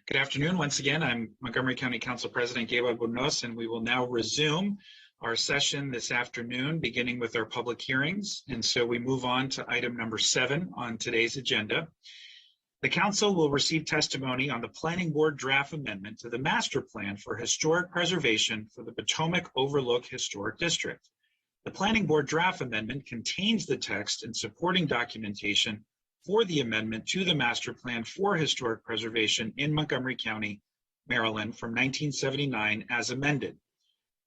Good afternoon. Once again, I'm Montgomery County Council President Gabriel Buenos, and we will now resume our session this afternoon, beginning with our public hearings. And so we move on to item number 7 on today's agenda. The Council will receive testimony on the Planning Board draft amendment to the Master Plan for Historic Preservation for the Potomac Overlook Historic District. The Planning Board draft amendment contains the text and supporting documentation for the amendment to the Master Plan for Historic Preservation in Montgomery County, Maryland from 1979 as amended,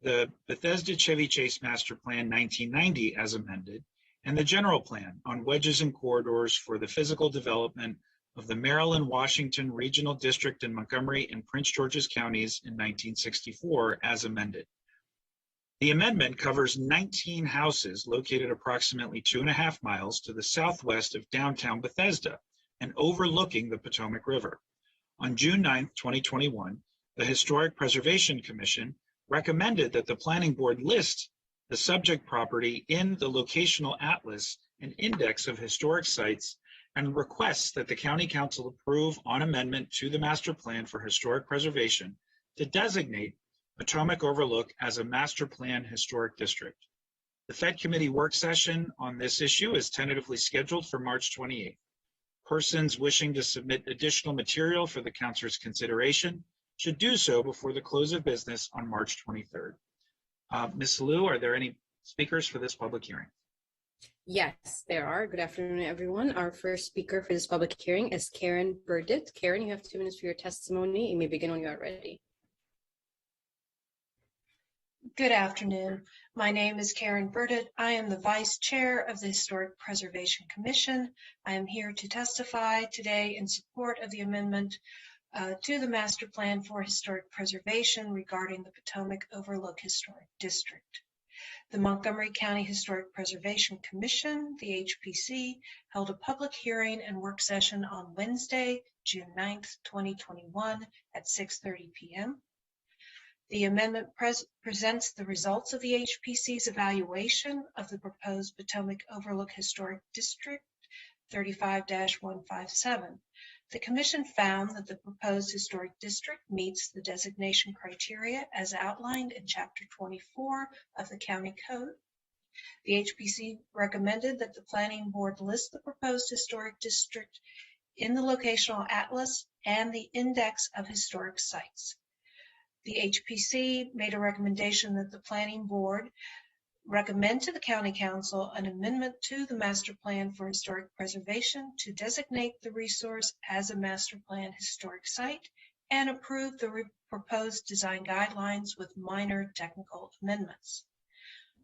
the Bethesda-Chevy Chase Master Plan 1990 as amended, and the General Plan on wedges and corridors for the physical development of the Maryland-Washington Regional District in Montgomery and Prince George's counties in 1964 as amended. The amendment covers 19 houses located approximately 2.5 miles to the southwest of downtown Bethesda and overlooking the Potomac River. On June 9, 2021, the Historic Preservation Commission recommended that the Planning Board list the subject property in the Locational Atlas and Index of Historic Sites and requests that the County Council approve on amendment to the Master Plan for Historic Preservation to designate Potomac Overlook as a Master Plan Historic District. The Fed Committee work session on this issue is tentatively scheduled for March 28th. Persons wishing to submit additional material for the Council's consideration should do so before the close of business on March 23rd. Ms. Liu, are there any speakers for this public hearing? Yes, there are. Good afternoon, everyone. Our first speaker for this public hearing is Karen Burdett. Karen, you have 2 minutes for your testimony. You may begin when you are ready. Good afternoon. My name is Karen Burdett. I am the Vice Chair of the Historic Preservation Commission. I am here to testify today in support of the amendment to the Master Plan for Historic Preservation regarding the Potomac Overlook Historic District. The Montgomery County Historic Preservation Commission, the HPC, held a public hearing and work session on Wednesday, June 9th, 2021 at 6:30 p.m. The amendment presents the results of the HPC's evaluation of the proposed Potomac Overlook Historic District 35-157. The Commission found that the proposed historic district meets the designation criteria as outlined in Chapter 24 of the County Code. The HPC recommended that the Planning Board list the proposed historic district in the Locational Atlas and the Index of Historic Sites. The HPC made a recommendation that the Planning Board recommend to the County Council an amendment to the Master Plan for Historic Preservation to designate the resource as a Master Plan Historic Site and approve the proposed design guidelines with minor technical amendments.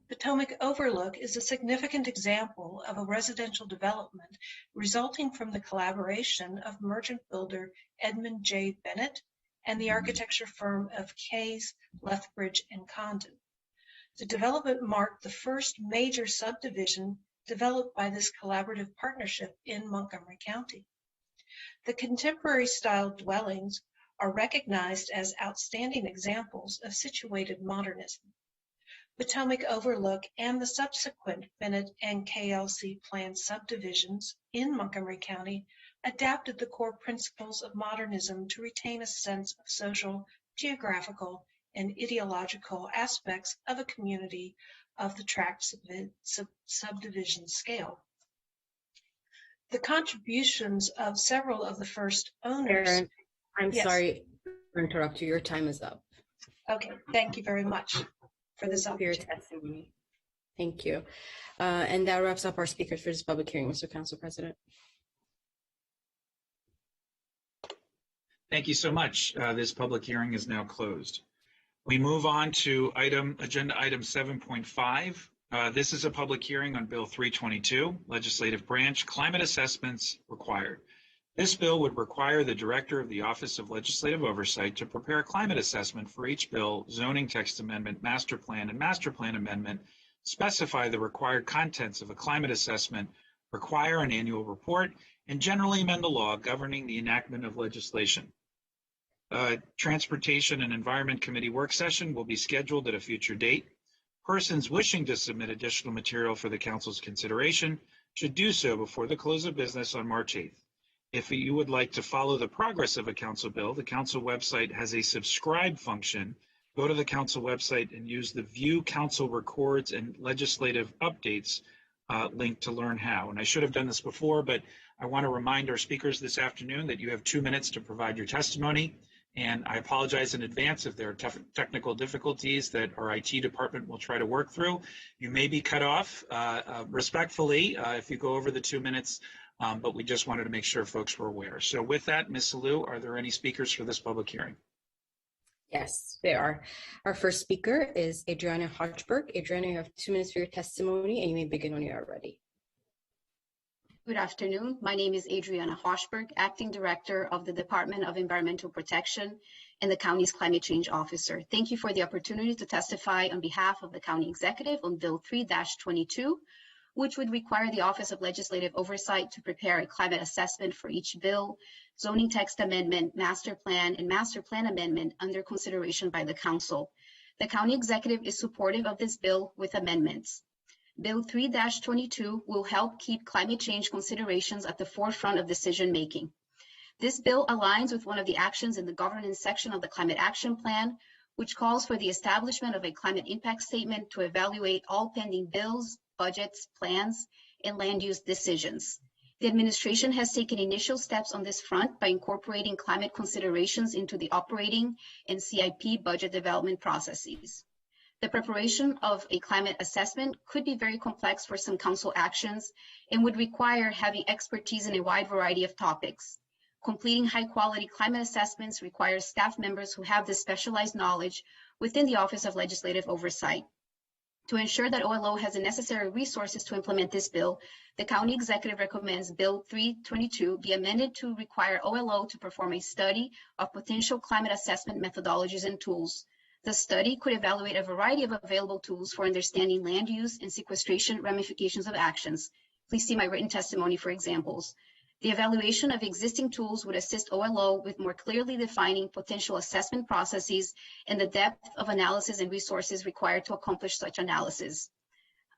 Potomac Overlook is a significant example of a residential development resulting from the collaboration of merchant builder Edmund J. Bennett and the architecture firm of Kays, Lethbridge, and Condon. The development marked the first major subdivision developed by this collaborative partnership in Montgomery County. The contemporary style dwellings are recognized as outstanding examples of situated modernism. Potomac Overlook and the subsequent Bennett and KLC planned subdivisions in Montgomery County adapted the core principles of modernism to retain a sense of social, geographical, and ideological aspects of a community of the tract subdivision scale. The contributions of several of the first owners... Karen, I'm sorry to interrupt you. Your time is up. Okay, thank you very much for this opportunity. Your testimony. Thank you. And that wraps up our speakers for this public hearing, Mr. Council President. Thank you so much. This public hearing is now closed. We move on to agenda item 7.5. This is a public hearing on Bill 322, Legislative Branch, Climate Assessments Required. This bill would require the Director of the Office of Legislative Oversight to prepare a climate assessment for each bill, zoning text amendment, master plan, and master plan amendment, specify the required contents of a climate assessment, require an annual report, and generally amend the law governing the enactment of legislation. Transportation and Environment Committee work session will be scheduled at a future date. Persons wishing to submit additional material for the Council's consideration should do so before the close of business on March 8th. If you would like to follow the progress of a council bill, the council website has a subscribe function. Go to the council website and use the View Council Records and Legislative Updates link to learn how. And I should have done this before, but I want to remind our speakers this afternoon that you have 2 minutes to provide your testimony. And I apologize in advance if there are technical difficulties that our IT department will try to work through. You may be cut off respectfully if you go over the 2 minutes, but we just wanted to make sure folks were aware. So with that, Ms. Salou, are there any speakers for this public hearing? Yes, there are. Our first speaker is Adriana Hochberg. Adriana, you have 2 minutes for your testimony, and you may begin when you are ready. Good afternoon. My name is Adriana Hochberg, Acting Director of the Department of Environmental Protection and the county's Climate Change Officer. Thank you for the opportunity to testify on behalf of the County Executive on Bill 3-22, which would require the Office of Legislative Oversight to prepare a climate assessment for each bill, zoning text amendment, master plan, and master plan amendment under consideration by the Council. The County Executive is supportive of this bill with amendments. Bill 3-22 will help keep climate change considerations at the forefront of decision-making. This bill aligns with one of the actions in the governance section of the Climate Action Plan, which calls for the establishment of a climate impact statement to evaluate all pending bills, budgets, plans, and land use decisions. The administration has taken initial steps on this front by incorporating climate considerations into the operating and CIP budget development processes. The preparation of a climate assessment could be very complex for some council actions and would require having expertise in a wide variety of topics. Completing high-quality climate assessments requires staff members who have this specialized knowledge within the Office of Legislative Oversight. To ensure that OLO has the necessary resources to implement this bill, the County Executive recommends Bill 322 be amended to require OLO to perform a study of potential climate assessment methodologies and tools. The study could evaluate a variety of available tools for understanding land use and sequestration ramifications of actions. Please see my written testimony for examples. The evaluation of existing tools would assist OLO with more clearly defining potential assessment processes and the depth of analysis and resources required to accomplish such analysis.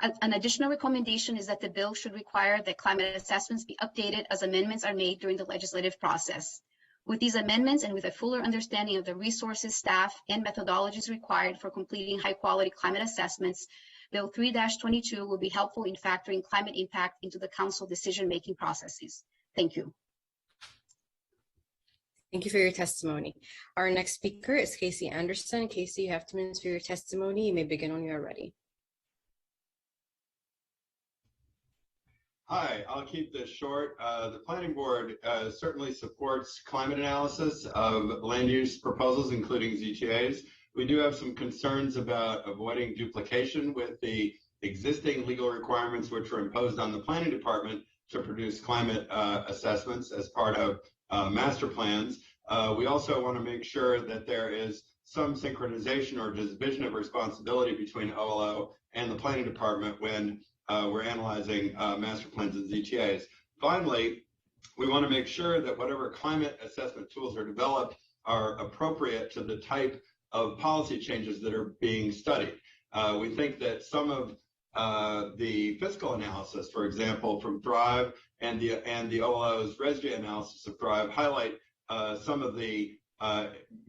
An additional recommendation is that the bill should require that climate assessments be updated as amendments are made during the legislative process. With these amendments and with a fuller understanding of the resources, staff, and methodologies required for completing high-quality climate assessments, Bill 3-22 will be helpful in factoring climate impact into the council decision-making processes. Thank you. Thank you for your testimony. Our next speaker is Casey Anderson. Casey, you have 2 minutes for your testimony. You may begin when you are ready. Hi, I'll keep this short. The Planning Board certainly supports climate analysis of land use proposals, including ZTAs. We do have some concerns about avoiding duplication with the existing legal requirements which were imposed on the Planning Department to produce climate assessments as part of master plans. We also want to make sure that there is some synchronization or division of responsibility between OLO and the Planning Department when we're analyzing master plans and ZTAs. Finally, we want to make sure that whatever climate assessment tools are developed are appropriate to the type of policy changes that are being studied. We think that some of the fiscal analysis, for example, from Thrive and the OLO's residue analysis of Thrive highlight some of the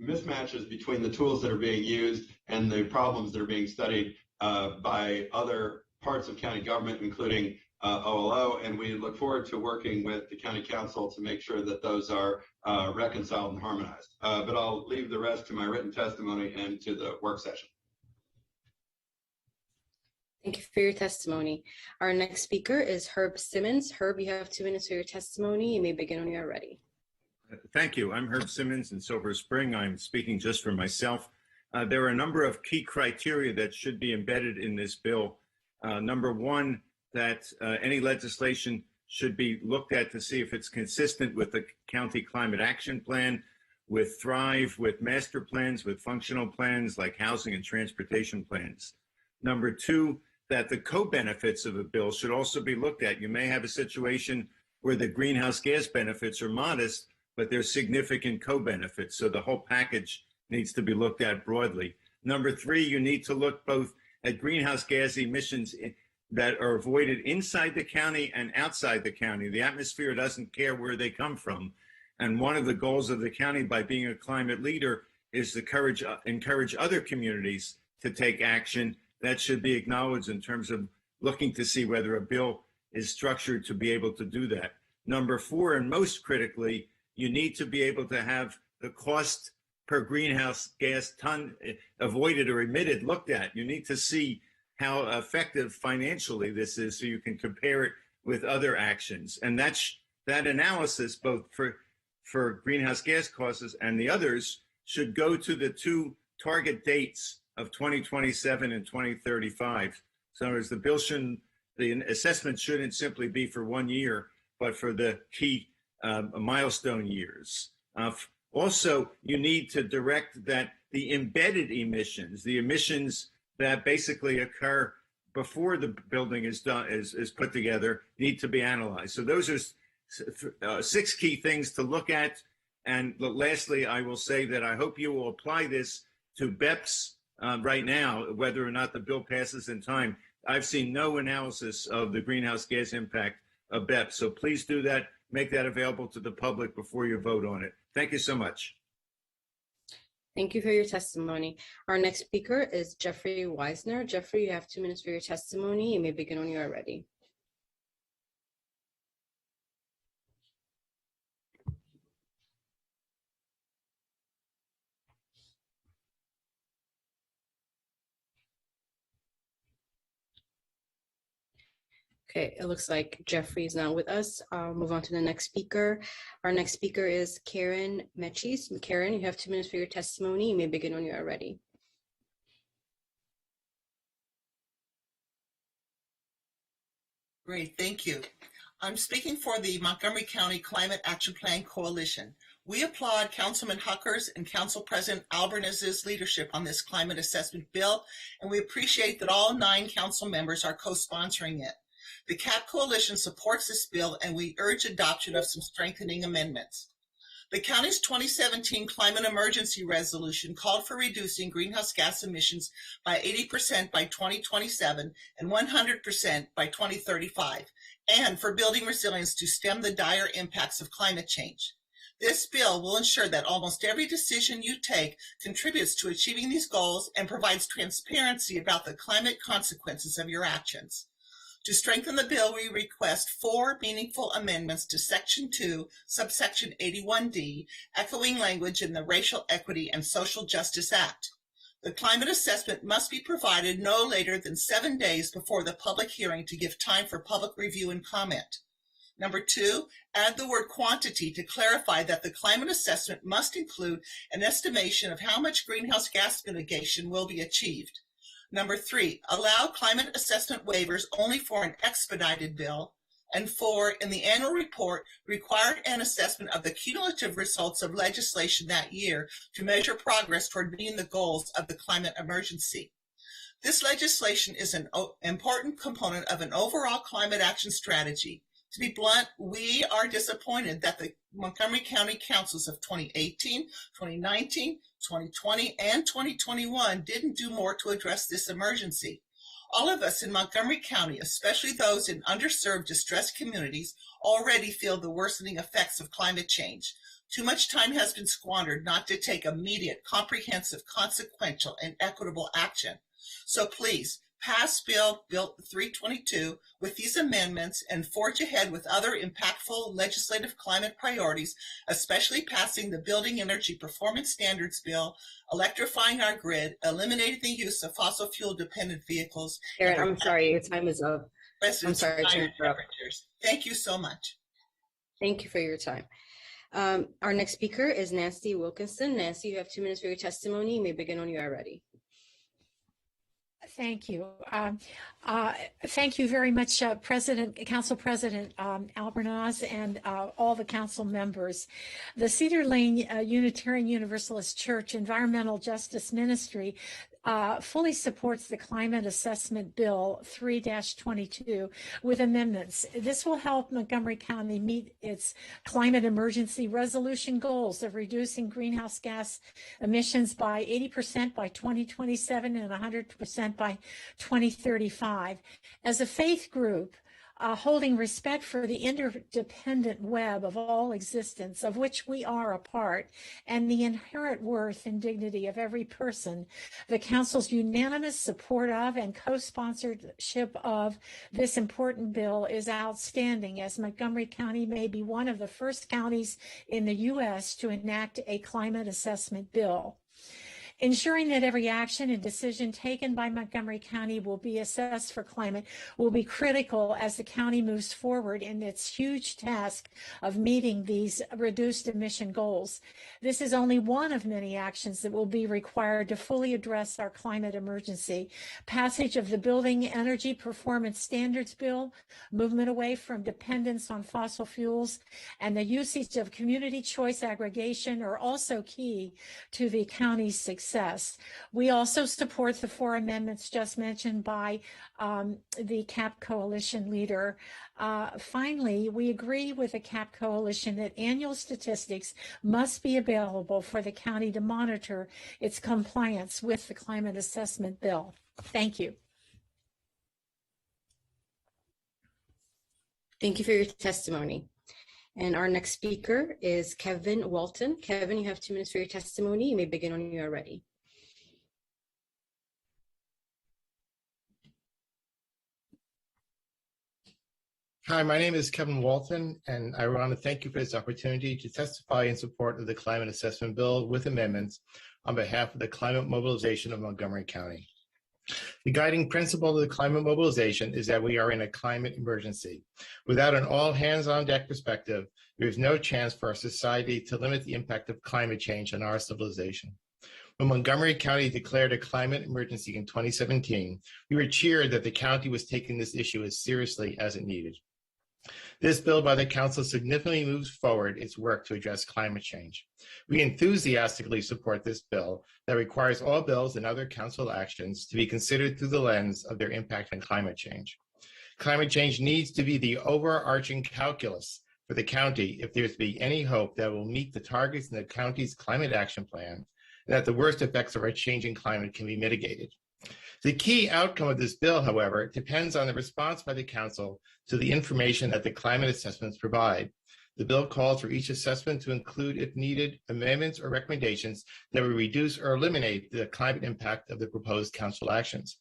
mismatches between the tools that are being used and the problems that are being studied by other parts of county government, including OLO, and we look forward to working with the county council to make sure that those are reconciled and harmonized. But I'll leave the rest to my written testimony and to the work session. Thank you for your testimony. Our next speaker is Herb Simmons. Herb, you have 2 minutes for your testimony. You may begin when you are ready. Thank you. I'm Herb Simmons in Silver Spring. I'm speaking just for myself. There are a number of key criteria that should be embedded in this bill. Number one, that any legislation should be looked at to see if it's consistent with the county climate action plan, with Thrive, with master plans, with functional plans like housing and transportation plans. Number two, that the co-benefits of a bill should also be looked at. You may have a situation where the greenhouse gas benefits are modest, but there's significant co-benefits. So the whole package needs to be looked at broadly. Number three, you need to look both at greenhouse gas emissions that are avoided inside the county and outside the county. The atmosphere doesn't care where they come from. And one of the goals of the county, by being a climate leader, is to encourage other communities to take action. That should be acknowledged in terms of looking to see whether a bill is structured to be able to do that. Number 4, and most critically, you need to be able to have the cost per greenhouse gas ton avoided or emitted looked at. You need to see how effective financially this is so you can compare it with other actions. And that analysis, both for greenhouse gas costs and the others, should go to the 2 target dates of 2027 and 2035. So as the assessment shouldn't simply be for 1 year, but for the key milestone years. Also, you need to direct that the embedded emissions, the emissions that basically occur before the building is put together, need to be analyzed. So those are 6 key things to look at. And lastly, I will say that I hope you will apply this to BEPS right now, whether or not the bill passes in time. I've seen no analysis of the greenhouse gas impact of BEPS. So please do that. Make that available to the public before you vote on it. Thank you so much. Thank you for your testimony. Our next speaker is Jeffrey Weisner. Jeffrey, you have 2 minutes for your testimony. You may begin when you are ready. Okay, it looks like Jeffrey is not with us. I'll move on to the next speaker. Our next speaker is Karen Mechis. Karen, you have 2 minutes for your testimony. You may begin when you are ready. Great, thank you. I'm speaking for the Montgomery County Climate Action Plan Coalition. We applaud Councilman Huckers and Council President Albanez's leadership on this climate assessment bill, and we appreciate that all 9 council members are co-sponsoring it. The CAP Coalition supports this bill, and we urge adoption of some strengthening amendments. The county's 2017 climate emergency resolution called for reducing greenhouse gas emissions by 80% by 2027 and 100% by 2035, and for building resilience to stem the dire impacts of climate change. This bill will ensure that almost every decision you take contributes to achieving these goals and provides transparency about the climate consequences of your actions. To strengthen the bill, we request 4 meaningful amendments to Section 2, subsection 81D, echoing language in the Racial Equity and Social Justice Act. The climate assessment must be provided no later than 7 days before the public hearing to give time for public review and comment. Number 2, add the word quantity to clarify that the climate assessment must include an estimation of how much greenhouse gas mitigation will be achieved. Number 3, allow climate assessment waivers only for an expedited bill. And 4, in the annual report, require an assessment of the cumulative results of legislation that year to measure progress toward meeting the goals of the climate emergency. This legislation is an important component of an overall climate action strategy. To be blunt, we are disappointed that the Montgomery County Councils of 2018, 2019, 2020, and 2021 didn't do more to address this emergency. All of us in Montgomery County, especially those in underserved, distressed communities, already feel the worsening effects of climate change. Too much time has been squandered not to take immediate, comprehensive, consequential, and equitable action. So please, pass Bill 322 with these amendments and forge ahead with other impactful legislative climate priorities, especially passing the Building Energy Performance Standards Bill, electrifying our grid, eliminating the use of fossil fuel dependent vehicles. Karen, I'm sorry, your time is up. I'm sorry to interrupt. Thank you so much. Thank you for your time. Our next speaker is Nancy Wilkinson. Nancy, you have 2 minutes for your testimony. You may begin when you are ready. Thank you. Thank you very much, Council President Albanez, and all the council members. The Cedar Lane Unitarian Universalist Church Environmental Justice Ministry fully supports the Climate Assessment Bill 3-22 with amendments. This will help Montgomery County meet its climate emergency resolution goals of reducing greenhouse gas emissions by 80% by 2027 and 100% by 2035. As a faith group, holding respect for the interdependent web of all existence, of which we are a part, and the inherent worth and dignity of every person, the Council's unanimous support of and co-sponsorship of this important bill is outstanding, as Montgomery County may be one of the first counties in the U.S. to enact a climate assessment bill. Ensuring that every action and decision taken by Montgomery County will be assessed for climate will be critical as the county moves forward in its huge task of meeting these reduced emission goals. This is only one of many actions that will be required to fully address our climate emergency. Passage of the Building Energy Performance Standards Bill, movement away from dependence on fossil fuels, and the usage of community choice aggregation are also key to the county's success. We also support the 4 amendments just mentioned by the CAP Coalition leader. Finally, we agree with the CAP Coalition that annual statistics must be available for the county to monitor its compliance with the climate assessment bill. Thank you. Thank you for your testimony. And our next speaker is Kevin Walton. Kevin, you have 2 minutes for your testimony. You may begin when you are ready. Hi, my name is Kevin Walton, and I want to thank you for this opportunity to testify in support of the Climate Assessment Bill with amendments on behalf of the climate mobilization of Montgomery County. The guiding principle of the climate mobilization is that we are in a climate emergency. Without an all-hands-on-deck perspective, there is no chance for our society to limit the impact of climate change on our civilization. When Montgomery County declared a climate emergency in 2017, we were cheered that the county was taking this issue as seriously as it needed. This bill by the Council significantly moves forward its work to address climate change. We enthusiastically support this bill that requires all bills and other Council actions to be considered through the lens of their impact on climate change. Climate change needs to be the overarching calculus for the county if there's to be any hope that it will meet the targets in the county's climate action plan and that the worst effects of our changing climate can be mitigated. The key outcome of this bill, however, depends on the response by the Council to the information that the climate assessments provide. The bill calls for each assessment to include, if needed, amendments or recommendations that will reduce or eliminate the climate impact of the proposed Council actions.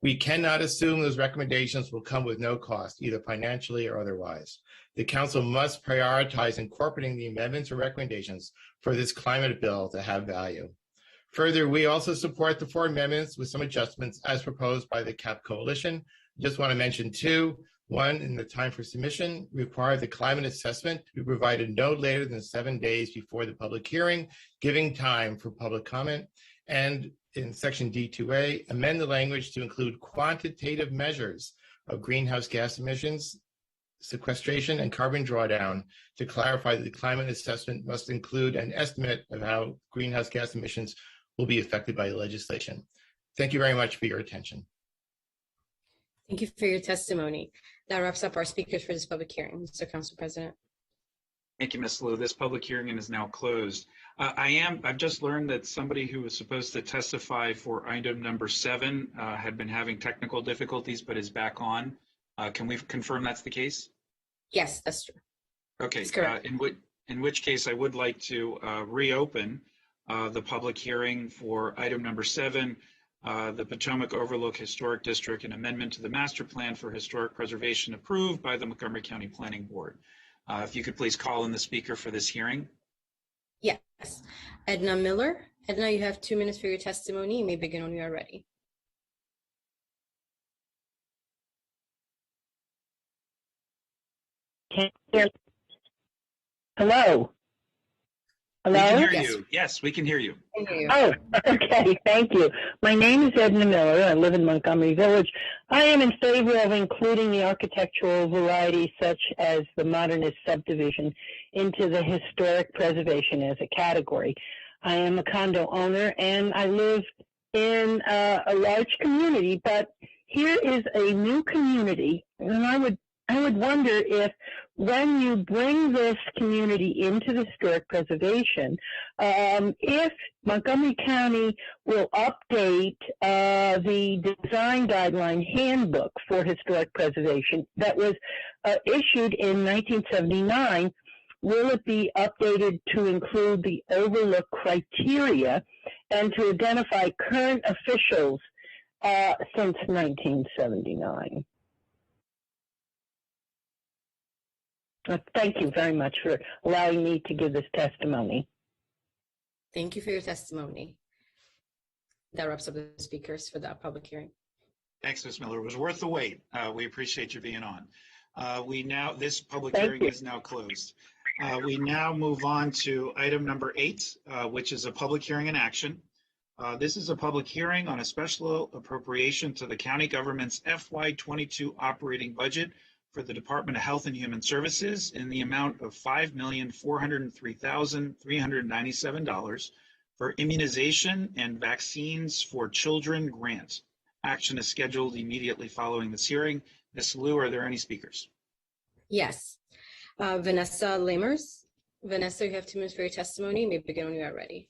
We cannot assume those recommendations will come with no cost, either financially or otherwise. The Council must prioritize incorporating the amendments or recommendations for this climate bill to have value. Further, we also support the 4 amendments with some adjustments as proposed by the CAP Coalition. Just want to mention 2. 1, in the time for submission, require the climate assessment to be provided no later than 7 days before the public hearing, giving time for public comment. And in section D2A, amend the language to include quantitative measures of greenhouse gas emissions, sequestration, and carbon drawdown to clarify that the climate assessment must include an estimate of how greenhouse gas emissions will be affected by the legislation. Thank you very much for your attention. Thank you for your testimony. That wraps up our speakers for this public hearing. Mr. Council President. Thank you, Ms. Liu. This public hearing is now closed. I've just learned that somebody who was supposed to testify for item number 7 had been having technical difficulties, but is back on. Can we confirm that's the case? Yes, that's true. Okay. That's correct. In which case, I would like to reopen the public hearing for item number 7, the Potomac Overlook Historic District, an amendment to the master plan for historic preservation approved by the Montgomery County Planning Board. If you could please call in the speaker for this hearing. Yes, Edna Miller. Edna, you have 2 minutes for your testimony. You may begin when you are ready. Hello. Hello? We can hear you. Yes, we can hear you. Oh, okay. Thank you. My name is Edna Miller. I live in Montgomery Village. I am in favor of including the architectural variety such as the modernist subdivision into the historic preservation as a category. I am a condo owner and I live in a large community, but here is a new community, and I would wonder if when you bring this community into the historic preservation, if Montgomery County will update the design guideline handbook for historic preservation that was issued in 1979. Will it be updated to include the overlook criteria and to identify current officials since 1979? Thank you very much for allowing me to give this testimony. Thank you for your testimony. That wraps up the speakers for that public hearing. Thanks, Ms. Miller. It was worth the wait. We appreciate you being on. This public Thank hearing you. is now closed. We now move on to item number 8, which is a public hearing in action. This is a public hearing on a special appropriation to the county government's FY22 operating budget for the Department of Health and Human Services in the amount of $5,403,397 for immunization and vaccines for children grant. Action is scheduled immediately following this hearing. Ms. Liu, are there any speakers? Yes. Vanessa Lamers. Vanessa, you have 2 minutes for your testimony. You may begin when you are ready.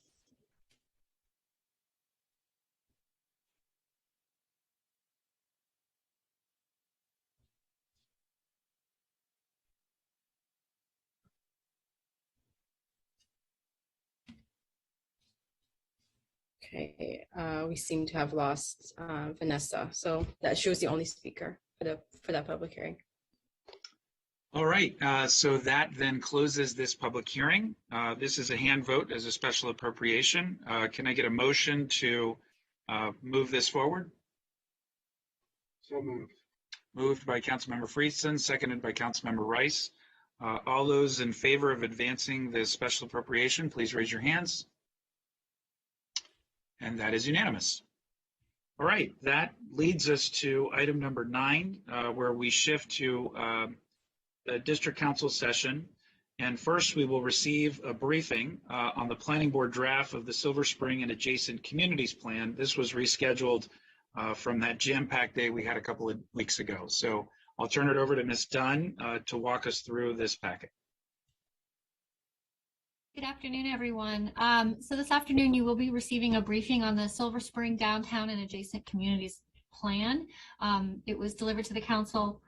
Okay, we seem to have lost Vanessa, so that she was the only speaker for that public hearing. All right, so that then closes this public hearing. This is a hand vote as a special appropriation. Can I get a motion to move this forward? So moved. Moved by Councilmember Friedson, seconded by Councilmember Rice. All those in favor of advancing this special appropriation, please raise your hands. And that is unanimous. All right, that leads us to item number 9, where we shift to the district council session. And first, we will receive a briefing on the planning board draft of the Silver Spring and adjacent communities plan. This was rescheduled from that jam-packed day we had a couple of weeks ago. So I'll turn it over to Ms. Dunn to walk us through this packet. Good afternoon, everyone. So this afternoon, you will be receiving a briefing on the Silver Spring downtown and adjacent communities plan. It was delivered to the council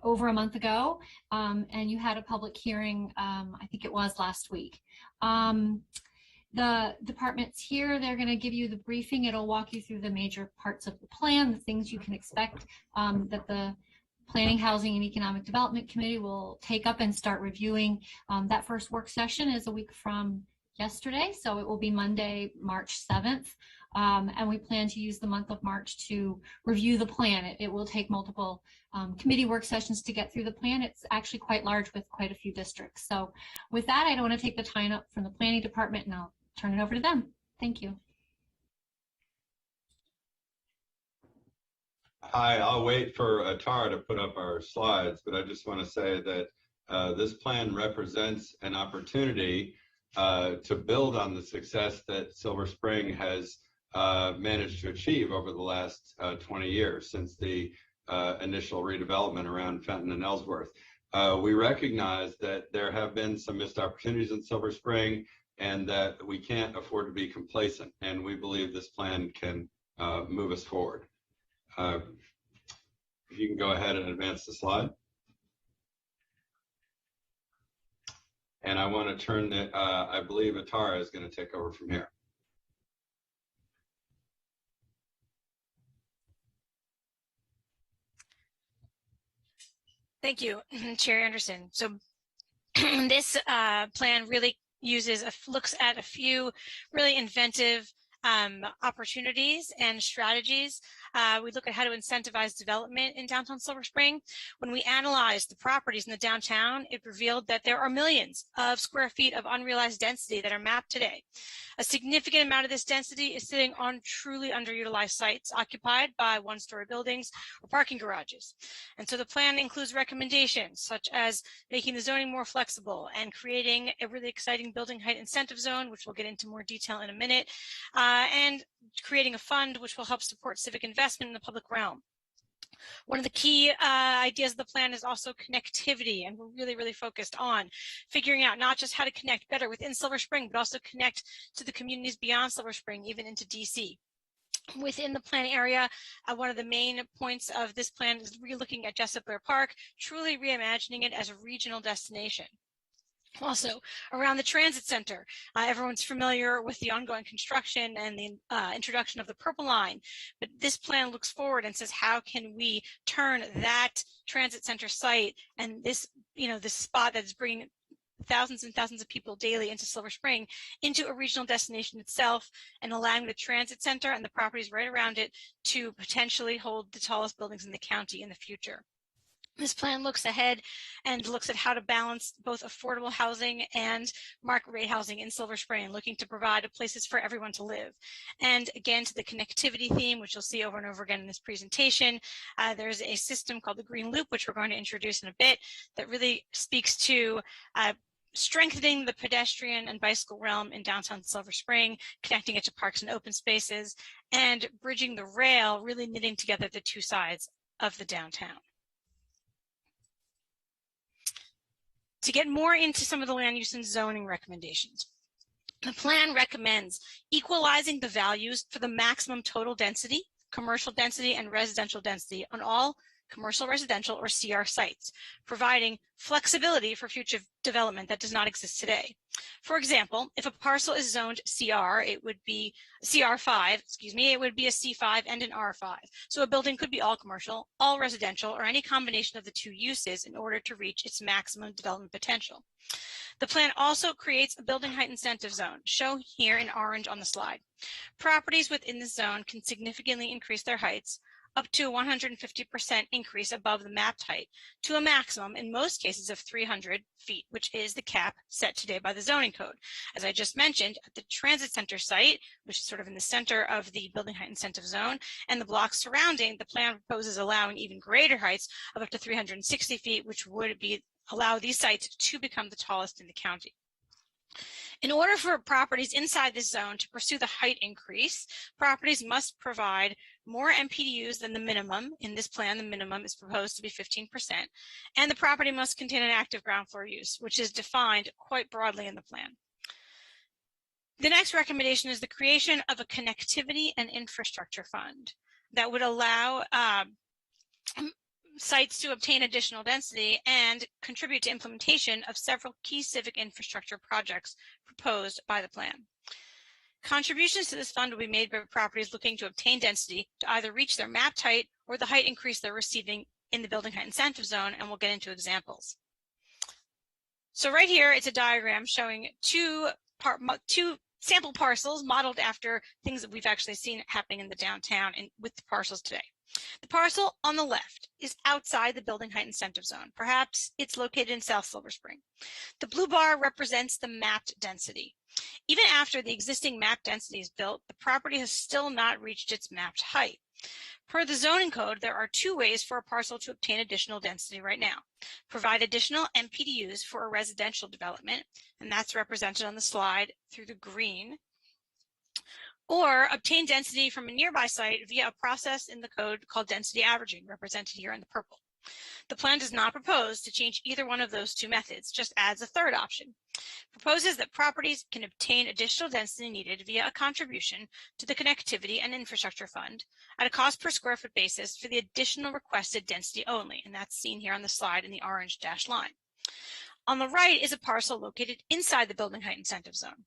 over a month ago, and you had a public hearing, I think it was last week. The department's here. They're going to give you the briefing. It'll walk you through the major parts of the plan, the things you can expect that the Planning, Housing, and Economic Development Committee will take up and start reviewing. That first work session is a week from yesterday, so it will be Monday, March 7th. And we plan to use the month of March to review the plan. It will take multiple committee work sessions to get through the plan. It's actually quite large with quite a few districts. So with that, I don't want to take the time up from the planning department, and I'll turn it over to them. Thank you. Hi, I'll wait for Tara to put up our slides, but I just want to say that this plan represents an opportunity to build on the success that Silver Spring has managed to achieve over the last 20 years since the initial redevelopment around Fenton and Ellsworth. We recognize that there have been some missed opportunities in Silver Spring and that we can't afford to be complacent, and we believe this plan can move us forward. If you can go ahead and advance the slide. And I want to turn the, I believe Atara is going to take over from here. Thank you, Chair Anderson. So this plan really looks at a few really inventive opportunities and strategies. We look at how to incentivize development in downtown Silver Spring. When we analyzed the properties in the downtown, it revealed that there are millions of square feet of unrealized density that are mapped today. A significant amount of this density is sitting on truly underutilized sites occupied by one-story buildings or parking garages. And so the plan includes recommendations such as making the zoning more flexible and creating a really exciting building height incentive zone, which we'll get into more detail in a minute, and creating a fund which will help support civic investment in the public realm. One of the key ideas of the plan is also connectivity, and we're really focused on figuring out not just how to connect better within Silver Spring, but also connect to the communities beyond Silver Spring, even into DC. Within the plan area, one of the main points of this plan is relooking at Jessup Blair Park, truly reimagining it as a regional destination. Also, around the transit center, everyone's familiar with the ongoing construction and the introduction of the Purple Line, but this plan looks forward and says, how can we turn that transit center site and this, this spot that's bringing thousands and thousands of people daily into Silver Spring into a regional destination itself, and allowing the transit center and the properties right around it to potentially hold the tallest buildings in the county in the future. This plan looks ahead and looks at how to balance both affordable housing and market rate housing in Silver Spring, looking to provide places for everyone to live. And again, to the connectivity theme, which you'll see over and over again in this presentation, there's a system called the Green Loop, which we're going to introduce in a bit, that really speaks to strengthening the pedestrian and bicycle realm in downtown Silver Spring, connecting it to parks and open spaces, and bridging the rail, really knitting together the two sides of the downtown. To get more into some of the land use and zoning recommendations, the plan recommends equalizing the values for the maximum total density, commercial density, and residential density on all commercial, residential, or CR sites, providing flexibility for future development that does not exist today. For example, if a parcel is zoned CR, it would be CR5, it would be a C5 and an R5. So a building could be all commercial, all residential, or any combination of the two uses in order to reach its maximum development potential. The plan also creates a building height incentive zone, shown here in orange on the slide. Properties within the zone can significantly increase their heights up to a 150% increase above the mapped height to a maximum in most cases of 300 feet, which is the cap set today by the zoning code. As I just mentioned, at the transit center site, which is sort of in the center of the building height incentive zone, and the blocks surrounding, the plan proposes allowing even greater heights of up to 360 feet, which would allow these sites to become the tallest in the county. In order for properties inside this zone to pursue the height increase, properties must provide more MPDUs than the minimum. In this plan, the minimum is proposed to be 15%, and the property must contain an active ground floor use, which is defined quite broadly in the plan. The next recommendation is the creation of a connectivity and infrastructure fund that would allow sites to obtain additional density and contribute to implementation of several key civic infrastructure projects proposed by the plan. Contributions to this fund will be made by properties looking to obtain density to either reach their mapped height or the height increase they're receiving in the building height incentive zone, and we'll get into examples. So right here, it's a diagram showing two sample parcels modeled after things that we've actually seen happening in the downtown and with the parcels today. The parcel on the left is outside the building height incentive zone. Perhaps it's located in South Silver Spring. The blue bar represents the mapped density. Even after the existing mapped density is built, the property has still not reached its mapped height. Per the zoning code, there are two ways for a parcel to obtain additional density right now. Provide additional MPDUs for a residential development, and that's represented on the slide through the green, or obtain density from a nearby site via a process in the code called density averaging, represented here in the purple. The plan does not propose to change either one of those two methods, just adds a third option. Proposes that properties can obtain additional density needed via a contribution to the Connectivity and Infrastructure Fund at a cost per square foot basis for the additional requested density only, and that's seen here on the slide in the orange dashed line. On the right is a parcel located inside the building height incentive zone.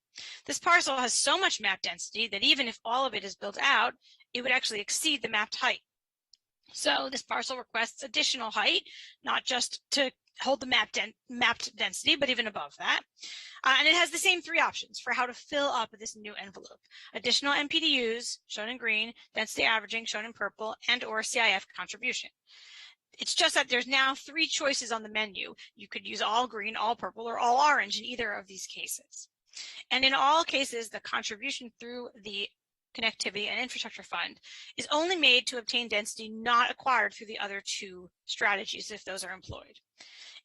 This parcel has so much mapped density that even if all of it is built out, it would actually exceed the mapped height. So this parcel requests additional height, not just to hold the mapped density, but even above that. And it has the same three options for how to fill up this new envelope. Additional MPDUs, shown in green, density averaging, shown in purple, and or CIF contribution. It's just that there's now three choices on the menu. You could use all green, all purple, or all orange in either of these cases. And in all cases, the contribution through the Connectivity and Infrastructure Fund is only made to obtain density not acquired through the other two strategies if those are employed.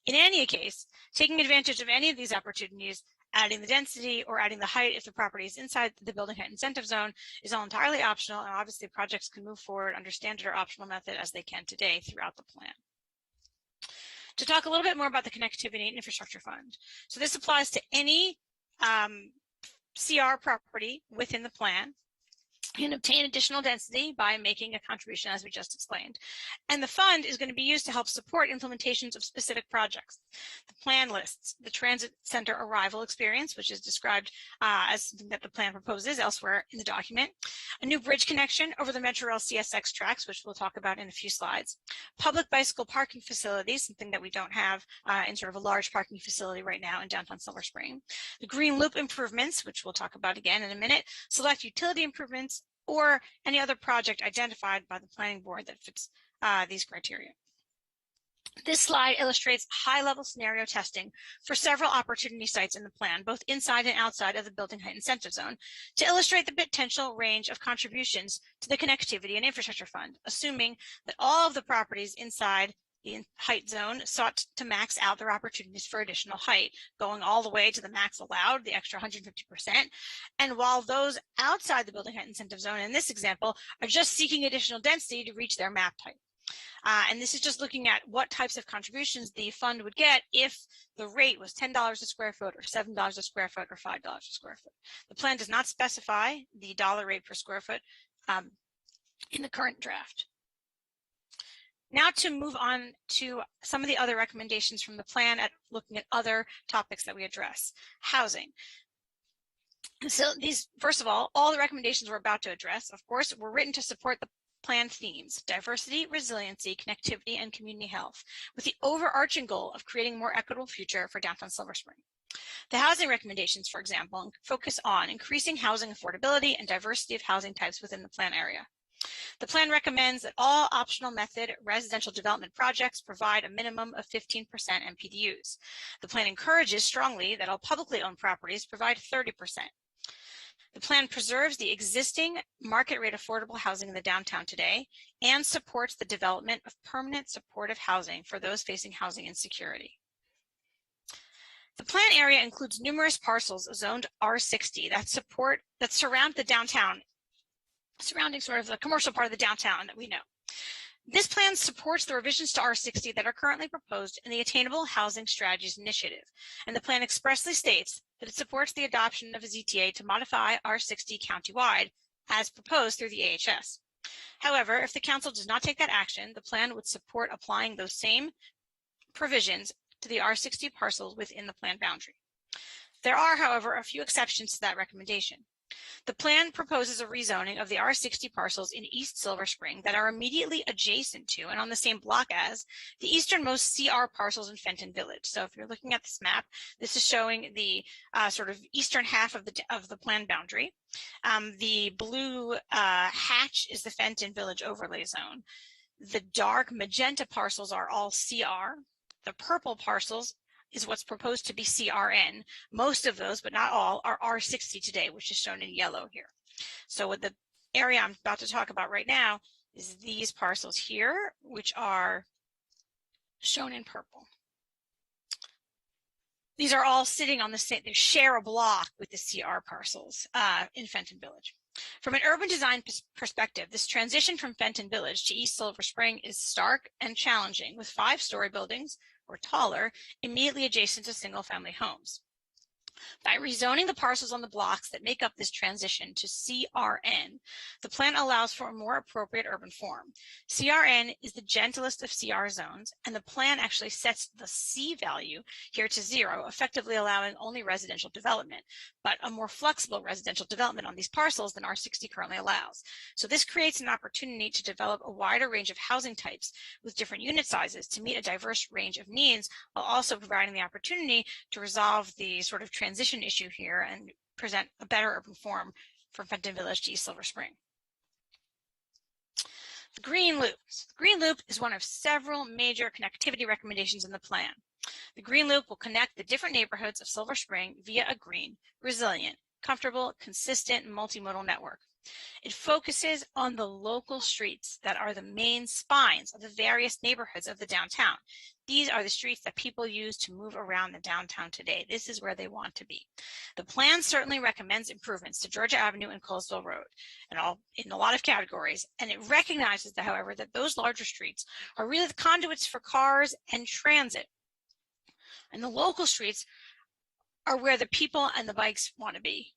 In any case, taking advantage of any of these opportunities Adding the density or adding the height if the property is inside the building height incentive zone is all entirely optional, and obviously projects can move forward under standard or optional method as they can today throughout the plan. To talk a little bit more about the Connectivity and Infrastructure Fund. So this applies to any CR property within the plan. You can obtain additional density by making a contribution, as we just explained. And the fund is going to be used to help support implementations of specific projects. The plan lists the transit center arrival experience, which is described as something that the plan proposes elsewhere in the document. A new bridge connection over the Metro Rail CSX tracks, which we'll talk about in a few slides. Public bicycle parking facilities, something that we don't have in sort of a large parking facility right now in downtown Silver Spring. The green loop improvements, which we'll talk about again in a minute. Select utility improvements, or any other project identified by the planning board that fits these criteria. This slide illustrates high-level scenario testing for several opportunity sites in the plan, both inside and outside of the building height incentive zone, to illustrate the potential range of contributions to the Connectivity and Infrastructure Fund, assuming that all of the properties inside the height zone sought to max out their opportunities for additional height, going all the way to the max allowed, the extra 150%. And while those outside the building height incentive zone in this example are just seeking additional density to reach their mapped height. And this is just looking at what types of contributions the fund would get if the rate was $10 a square foot or $7 a square foot or $5 a square foot. The plan does not specify the dollar rate per square foot in the current draft. Now to move on to some of the other recommendations from the plan at looking at other topics that we address. Housing. So these, first of all the recommendations we're about to address, of course, were written to support the plan themes: diversity, resiliency, connectivity, and community health, with the overarching goal of creating a more equitable future for downtown Silver Spring. The housing recommendations, for example, focus on increasing housing affordability and diversity of housing types within the plan area. The plan recommends that all optional method residential development projects provide a minimum of 15% MPDUs. The plan encourages strongly that all publicly owned properties provide 30%. The plan preserves the existing market rate affordable housing in the downtown today and supports the development of permanent supportive housing for those facing housing insecurity. The plan area includes numerous parcels zoned R60 that surround the downtown, surrounding sort of the commercial part of the downtown that we know. This plan supports the revisions to R60 that are currently proposed in the Attainable Housing Strategies Initiative, and the plan expressly states that it supports the adoption of a ZTA to modify R60 countywide as proposed through the AHS. However, if the council does not take that action, the plan would support applying those same provisions to the R60 parcels within the plan boundary. There are, however, a few exceptions to that recommendation. The plan proposes a rezoning of the R60 parcels in East Silver Spring that are immediately adjacent to and on the same block as the easternmost CR parcels in Fenton Village. So if you're looking at this map, this is showing the sort of eastern half of the plan boundary. The blue hatch is the Fenton Village overlay zone. The dark magenta parcels are all CR. The purple parcels is what's proposed to be CRN. Most of those, but not all, are R60 today, which is shown in yellow here. So what the area I'm about to talk about right now is these parcels here, which are shown in purple. These are all sitting on the same, they share a block with the CR parcels in Fenton Village. From an urban design perspective, this transition from Fenton Village to East Silver Spring is stark and challenging, with 5-story buildings or taller immediately adjacent to single-family homes. By rezoning the parcels on the blocks that make up this transition to CRN, the plan allows for a more appropriate urban form. CRN is the gentlest of CR zones, and the plan actually sets the C value here to 0, effectively allowing only residential development, but a more flexible residential development on these parcels than R60 currently allows. So this creates an opportunity to develop a wider range of housing types with different unit sizes to meet a diverse range of needs, while also providing the opportunity to resolve the sort of transition issue here and present a better urban form from Fenton Village to East Silver Spring. The Green Loop. The Green Loop is one of several major connectivity recommendations in the plan. The Green Loop will connect the different neighborhoods of Silver Spring via a green, resilient, comfortable, consistent, multimodal network. It focuses on the local streets that are the main spines of the various neighborhoods of the downtown. These are the streets that people use to move around the downtown today. This is where they want to be. The plan certainly recommends improvements to Georgia Avenue and Colesville Road in a lot of categories, and it recognizes, however, that those larger streets are really the conduits for cars and transit. And the local streets are where the people and the bikes want to be.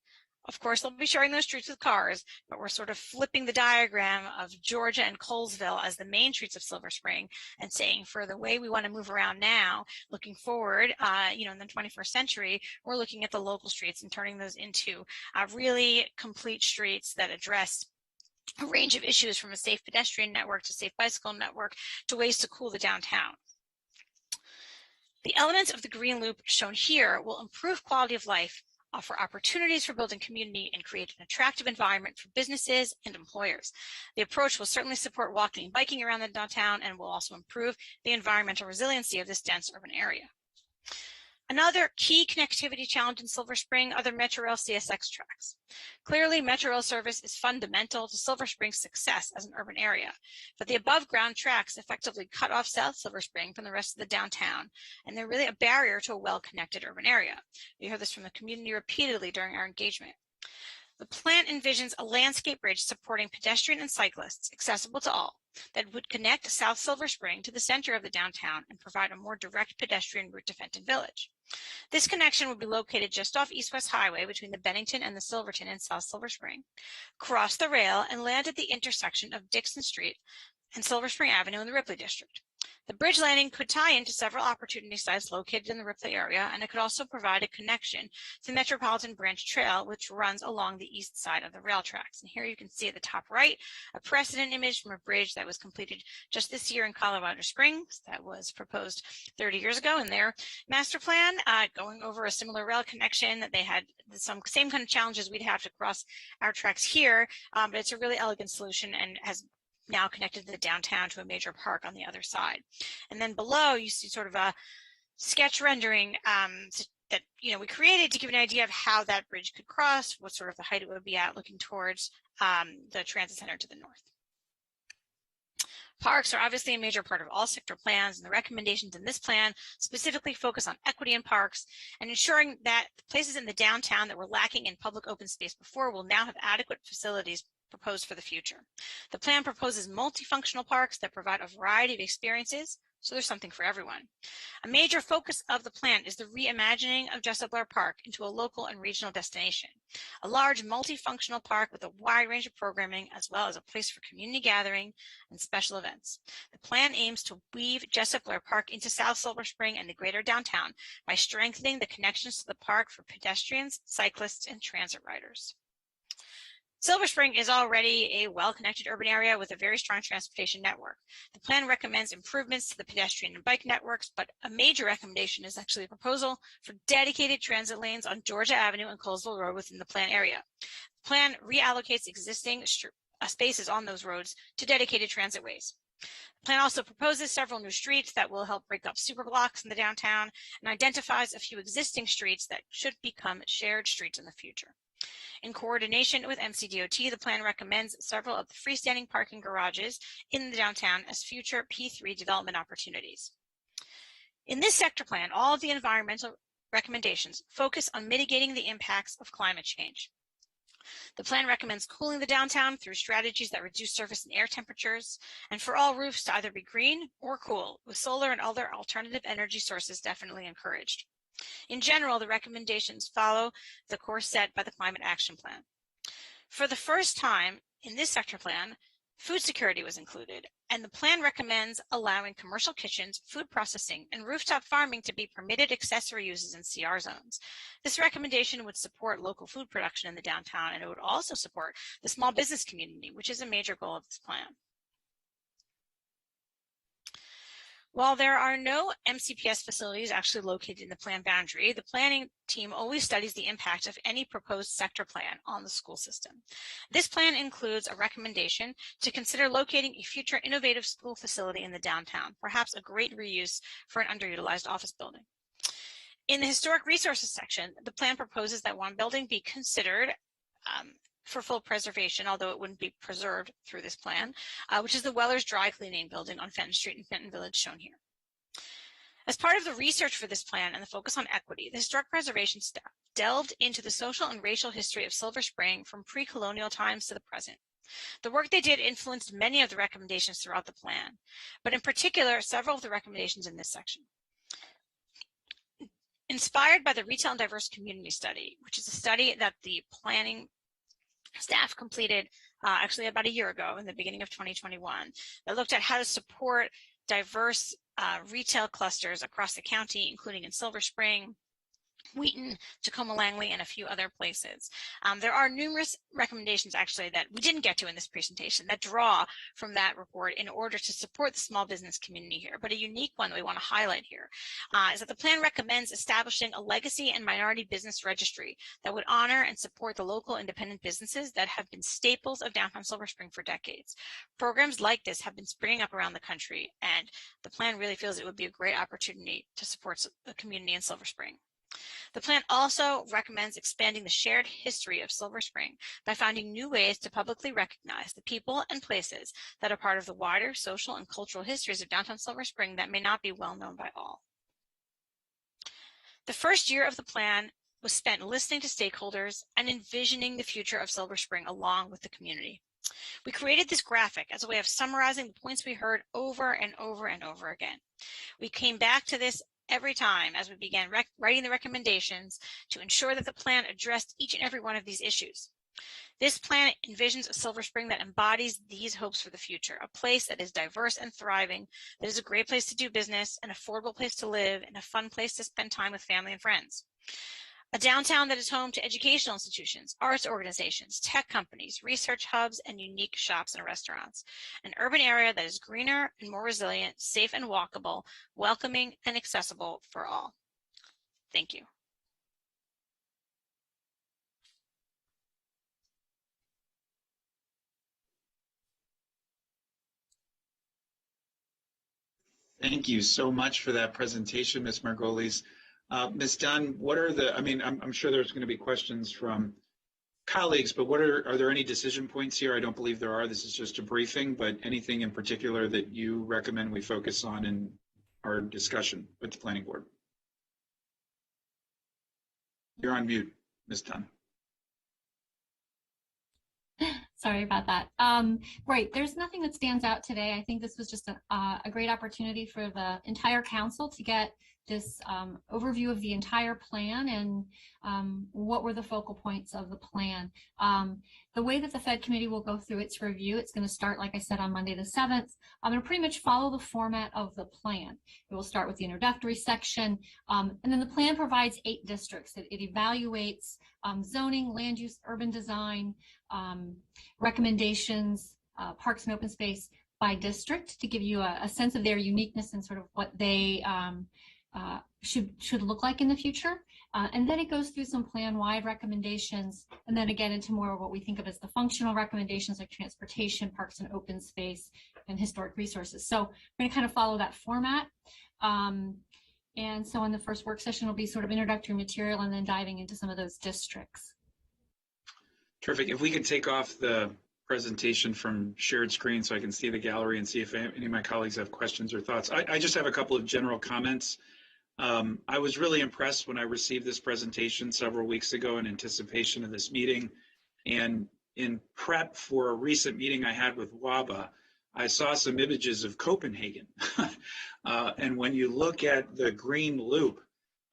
Of course, they'll be sharing those streets with cars, but we're sort of flipping the diagram of Georgia and Colesville as the main streets of Silver Spring and saying for the way we want to move around now, looking forward, in the 21st century, we're looking at the local streets and turning those into really complete streets that address a range of issues from a safe pedestrian network to safe bicycle network to ways to cool the downtown. The elements of the green loop shown here will improve quality of life, offer opportunities for building community, and create an attractive environment for businesses and employers. The approach will certainly support walking and biking around the downtown and will also improve the environmental resiliency of this dense urban area. Another key connectivity challenge in Silver Spring are the Metrorail CSX tracks. Clearly, Metrorail service is fundamental to Silver Spring's success as an urban area, but the above-ground tracks effectively cut off South Silver Spring from the rest of the downtown, and they're really a barrier to a well-connected urban area. We heard this from the community repeatedly during our engagement. The plan envisions a landscape bridge supporting pedestrian and cyclists, accessible to all, that would connect South Silver Spring to the center of the downtown and provide a more direct pedestrian route to Fenton Village. This connection would be located just off East-West Highway between the Bennington and the Silverton in South Silver Spring, cross the rail, and land at the intersection of Dixon Street and Silver Spring Avenue in the Ripley District. The bridge landing could tie into several opportunity sites located in the Ripley area, and it could also provide a connection to the Metropolitan Branch Trail, which runs along the east side of the rail tracks. And here you can see at the top right, a precedent image from a bridge that was completed just this year in Colorado Springs that was proposed 30 years ago in their master plan, going over a similar rail connection that they had some same kind of challenges we'd have to cross our tracks here, but it's a really elegant solution and has now connected the downtown to a major park on the other side. And then below you see sort of a sketch rendering that we created to give an idea of how that bridge could cross, what sort of the height it would be at looking towards the transit center to the north. Parks are obviously a major part of all sector plans, and the recommendations in this plan specifically focus on equity in parks and ensuring that places in the downtown that were lacking in public open space before will now have adequate facilities proposed for the future. The plan proposes multifunctional parks that provide a variety of experiences, so there's something for everyone. A major focus of the plan is the reimagining of Jessup Blair Park into a local and regional destination, a large multifunctional park with a wide range of programming as well as a place for community gathering and special events. The plan aims to weave Jessup Blair Park into South Silver Spring and the greater downtown by strengthening the connections to the park for pedestrians, cyclists, and transit riders. Silver Spring is already a well-connected urban area with a very strong transportation network. The plan recommends improvements to the pedestrian and bike networks, but a major recommendation is actually a proposal for dedicated transit lanes on Georgia Avenue and Colesville Road within the plan area. The plan reallocates existing spaces on those roads to dedicated transit ways. The plan also proposes several new streets that will help break up superblocks in the downtown and identifies a few existing streets that should become shared streets in the future. In coordination with MCDOT, the plan recommends several of the freestanding parking garages in the downtown as future P3 development opportunities. In this sector plan, all of the environmental recommendations focus on mitigating the impacts of climate change. The plan recommends cooling the downtown through strategies that reduce surface and air temperatures, and for all roofs to either be green or cool, with solar and other alternative energy sources definitely encouraged. In general, the recommendations follow the course set by the Climate Action Plan. For the first time in this sector plan, food security was included, and the plan recommends allowing commercial kitchens, food processing, and rooftop farming to be permitted accessory uses in CR zones. This recommendation would support local food production in the downtown, and it would also support the small business community, which is a major goal of this plan. While there are no MCPS facilities actually located in the plan boundary, the planning team always studies the impact of any proposed sector plan on the school system. This plan includes a recommendation to consider locating a future innovative school facility in the downtown, perhaps a great reuse for an underutilized office building. In the historic resources section, the plan proposes that one building be considered for full preservation, although it wouldn't be preserved through this plan, which is the Weller's Dry Cleaning Building on Fenton Street in Fenton Village, shown here. As part of the research for this plan and the focus on equity, the historic preservation staff delved into the social and racial history of Silver Spring from pre-colonial times to the present. The work they did influenced many of the recommendations throughout the plan, but in particular, several of the recommendations in this section. Inspired by the Retail and Diverse Community Study, which is a study that the planning staff completed actually about a year ago in the beginning of 2021, that looked at how to support diverse retail clusters across the county, including in Silver Spring, Wheaton, Tacoma Langley, and a few other places. There are numerous recommendations actually that we didn't get to in this presentation that draw from that report in order to support the small business community here. But a unique one that we want to highlight here is that the plan recommends establishing a legacy and minority business registry that would honor and support the local independent businesses that have been staples of downtown Silver Spring for decades. Programs like this have been springing up around the country, and the plan really feels it would be a great opportunity to support the community in Silver Spring. The plan also recommends expanding the shared history of Silver Spring by finding new ways to publicly recognize the people and places that are part of the wider social and cultural histories of downtown Silver Spring that may not be well known by all. The first year of the plan was spent listening to stakeholders and envisioning the future of Silver Spring along with the community. We created this graphic as a way of summarizing the points we heard over and over and over again. We came back to this every time as we began writing the recommendations to ensure that the plan addressed each and every one of these issues. This plan envisions a Silver Spring that embodies these hopes for the future, a place that is diverse and thriving, that is a great place to do business, an affordable place to live, and a fun place to spend time with family and friends. A downtown that is home to educational institutions, arts organizations, tech companies, research hubs, and unique shops and restaurants. An urban area that is greener and more resilient, safe and walkable, welcoming and accessible for all. Thank you. Thank you so much for that presentation, Ms. Margolis. Ms. Dunn, what are the, I'm sure there's going to be questions from colleagues, but are there any decision points here? I don't believe there are. This is just a briefing, but anything in particular that you recommend we focus on in our discussion with the planning board? You're on mute, Ms. Dunn. Sorry about that. Right, there's nothing that stands out today. I think this was just a great opportunity for the entire council to get this overview of the entire plan and what were the focal points of the plan. The way that the Fed committee will go through its review, it's going to start, like I said, on Monday the 7th. I'm going to pretty much follow the format of the plan. It will start with the introductory section, and then the plan provides 8 districts. It evaluates zoning, land use, urban design, recommendations, parks and open space by district to give you a sense of their uniqueness and sort of what they should look like in the future. And then it goes through some plan-wide recommendations, and then again into more of what we think of as the functional recommendations like transportation, parks and open space, and historic resources. So we're going to kind of follow that format. And so in the first work session will be sort of introductory material and then diving into some of those districts. Terrific. If we could take off the presentation from shared screen so I can see the gallery and see if any of my colleagues have questions or thoughts. I just have a couple of general comments. I was really impressed when I received this presentation several weeks ago in anticipation of this meeting. And in prep for a recent meeting I had with WABA, I saw some images of Copenhagen. And when you look at the green loop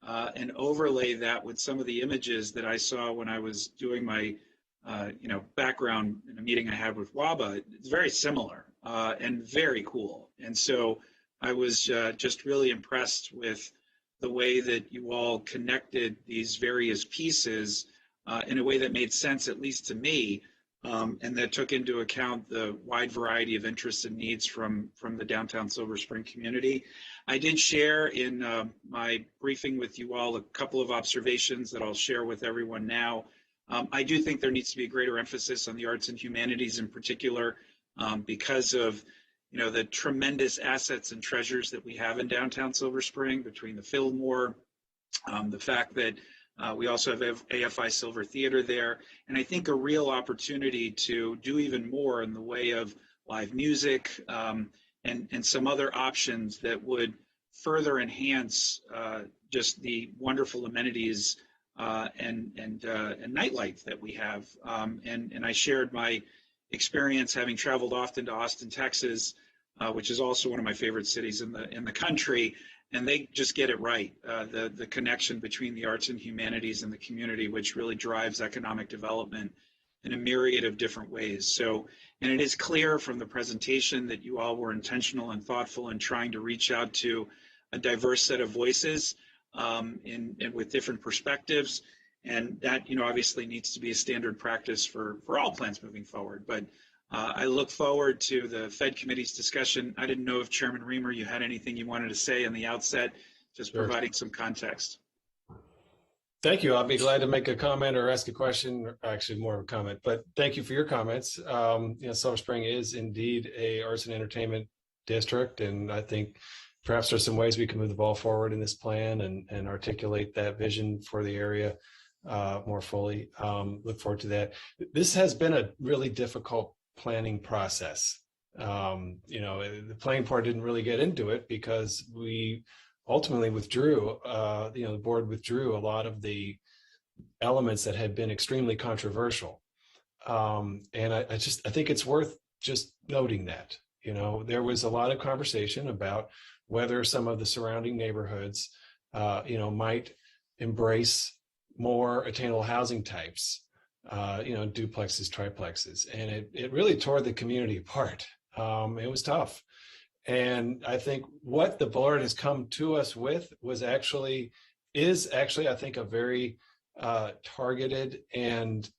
and overlay that with some of the images that I saw when I was doing my background in a meeting I had with WABA, it's very similar and very cool. And so I was just really impressed with the way that you all connected these various pieces in a way that made sense, at least to me, and that took into account the wide variety of interests and needs from the downtown Silver Spring community. I did share in my briefing with you all a couple of observations that I'll share with everyone now. I do think there needs to be a greater emphasis on the arts and humanities in particular because of the tremendous assets and treasures that we have in downtown Silver Spring, between the Fillmore, the fact that We also have AFI Silver Theater there, and I think a real opportunity to do even more in the way of live music and some other options that would further enhance just the wonderful amenities and nightlife that we have. And I shared my experience having traveled often to Austin, Texas, which is also one of my favorite cities in the country. And they just get it right, the connection between the arts and humanities and the community, which really drives economic development in a myriad of different ways. So, and it is clear from the presentation that you all were intentional and thoughtful in trying to reach out to a diverse set of voices and with different perspectives. And that, obviously needs to be a standard practice for all plans moving forward. But I look forward to the Fed Committee's discussion. I didn't know if Chairman Reamer, you had anything you wanted to say in the outset, just Sure. providing some context. Thank you. I'll be glad to make a comment or ask a question, or actually more of a comment, but thank you for your comments. Silver Spring is indeed a arts and entertainment district, and I think perhaps there's some ways we can move the ball forward in this plan and articulate that vision for the area more fully. Look forward to that. This has been a really difficult planning process. The planning part didn't really get into it because we ultimately withdrew, the board withdrew a lot of the elements that had been extremely controversial. And I think it's worth just noting that, there was a lot of conversation about whether some of the surrounding neighborhoods, might embrace more attainable housing types, duplexes, triplexes, and it really tore the community apart. It was tough. And I think what the board has come to us with is actually, I think, a very targeted and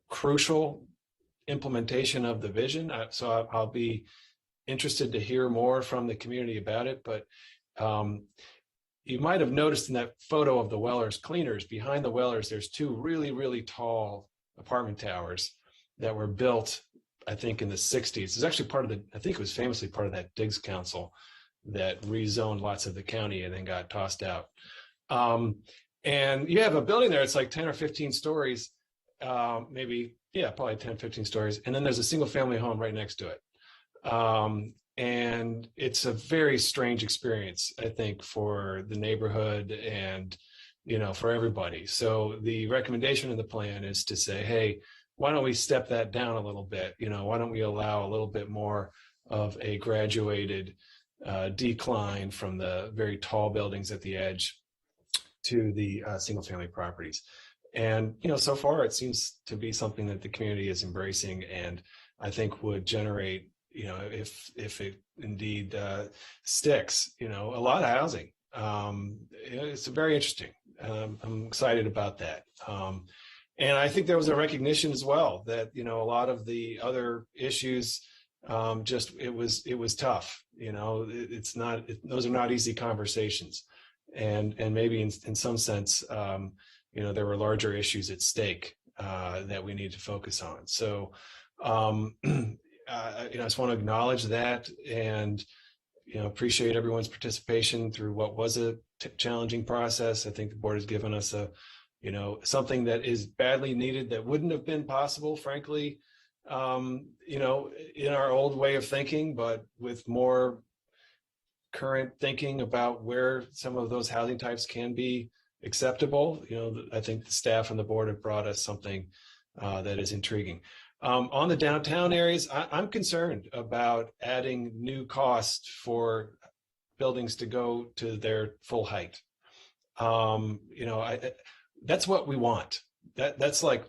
crucial implementation of the vision. So I'll be interested to hear more from the community about it. But you might have noticed in that photo of the Wellers Cleaners, behind the Wellers, there's two really, really tall apartment towers that were built, I think, in the 60s. It's actually I think it was famously part of that Diggs Council that rezoned lots of the county and then got tossed out. And you have a building there, it's like 10 or 15 stories, probably 10, 15 stories. And then there's a single family home right next to it. And it's a very strange experience, I think, for the neighborhood and, for everybody. So the recommendation in the plan is to say, hey, why don't we step that down a little bit? Why don't we allow a little bit more of a graduated decline from the very tall buildings at the edge to the single family properties? And, so far it seems to be something that the community is embracing, and I think would generate, if it indeed sticks, a lot of housing. It's very interesting. I'm excited about that. And I think there was a recognition as well that, a lot of the other issues, it was tough. Those are not easy conversations. And maybe in some sense, there were larger issues at stake that we need to focus on. So, I just want to acknowledge that and, appreciate everyone's participation through what was a challenging process. I think the board has given us something that is badly needed that wouldn't have been possible, frankly, in our old way of thinking, but with more current thinking about where some of those housing types can be acceptable. I think the staff and the board have brought us something that is intriguing. On the downtown areas, I'm concerned about adding new costs for buildings to go to their full height. That's what we want. That's like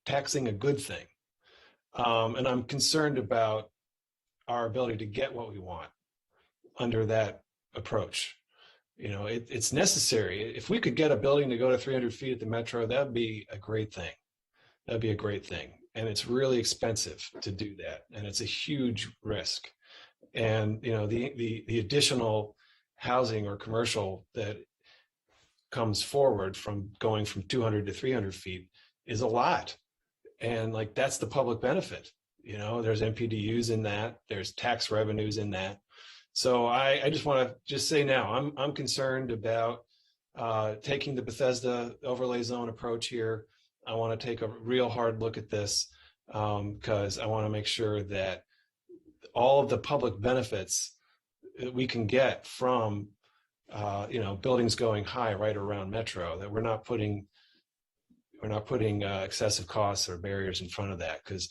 taxing a good thing. And I'm concerned about our ability to get what we want under that approach. It's necessary. If we could get a building to go to 300 feet at the Metro, that'd be a great thing. That'd be a great thing. And it's really expensive to do that. And it's a huge risk. And, the additional housing or commercial that comes forward from going from 200 to 300 feet is a lot. And that's the public benefit. There's NPDUs in that, there's tax revenues in that. So I just want to say now, I'm concerned about taking the Bethesda overlay zone approach here. I want to take a real hard look at this because I want to make sure that all of the public benefits that we can get from buildings going high right around Metro, that we're not putting excessive costs or barriers in front of that, because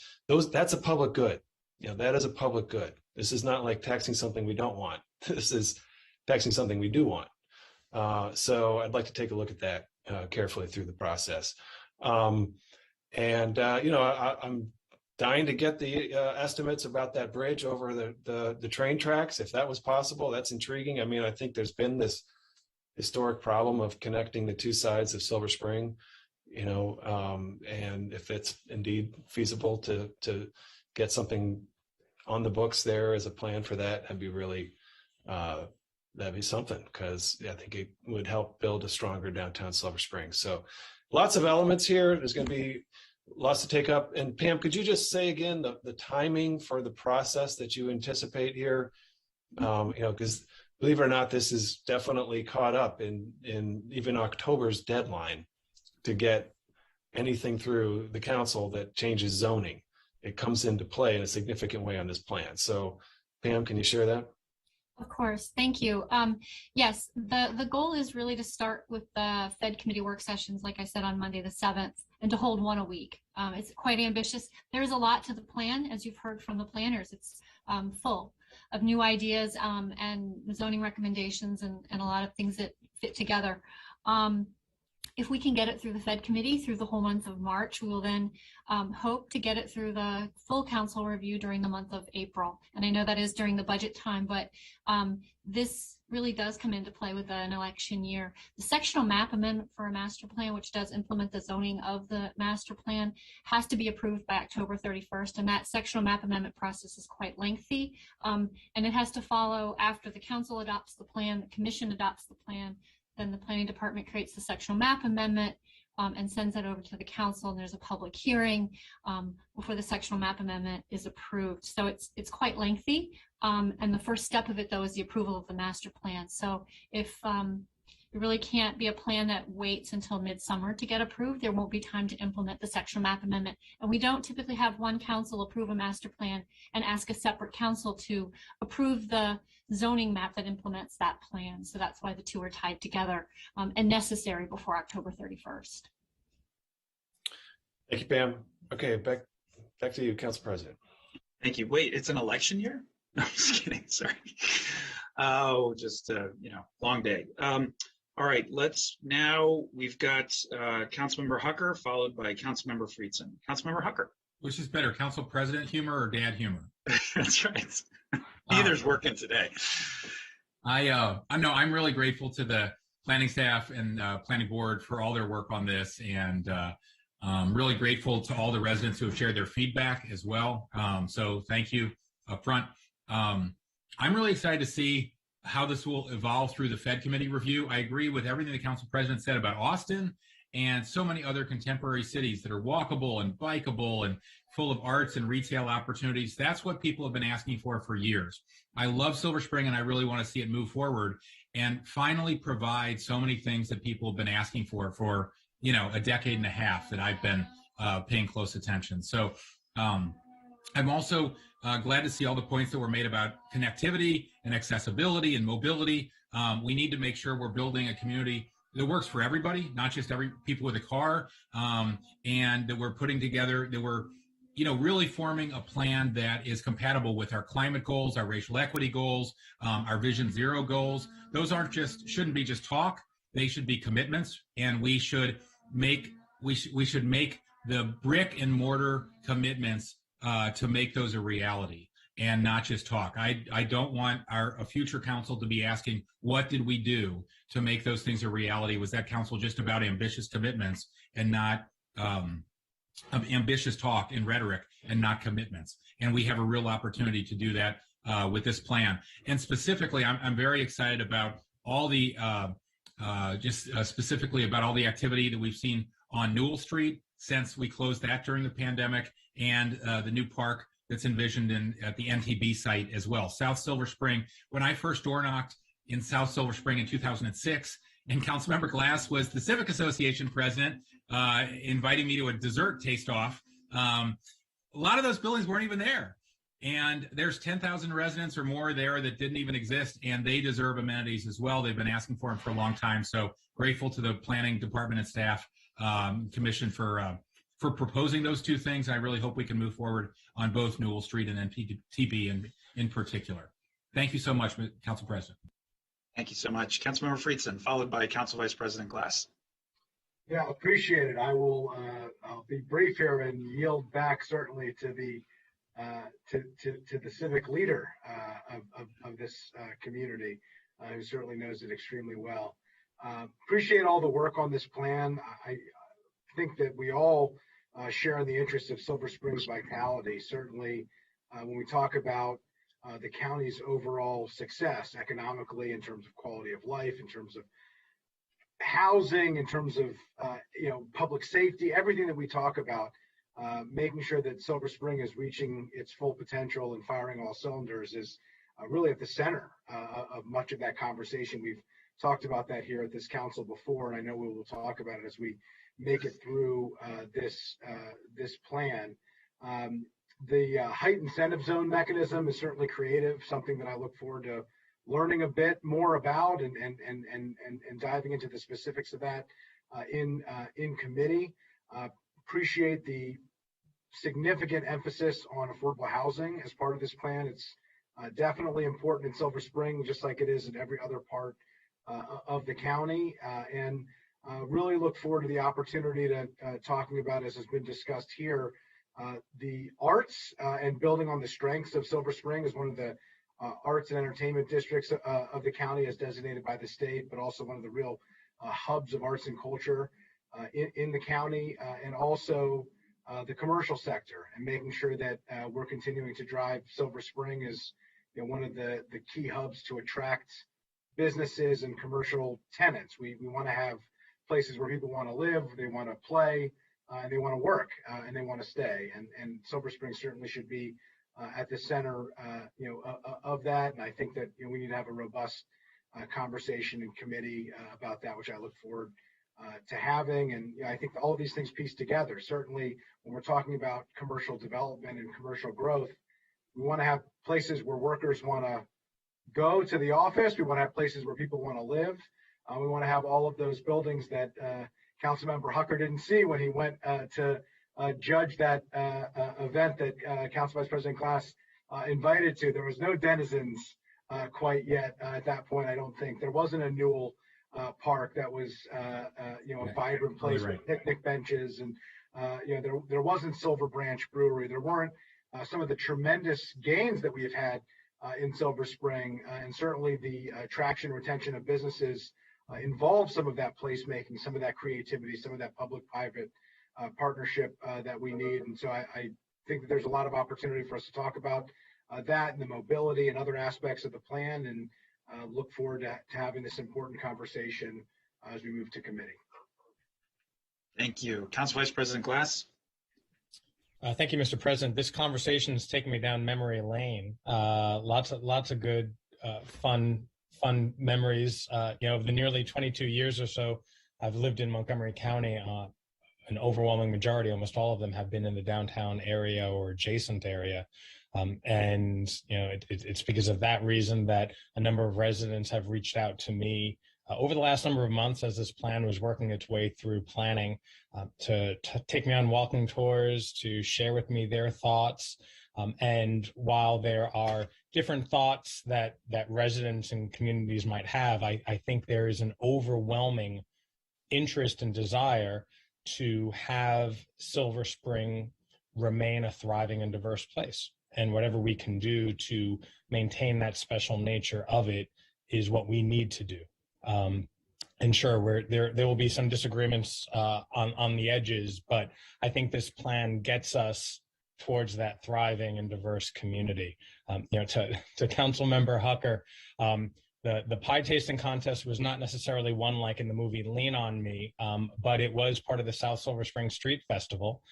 that's a public good. That is a public good. This is not like taxing something we don't want. This is taxing something we do want. So I'd like to take a look at that carefully through the process. I'm dying to get the estimates about that bridge over the train tracks. If that was possible, that's intriguing. I mean, I think there's been this historic problem of connecting the two sides of Silver Spring, and if it's indeed feasible to get something on the books there as a plan for that, that'd be something, because I think it would help build a stronger downtown Silver Spring. So lots of elements here. There's going to be lots to take up. And Pam, could you just say again the timing for the process that you anticipate here? Because believe it or not, this is definitely caught up in even October's deadline to get anything through the council that changes zoning. It comes into play in a significant way on this plan. So Pam, can you share that? Of course, thank you. Yes, the goal is really to start with the Fed committee work sessions, like I said, on Monday the 7th, and to hold one a week. It's quite ambitious. There's a lot to the plan, as you've heard from the planners. It's full of new ideas and zoning recommendations and a lot of things that fit together. If we can get it through the Fed committee through the whole month of March, we will then hope to get it through the full council review during the month of April. And I know that is during the budget time, but this really does come into play with an election year. The sectional map amendment for a master plan, which does implement the zoning of the master plan, has to be approved by October 31st. And that sectional map amendment process is quite lengthy. And it has to follow after the council adopts the plan, the commission adopts the plan, then the planning department creates the sectional map amendment and sends it over to the council, and there's a public hearing before the sectional map amendment is approved. So it's quite lengthy. And the first step of it, though, is the approval of the master plan. So if it really can't be a plan that waits until midsummer to get approved, there won't be time to implement the sectional map amendment. And we don't typically have one council approve a master plan and ask a separate council to approve the zoning map that implements that plan. So that's why the two are tied together and necessary before October 31st. Thank you, Pam. Okay, back to you, Council President. Thank you. Wait, it's an election year? No, I'm just kidding. Sorry. Oh, just long day. All right, we've got Councilmember Hucker followed by Councilmember Friedson. Councilmember Hucker. Which is better, Council President humor or Dad humor? That's right. Neither's working today. I'm really grateful to the planning staff and planning board for all their work on this, and really grateful to all the residents who have shared their feedback as well. So thank you up front. I'm really excited to see how this will evolve through the Fed committee review. I agree with everything the council president said about Austin and so many other contemporary cities that are walkable and bikeable and full of arts and retail opportunities. That's what people have been asking for years. I love Silver Spring, and I really want to see it move forward and finally provide so many things that people have been asking for a decade and a half that I've been paying close attention. So I'm also glad to see all the points that were made about connectivity and accessibility and mobility. We need to make sure we're building a community that works for everybody, not just people with a car, and that we're putting together, that we're really forming a plan that is compatible with our climate goals, our racial equity goals, our Vision Zero goals. Those shouldn't be just talk. They should be commitments, and we should make the brick and mortar commitments to make those a reality and not just talk. I don't want a future council to be asking, what did we do to make those things a reality? Was that council just about ambitious commitments and not ambitious talk and rhetoric and not commitments? And we have a real opportunity to do that with this plan. And specifically, I'm very excited about all the, specifically about all the activity that we've seen on Newell Street since we closed that during the pandemic, and the new park that's envisioned at the NTB site as well. South Silver Spring, when I first door knocked in South Silver Spring in 2006, and Councilmember Glass was the Civic Association president, inviting me to a dessert taste-off. A lot of those buildings weren't even there. And there's 10,000 residents or more there that didn't even exist, and they deserve amenities as well. They've been asking for them for a long time. So grateful to the planning department and staff commission for proposing those two things. I really hope we can move forward on both Newell Street and then TB in particular. Thank you so much, Council President. Thank you so much. Councilmember Friedson, followed by Council Vice President Glass. Yeah, appreciate it. I'll be brief here and yield back certainly to the civic leader of this community, who certainly knows it extremely well. Appreciate all the work on this plan. I think that we all share in the interest of Silver Spring's vitality. Certainly, when we talk about the county's overall success economically, in terms of quality of life, in terms of housing, in terms of public safety, everything that we talk about, making sure that Silver Spring is reaching its full potential and firing all cylinders is really at the center of much of that conversation. We've talked about that here at this council before, and I know we will talk about it as we make it through this plan. The height incentive zone mechanism is certainly creative, something that I look forward to learning a bit more about and diving into the specifics of that in committee. Appreciate the significant emphasis on affordable housing as part of this plan. It's definitely important in Silver Spring, just like it is in every other part of the county, and really look forward to the opportunity to talking about, as has been discussed here, the arts and building on the strengths of Silver Spring as one of the arts and entertainment districts of the county as designated by the state, but also one of the real hubs of arts and culture in the county, and also the commercial sector, and making sure that we're continuing to drive Silver Spring as one of the key hubs to attract businesses and commercial tenants. We want to have places where people want to live, they want to play, and they want to work, and they want to stay. And Silver Spring certainly should be at the center, of that. And I think that we need to have a robust conversation in committee about that, which I look forward to having. And I think all of these things piece together. Certainly, when we're talking about commercial development and commercial growth, we want to have places where workers want to go to the office. We want to have places where people want to live. We want to have all of those buildings that Councilmember Hucker didn't see when he went to judge that event that Council Vice President Glass invited to. There was no denizens quite yet at that point. I don't think there wasn't a Newell park that was a vibrant place with picnic benches, and there wasn't Silver Branch Brewery. There weren't some of the tremendous gains that we have had in Silver Spring, and certainly the attraction and retention of businesses involves some of that placemaking, some of that creativity, some of that public-private partnership that we need. And so I think that there's a lot of opportunity for us to talk about that and the mobility and other aspects of the plan, and look forward to having this important conversation as we move to committee. Thank you. Council Vice President Glass. Thank you, Mr. President. This conversation is taking me down memory lane. Lots of good, fun memories. Of the nearly 22 years or so I've lived in Montgomery County, an overwhelming majority, almost all of them, have been in the downtown area or adjacent area. It's because of that reason that a number of residents have reached out to me over the last number of months as this plan was working its way through planning, to take me on walking tours, to share with me their thoughts. And while there are different thoughts that residents and communities might have, I think there is an overwhelming interest and desire to have Silver Spring remain a thriving and diverse place. And whatever we can do to maintain that special nature of it is what we need to do. And sure, there will be some disagreements on the edges, but I think this plan gets us towards that thriving and diverse community. To Council Member Hucker, the pie tasting contest was not necessarily one like in the movie Lean on Me, but it was part of the South Silver Spring Street Festival,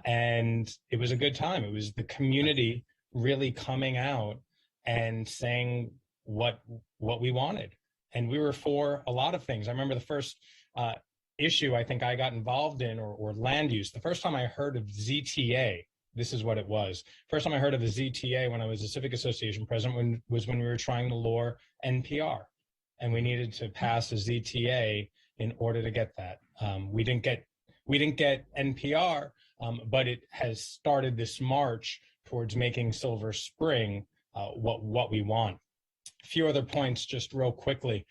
and it was a good time. It was the community really coming out and saying what we wanted. And we were for a lot of things. I remember the first issue I think I got involved in, or land use. The first time I heard of ZTA, this is what it was. First time I heard of the ZTA when I was a civic association president was when we were trying to lure NPR. And we needed to pass a ZTA in order to get that. We didn't get NPR, but it has started this march towards making Silver Spring what we want. A few other points just real quickly.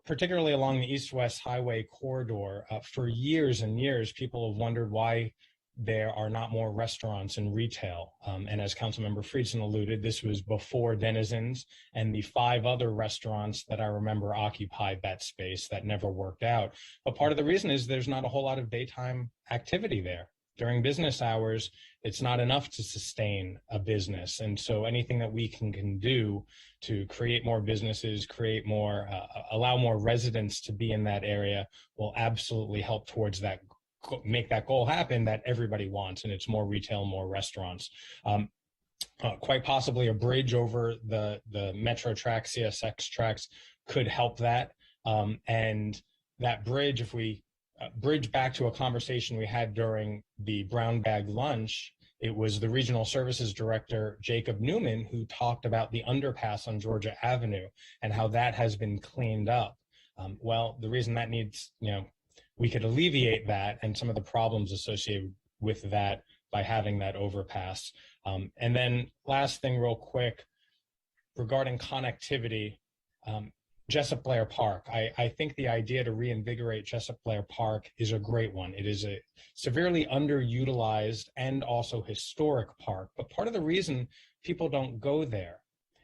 Particularly along the east-west highway corridor, for years and years, people have wondered why there are not more restaurants and retail. And as Councilmember Friedson alluded, this was before Denizens and the 5 other restaurants that I remember occupied that space that never worked out. But part of the reason is there's not a whole lot of daytime activity there. During business hours, it's not enough to sustain a business. And so anything that we can do to create more businesses, create more, allow more residents to be in that area will absolutely help towards that, make that goal happen that everybody wants. And it's more retail, more restaurants. Quite possibly a bridge over the Metro tracks, CSX tracks could help that. And that bridge, if we bridge back to a conversation we had during the brown bag lunch, it was the regional services director, Jacob Newman, who talked about the underpass on Georgia Avenue and how that has been cleaned up. Well, the reason that needs, we could alleviate that and some of the problems associated with that by having that overpass. And then last thing real quick, regarding connectivity, Jessup Blair Park. I think the idea to reinvigorate Jessup Blair Park is a great one. It is a severely underutilized and also historic park, but part of the reason people don't go there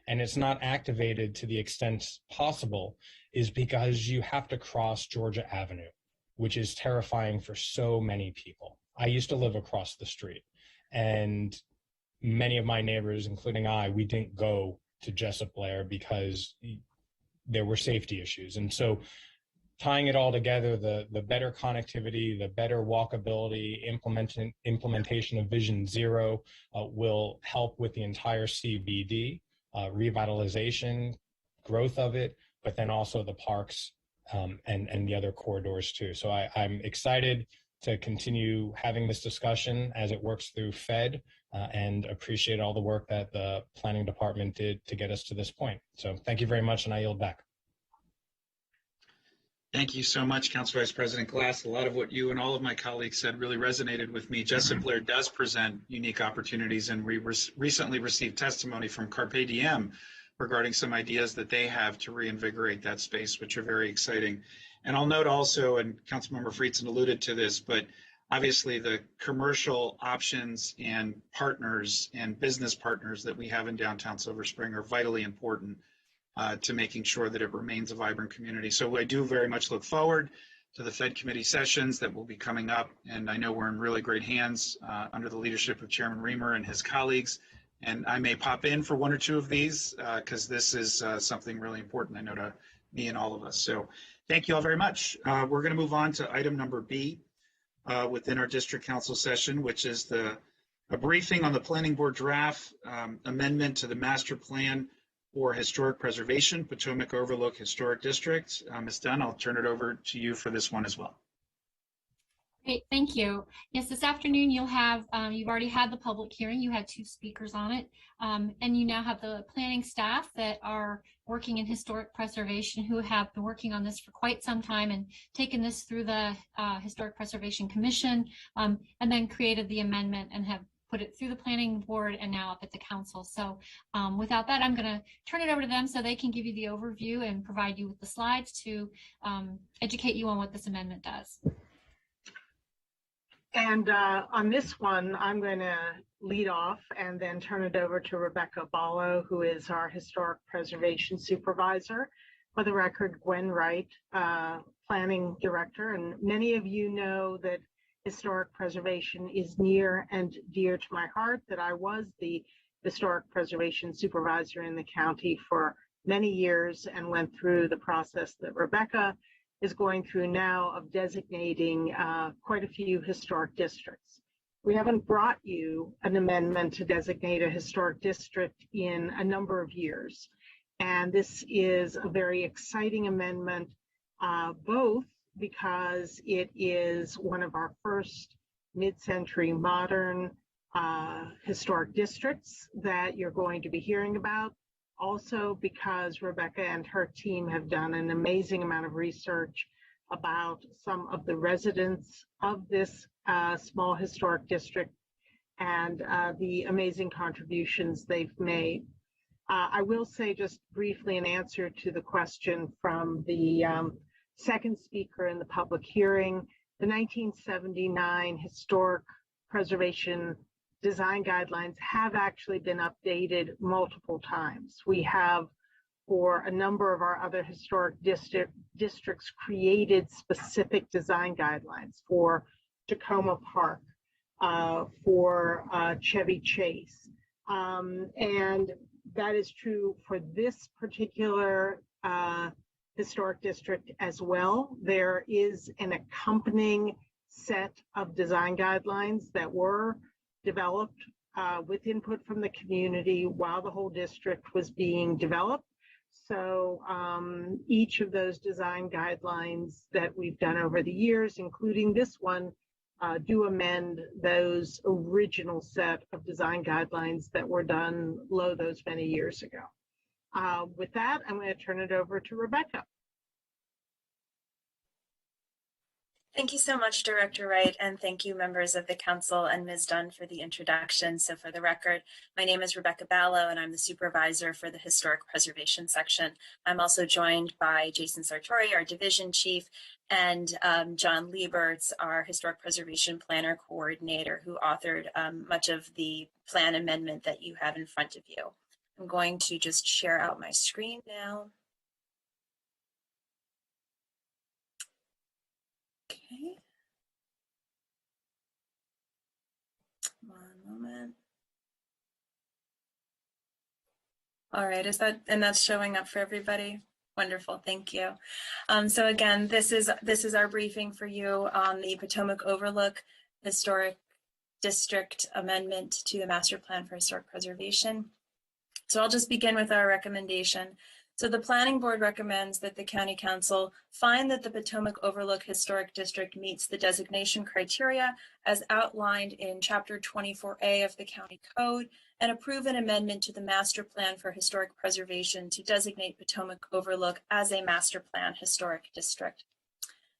and it's not activated to the extent possible is because you have to cross Georgia Avenue, which is terrifying for so many people. I used to live across the street, and many of my neighbors, including we didn't go to Jessup Blair because there were safety issues. And so tying it all together, the better connectivity, the better walkability, implementation of Vision Zero will help with the entire CBD, revitalization, growth of it, but then also the parks and the other corridors too. So I'm excited to continue having this discussion as it works through Fed and appreciate all the work that the planning department did to get us to this point. So thank you very much, and I yield back. Thank you so much, Council Vice President Glass. A lot of what you and all of my colleagues said really resonated with me. Jessup Blair does present unique opportunities, and we recently received testimony from Carpe Diem regarding some ideas that they have to reinvigorate that space, which are very exciting. And I'll note also, and Councilmember Friedson alluded to this, but obviously the commercial options and partners and business partners that we have in downtown Silver Spring are vitally important to making sure that it remains a vibrant community. So I do very much look forward to the Fed committee sessions that will be coming up. And I know we're in really great hands under the leadership of Chairman Reamer and his colleagues. And I may pop in for one or two of these because this is something really important, I know, to me and all of us. So thank you all very much. We're going to move on to item number B within our district council session, which is a briefing on the planning board draft amendment to the master plan for historic preservation, Potomac Overlook Historic District. Ms. Dunn, I'll turn it over to you for this one as well. Great, thank you. Yes, this afternoon you'll have, you've already had the public hearing, you had 2 speakers on it, and you now have the planning staff that are working in historic preservation who have been working on this for quite some time and taken this through the Historic Preservation Commission and then created the amendment and have put it through the planning board and now up at the council. So without that, I'm going to turn it over to them so they can give you the overview and provide you with the slides to educate you on what this amendment does. And on this one, I'm going to lead off and then turn it over to Rebecca Ballo, who is our Historic Preservation Supervisor. For the record, Gwen Wright, Planning Director. And many of you know that historic preservation is near and dear to my heart, that I was the Historic Preservation Supervisor in the county for many years and went through the process that Rebecca is going through now of designating quite a few historic districts. We haven't brought you an amendment to designate a historic district in a number of years. And this is a very exciting amendment, both because it is one of our first mid-century modern historic districts that you're going to be hearing about. Also because Rebecca and her team have done an amazing amount of research about some of the residents of this small historic district and the amazing contributions they've made. I will say just briefly in answer to the question from the second speaker in the public hearing, the 1979 Historic Preservation Design Guidelines have actually been updated multiple times. We have, for a number of our other historic districts, created specific design guidelines for Tacoma Park, for Chevy Chase. And that is true for this particular historic district as well. There is an accompanying set of design guidelines that were developed with input from the community while the whole district was being developed. So each of those design guidelines that we've done over the years, including this one, do amend those original set of design guidelines that were done those many years ago. With that, I'm going to turn it over to Rebecca. Thank you so much, Director Wright, and thank you, members of the council and Ms. Dunn for the introduction. So for the record, my name is Rebecca Ballo, and I'm the supervisor for the Historic Preservation section. I'm also joined by Jason Sartori, our division chief, and John Lieberts, our Historic Preservation Planner Coordinator, who authored much of the plan amendment that you have in front of you. I'm going to just share out my screen now. Okay. One moment. All right, and that's showing up for everybody? Wonderful, thank you. So again, this is our briefing for you on the Potomac Overlook Historic District Amendment to the Master Plan for Historic Preservation. So I'll just begin with our recommendation. So the Planning Board recommends that the County Council find that the Potomac Overlook Historic District meets the designation criteria as outlined in Chapter 24A of the County Code and approve an amendment to the Master Plan for Historic Preservation to designate Potomac Overlook as a Master Plan Historic District.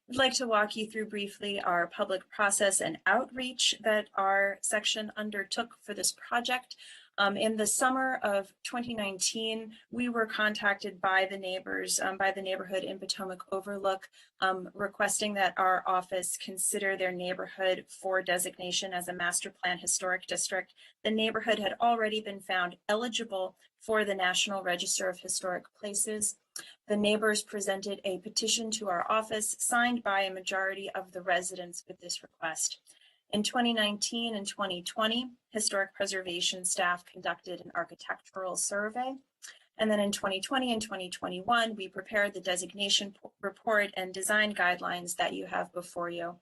I'd like to walk you through briefly our public process and outreach that our section undertook for this project. In the summer of 2019, we were contacted by the neighbors, by the neighborhood in Potomac Overlook, requesting that our office consider their neighborhood for designation as a master plan historic district. The neighborhood had already been found eligible for the National Register of Historic Places. The neighbors presented a petition to our office signed by a majority of the residents with this request. In 2019 and 2020, historic preservation staff conducted an architectural survey. And then in 2020 and 2021, we prepared the designation report and design guidelines that you have before you.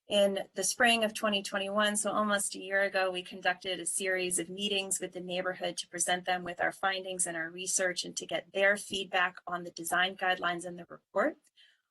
In the spring of 2021, so almost a year ago, we conducted a series of meetings with the neighborhood to present them with our findings and our research and to get their feedback on the design guidelines and the report.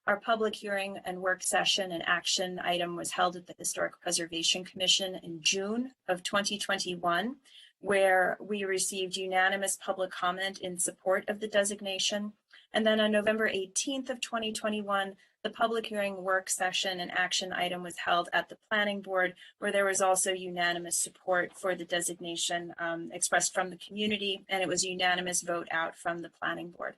Our public hearing and work session and action item was held at the Historic Preservation Commission in June of 2021, where we received unanimous public comment in support of the designation. And then on November 18th of 2021, the public hearing work session and action item was held at the Planning Board, where there was also unanimous support for the designation expressed from the community, and it was a unanimous vote out from the Planning Board.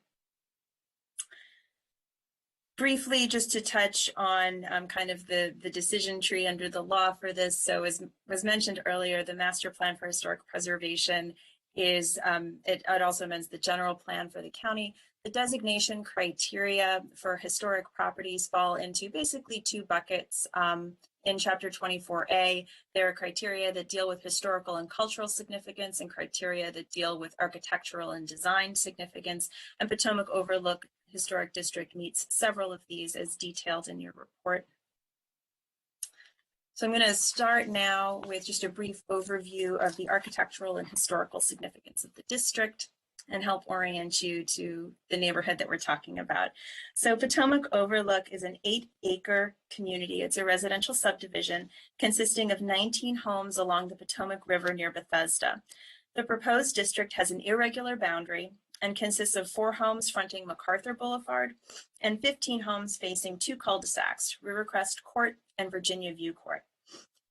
Briefly, just to touch on kind of the decision tree under the law for this. So as was mentioned earlier, the Master Plan for Historic Preservation is, it also amends the general plan for the county. The designation criteria for historic properties fall into basically two buckets. In Chapter 24A, there are criteria that deal with historical and cultural significance and criteria that deal with architectural and design significance. And Potomac Overlook Historic District meets several of these as detailed in your report. So I'm going to start now with just a brief overview of the architectural and historical significance of the district. and help orient you to the neighborhood that we're talking about. So Potomac Overlook is an 8-acre community. It's a residential subdivision consisting of 19 homes along the Potomac River near Bethesda. The proposed district has an irregular boundary and consists of 4 homes fronting MacArthur Boulevard and 15 homes facing 2 cul-de-sacs, Rivercrest Court and Virginia View Court.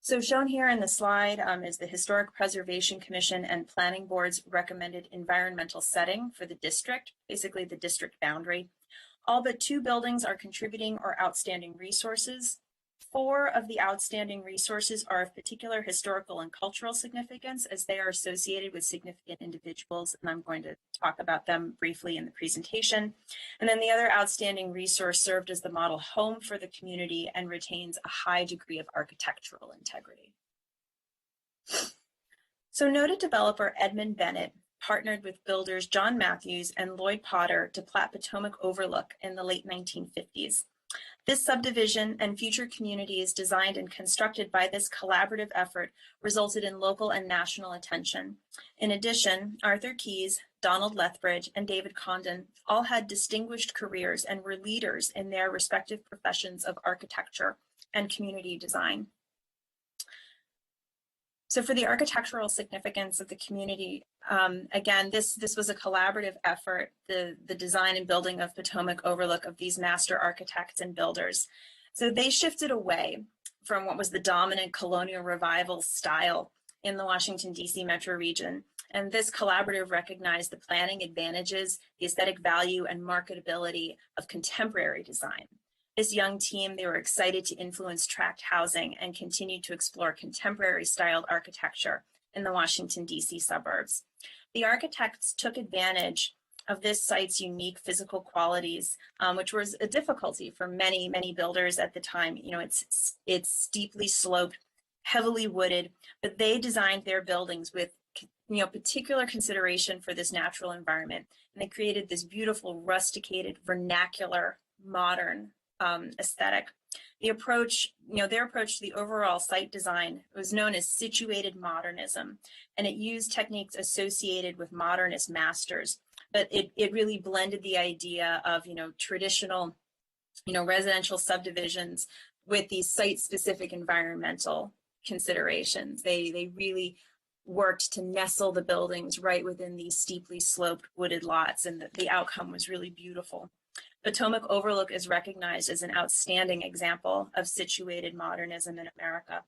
So shown here in the slide is the Historic Preservation Commission and Planning Board's recommended environmental setting for the district, basically the district boundary. All but 2 buildings are contributing or outstanding resources. 4 of the outstanding resources are of particular historical and cultural significance as they are associated with significant individuals, and I'm going to talk about them briefly in the presentation. And then the other outstanding resource served as the model home for the community and retains a high degree of architectural integrity. So noted developer Edmund Bennett partnered with builders John Matthews and Lloyd Potter to plat Potomac Overlook in the late 1950s. This subdivision and future communities designed and constructed by this collaborative effort resulted in local and national attention. In addition, Arthur Keyes, Donald Lethbridge, and David Condon all had distinguished careers and were leaders in their respective professions of architecture and community design. So for the architectural significance of the community, again, this was a collaborative effort, the design and building of Potomac Overlook of these master architects and builders. So they shifted away from what was the dominant colonial revival style in the Washington, D.C. metro region. And this collaborative recognized the planning advantages, the aesthetic value, and marketability of contemporary design. This young team, they were excited to influence tract housing and continue to explore contemporary styled architecture in the Washington, D.C. suburbs. The architects took advantage of this site's unique physical qualities, which was a difficulty for many, many builders at the time. You know, it's steeply sloped, heavily wooded, but they designed their buildings with particular consideration for this natural environment. And they created this beautiful, rusticated, vernacular, modern aesthetic. Their approach to the overall site design was known as situated modernism, and it used techniques associated with modernist masters, but it really blended the idea of, traditional, residential subdivisions with these site-specific environmental considerations. They really worked to nestle the buildings right within these steeply sloped wooded lots, and the outcome was really beautiful. Potomac Overlook is recognized as an outstanding example of situated modernism in America.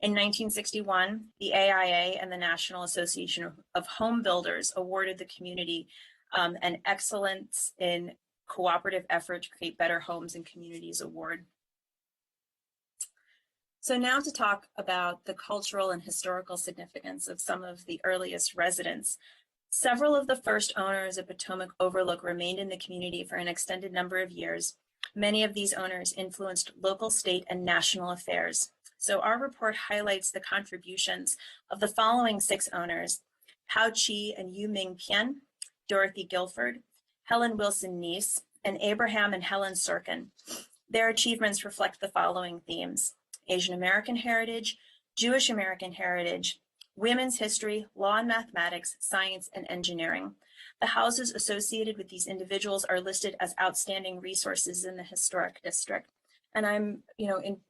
In 1961, the AIA and the National Association of Home Builders awarded the community an Excellence in Cooperative Effort to Create Better Homes and Communities Award. So now to talk about the cultural and historical significance of some of the earliest residents. Several of the first owners of Potomac Overlook remained in the community for an extended number of years. Many of these owners influenced local, state, and national affairs. So our report highlights the contributions of the following 6 owners: Hao Chi and Yu Ming Pien, Dorothy Guilford, Helen Wilson Neese, and Abraham and Helen Sirkin. Their achievements reflect the following themes: Asian American heritage, Jewish American heritage, women's history, law and mathematics, science, and engineering. The houses associated with these individuals are listed as outstanding resources in the historic district. And I'm,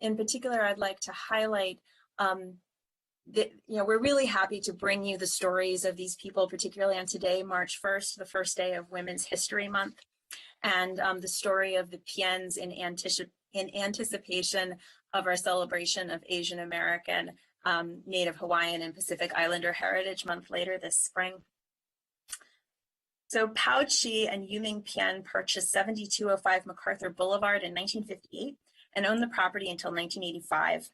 in particular, I'd like to highlight that, we're really happy to bring you the stories of these people, particularly on today, March 1st, the first day of Women's History Month, and the story of the Piens in anticipation of our celebration of Asian American, Native Hawaiian, and Pacific Islander Heritage Month later this spring. So Pao Chi and Yu Ming Pien purchased 7205 MacArthur Boulevard in 1958 and owned the property until 1985.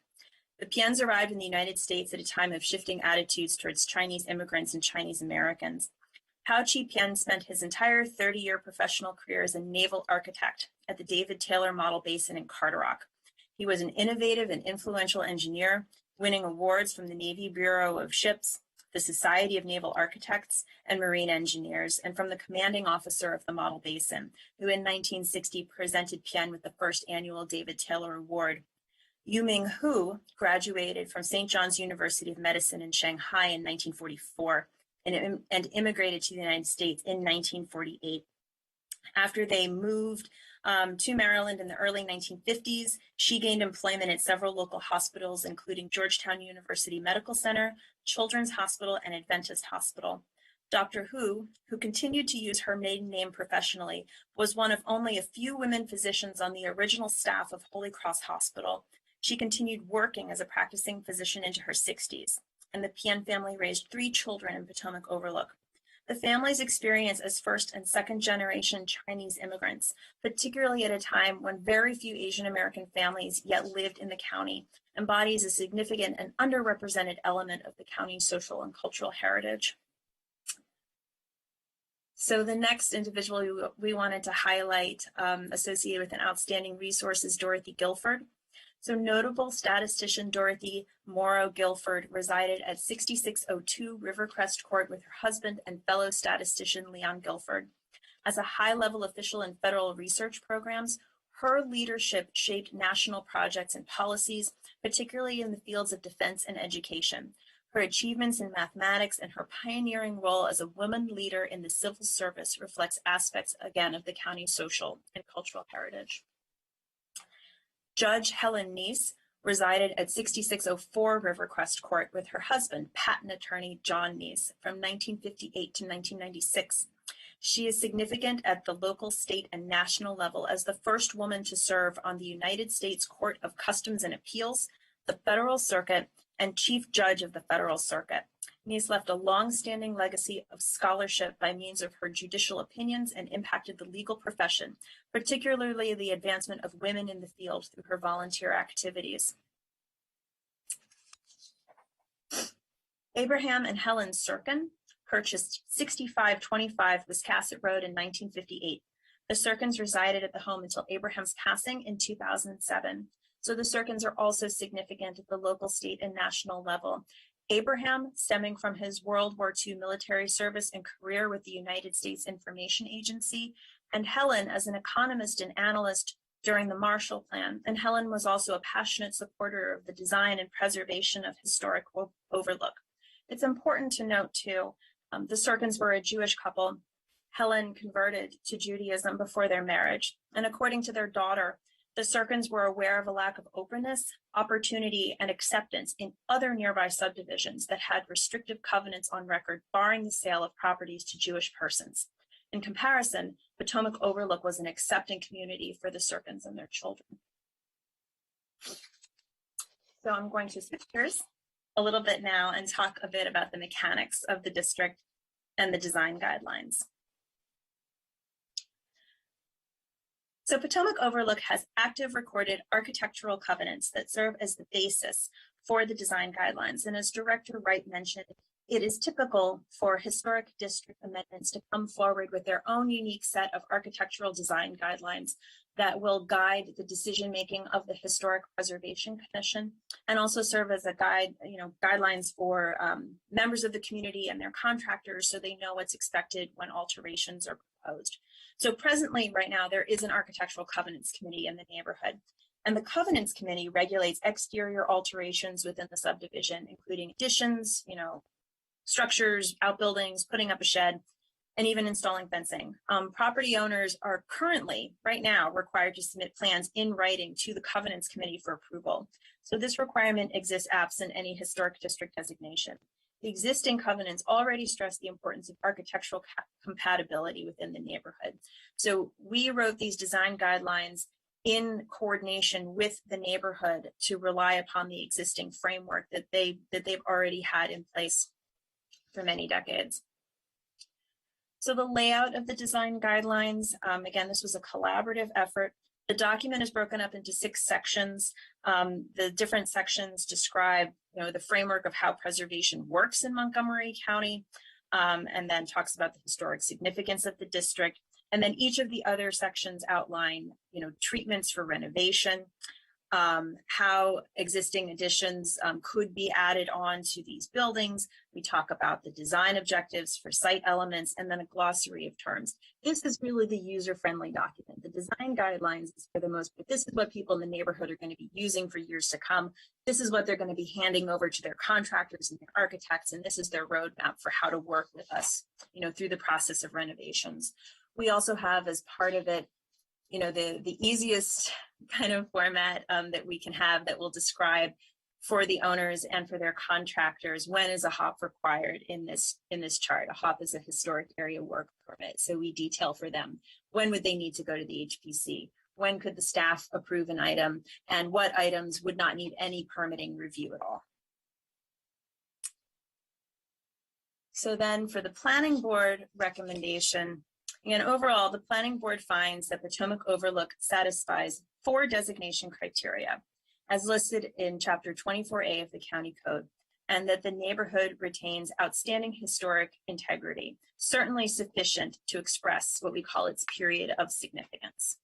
The Piens arrived in the United States at a time of shifting attitudes towards Chinese immigrants and Chinese Americans. Pao Chi Pien spent his entire 30-year professional career as a naval architect at the David Taylor Model Basin in Carderock. He was an innovative and influential engineer, winning awards from the Navy Bureau of Ships, the Society of Naval Architects, and Marine Engineers, and from the commanding officer of the Model Basin, who in 1960 presented Pien with the first annual David Taylor Award. Yu Ming Hu graduated from St. John's University of Medicine in Shanghai in 1944. and immigrated to the United States in 1948. After they moved to Maryland in the early 1950s, she gained employment at several local hospitals, including Georgetown University Medical Center, Children's Hospital, and Adventist Hospital. Dr. who continued to use her maiden name professionally, was one of only a few women physicians on the original staff of Holy Cross Hospital. She continued working as a practicing physician into her 60s, and the PN family raised 3 children in Potomac Overlook. The family's experience as first and second generation Chinese immigrants, particularly at a time when very few Asian American families yet lived in the county, embodies a significant and underrepresented element of the county's social and cultural heritage. So the next individual we wanted to highlight associated with an outstanding resource is Dorothy Guilford. So notable statistician Dorothy Morrow Guilford resided at 6602 Rivercrest Court with her husband and fellow statistician Leon Guilford. As a high-level official in federal research programs, her leadership shaped national projects and policies, particularly in the fields of defense and education. Her achievements in mathematics and her pioneering role as a woman leader in the civil service reflects aspects, again, of the county's social and cultural heritage. Judge Helen Neese resided at 6604 Rivercrest Court with her husband, patent attorney John Neese, from 1958 to 1996. She is significant at the local, state, and national level as the first woman to serve on the United States Court of Customs and Appeals, the Federal Circuit, and Chief Judge of the Federal Circuit. Neese left a long-standing legacy of scholarship by means of her judicial opinions and impacted the legal profession, particularly the advancement of women in the field through her volunteer activities. Abraham and Helen Serkin purchased 6525 Wiscasset Road in 1958. The Serkins resided at the home until Abraham's passing in 2007. So the Serkins are also significant at the local, state, and national level. Abraham, stemming from his World War II military service and career with the United States Information Agency, and Helen as an economist and analyst during the Marshall Plan. And Helen was also a passionate supporter of the design and preservation of historic Overlook. It's important to note, too, the Serkins were a Jewish couple. Helen converted to Judaism before their marriage, and according to their daughter, the Serkins were aware of a lack of openness, opportunity, and acceptance in other nearby subdivisions that had restrictive covenants on record barring the sale of properties to Jewish persons. In comparison, Potomac Overlook was an accepting community for the Serkins and their children. So I'm going to switch gears a little bit now and talk a bit about the mechanics of the district and the design guidelines. So Potomac Overlook has active recorded architectural covenants that serve as the basis for the design guidelines. And as Director Wright mentioned, it is typical for historic district amendments to come forward with their own unique set of architectural design guidelines that will guide the decision-making of the Historic Preservation Commission and also serve as a guidelines for members of the community and their contractors so they know what's expected when alterations are proposed. So presently, right now, there is an Architectural Covenants Committee in the neighborhood, and the Covenants Committee regulates exterior alterations within the subdivision, including additions, structures, outbuildings, putting up a shed, and even installing fencing. Property owners are currently, right now, required to submit plans in writing to the Covenants Committee for approval. So this requirement exists absent any historic district designation. The existing covenants already stress the importance of architectural compatibility within the neighborhood. So we wrote these design guidelines in coordination with the neighborhood to rely upon the existing framework that they've already had in place for many decades. So the layout of the design guidelines, again, this was a collaborative effort. The document is broken up into 6 sections. The different sections describe, the framework of how preservation works in Montgomery County, and then talks about the historic significance of the district. And then each of the other sections outline, treatments for renovation, how existing additions could be added on to these buildings. We talk about the design objectives for site elements, and then a glossary of terms. This is really the user-friendly document. The design guidelines is for the most part. This is what people in the neighborhood are going to be using for years to come. This is what they're going to be handing over to their contractors and their architects, and this is their roadmap for how to work with us, through the process of renovations. We also have, as part of it, the easiest kind of format that we can have that will describe for the owners and for their contractors when is a HOP required in this chart. A HOP is a historic area work permit. So we detail for them when would they need to go to the HPC, when could the staff approve an item, and what items would not need any permitting review at all. So then for the planning board recommendation, and overall, the planning board finds that Potomac Overlook satisfies 4 designation criteria as listed in Chapter 24A of the County Code, and that the neighborhood retains outstanding historic integrity, certainly sufficient to express what we call its period of significance.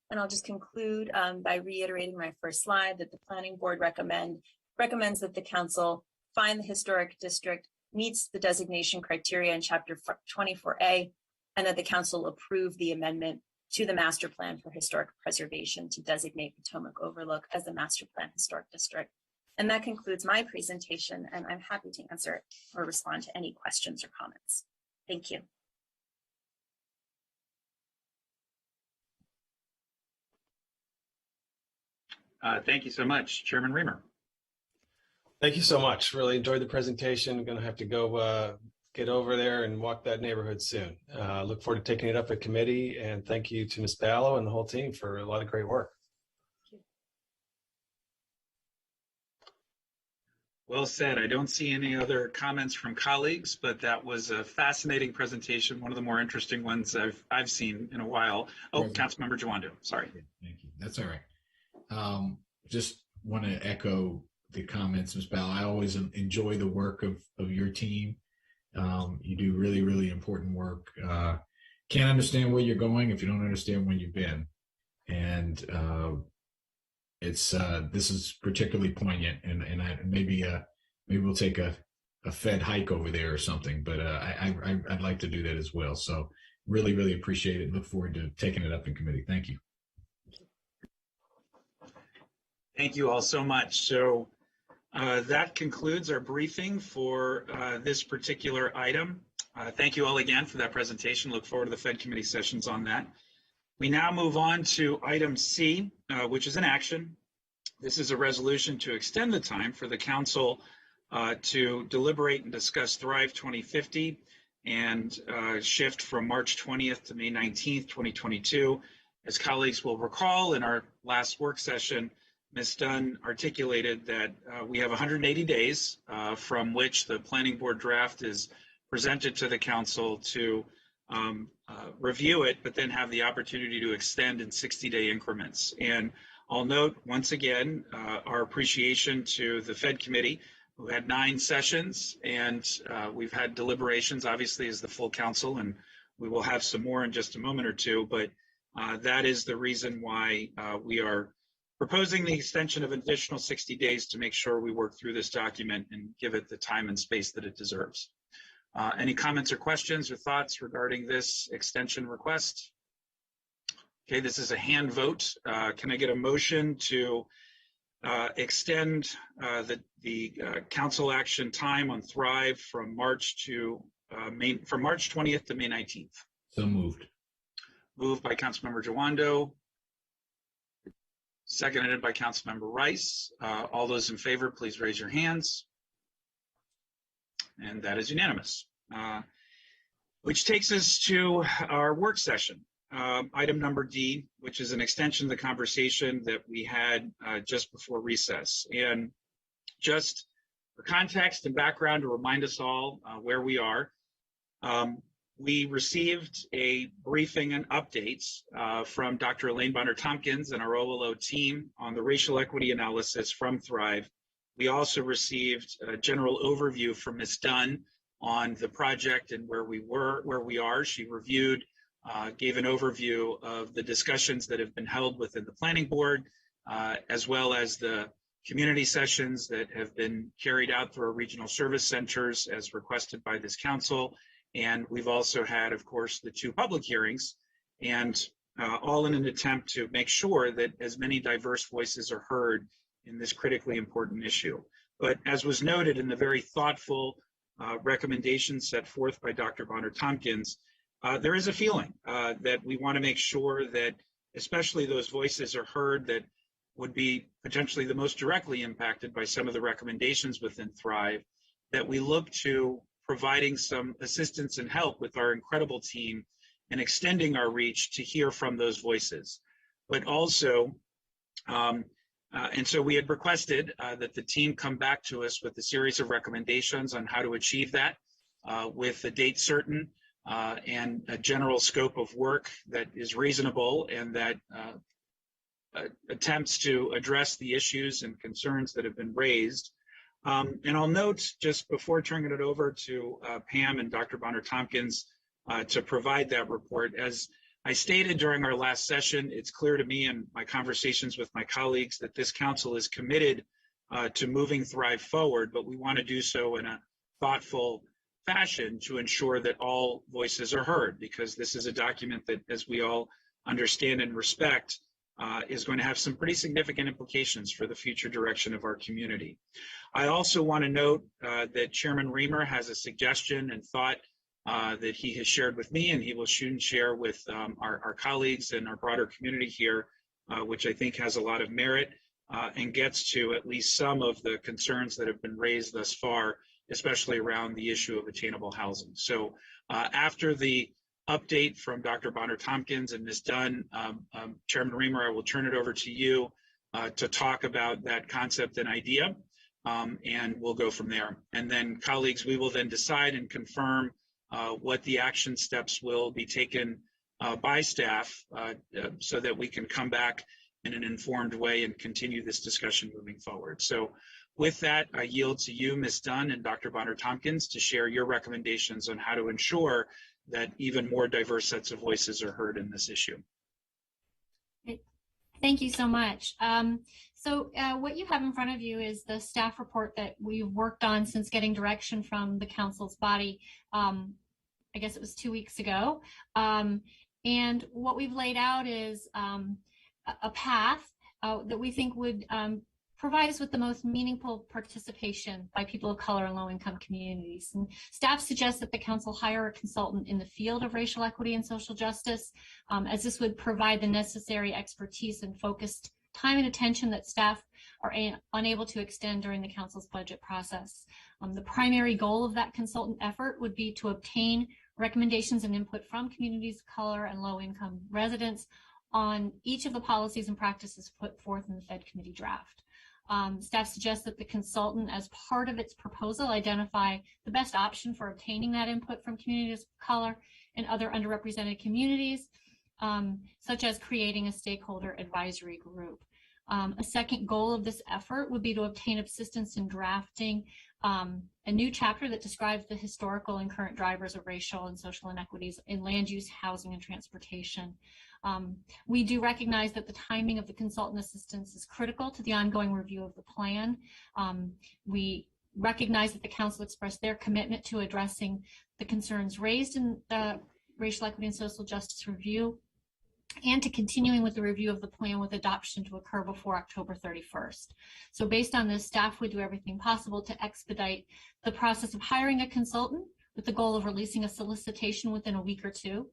And I'll just conclude by reiterating my first slide that the planning board recommends that the council find the historic district meets the designation criteria in Chapter 24A, and that the council approve the amendment to the master plan for historic preservation to designate Potomac Overlook as the master plan historic district. And that concludes my presentation, and I'm happy to answer or respond to any questions or comments. Thank you. Thank you so much, Chairman Reamer. Thank you so much. Really enjoyed the presentation. Going to have to go get over there and walk that neighborhood soon. Look forward to taking it up at committee, and thank you to Ms. Ballo and the whole team for a lot of great work. Well said. I don't see any other comments from colleagues, but that was a fascinating presentation, one of the more interesting ones I've seen in a while. Oh, Councilmember Jawando, sorry. Thank you. That's all right. Just want to echo the comments, Ms. Bell. I always enjoy the work of your team. You do really, really important work. Can't understand where you're going if you don't understand where you've been. And this is particularly poignant, and maybe we'll take a Fed hike over there or something, but I'd like to do that as well. So really, really appreciate it. Look forward to taking it up in committee. Thank you. Thank you all so much. So that concludes our briefing for this particular item. Thank you all again for that presentation. Look forward to the Fed committee sessions on that. We now move on to item C, which is an action. This is a resolution to extend the time for the council to deliberate and discuss Thrive 2050 and shift from March 20th to May 19th, 2022. As colleagues will recall, in our last work session, Ms. Dunn articulated that we have 180 days from which the planning board draft is presented to the council to review it, but then have the opportunity to extend in 60-day increments. And I'll note once again our appreciation to the Fed committee, who had 9 sessions, and we've had deliberations, obviously, as the full council, and we will have some more in just a moment or two, but that is the reason why we are proposing the extension of an additional 60 days to make sure we work through this document and give it the time and space that it deserves. Any comments or questions or thoughts regarding this extension request? Okay, this is a hand vote. Can I get a motion to extend the council action time on Thrive from March 20th to May 19th? So moved. Moved by Councilmember Jawando. Seconded by Councilmember Rice. All those in favor, please raise your hands. And that is unanimous. Which takes us to our work session. Item number D, which is an extension of the conversation that we had just before recess. And just for context and background to remind us all where we are, we received a briefing and updates from Dr. Elaine Bonner-Tompkins and our OLO team on the racial equity analysis from Thrive. We also received a general overview from Ms. Dunn on the project and where we are. She reviewed gave an overview of the discussions that have been held within the planning board, as well as the community sessions that have been carried out through our regional service centers as requested by this council. And we've also had, of course, the 2 public hearings, and all in an attempt to make sure that as many diverse voices are heard in this critically important issue. But as was noted in the very thoughtful recommendations set forth by Dr. Bonner-Tompkins, there is a feeling that we want to make sure that especially those voices are heard that would be potentially the most directly impacted by some of the recommendations within Thrive, that we look to providing some assistance and help with our incredible team and extending our reach to hear from those voices. But also, and so we had requested that the team come back to us with a series of recommendations on how to achieve that with a date certain and a general scope of work that is reasonable and that attempts to address the issues and concerns that have been raised. And I'll note, just before turning it over to Pam and Dr. Bonner-Tompkins to provide that report, as I stated during our last session, it's clear to me in my conversations with my colleagues that this council is committed to moving Thrive forward, but we want to do so in a thoughtful fashion to ensure that all voices are heard, because this is a document that, as we all understand and respect, is going to have some pretty significant implications for the future direction of our community. I also want to note that Chairman Reamer has a suggestion and thought that he has shared with me, and he will soon share with our colleagues and our broader community here, which I think has a lot of merit and gets to at least some of the concerns that have been raised thus far, especially around the issue of attainable housing. So after the update from Dr. Bonner-Tompkins and Ms. Dunn, Chairman Reamer, I will turn it over to you to talk about that concept and idea, and we'll go from there. And then, colleagues, we will then decide and confirm what the action steps will be taken by staff so that we can come back in an informed way and continue this discussion moving forward. So with that, I yield to you, Ms. Dunn and Dr. Bonner-Tompkins, to share your recommendations on how to ensure that even more diverse sets of voices are heard in this issue. Thank you so much. So what you have in front of you is the staff report that we've worked on since getting direction from the council's body. I guess it was 2 weeks ago. And what we've laid out is a path that we think would provide us with the most meaningful participation by people of color and low-income communities. And staff suggests that the council hire a consultant in the field of racial equity and social justice, as this would provide the necessary expertise and focused time and attention that staff are unable to extend during the council's budget process. The primary goal of that consultant effort would be to obtain recommendations and input from communities of color and low-income residents on each of the policies and practices put forth in the Fed committee draft. Staff suggests that the consultant, as part of its proposal, identify the best option for obtaining that input from communities of color and other underrepresented communities, such as creating a stakeholder advisory group. A second goal of this effort would be to obtain assistance in drafting a new chapter that describes the historical and current drivers of racial and social inequities in land use, housing, and transportation. We do recognize that the timing of the consultant assistance is critical to the ongoing review of the plan. We recognize that the council expressed their commitment to addressing the concerns raised in the racial equity and social justice review, and to continuing with the review of the plan with adoption to occur before October 31st. So based on this, staff would do everything possible to expedite the process of hiring a consultant with the goal of releasing a solicitation within a week or two.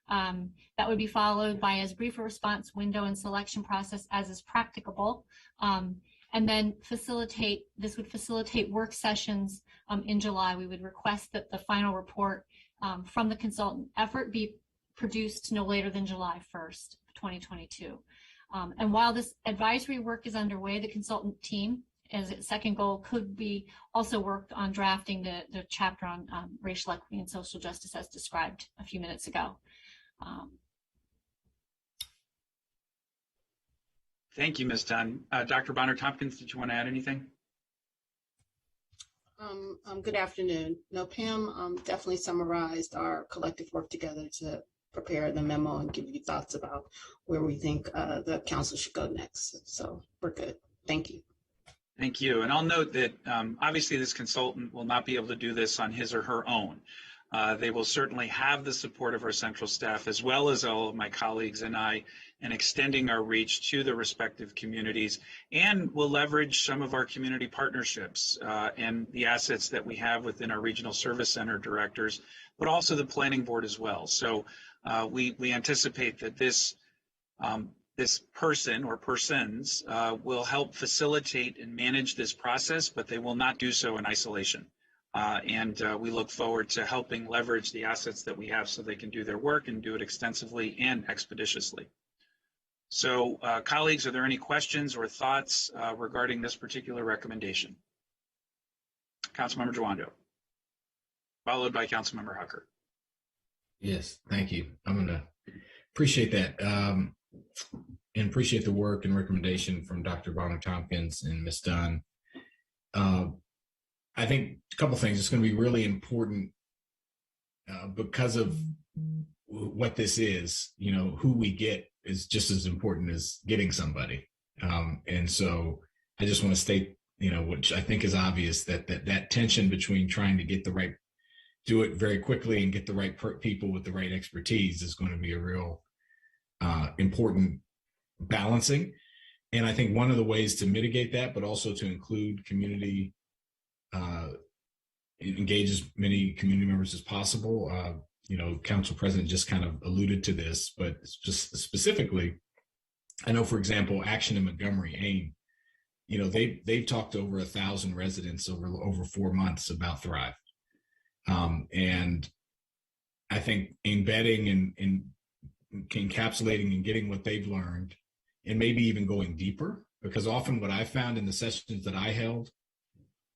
That would be followed by as brief a response window and selection process as is practicable. And then this would facilitate work sessions in July. We would request that the final report from the consultant effort be produced no later than July 1st, 2022. And while this advisory work is underway, the consultant team, as its second goal, could be also worked on drafting the chapter on racial equity and social justice as described a few minutes ago. Thank you, Ms. Dunn. Dr. Bonner-Tompkins, did you want to add anything? Good afternoon. No, Pam definitely summarized our collective work together to prepare the memo and give you thoughts about where we think the council should go next. So we're good. Thank you. Thank you. And I'll note that obviously this consultant will not be able to do this on his or her own. They will certainly have the support of our central staff, as well as all of my colleagues and I, in extending our reach to the respective communities, and we'll leverage some of our community partnerships and the assets that we have within our regional service center directors, but also the planning board as well. So we anticipate that this person or persons will help facilitate and manage this process, but they will not do so in isolation. And we look forward to helping leverage the assets that we have so they can do their work and do it extensively and expeditiously. So colleagues, are there any questions or thoughts regarding this particular recommendation? Councilmember Jawando, followed by Councilmember Hucker. Yes, thank you. I'm going to appreciate that. And appreciate the work and recommendation from Dr. Bonner-Tompkins and Ms. Dunn. I think a couple things. It's going to be really important because of what this is. You know, who we get is just as important as getting somebody. And so I just want to state, you know, which I think is obvious, that tension between trying to get the right, do it very quickly and get the right people with the right expertise is going to be a real important balancing. And I think one of the ways to mitigate that, but also to include community, engage as many community members as possible. You know, Council President just kind of alluded to this, but just specifically, I know, for example, Action in Montgomery, AIM, you know, they've talked to over 1,000 residents over 4 months about Thrive. And I think embedding and encapsulating and getting what they've learned, and maybe even going deeper, because often what I found in the sessions that I held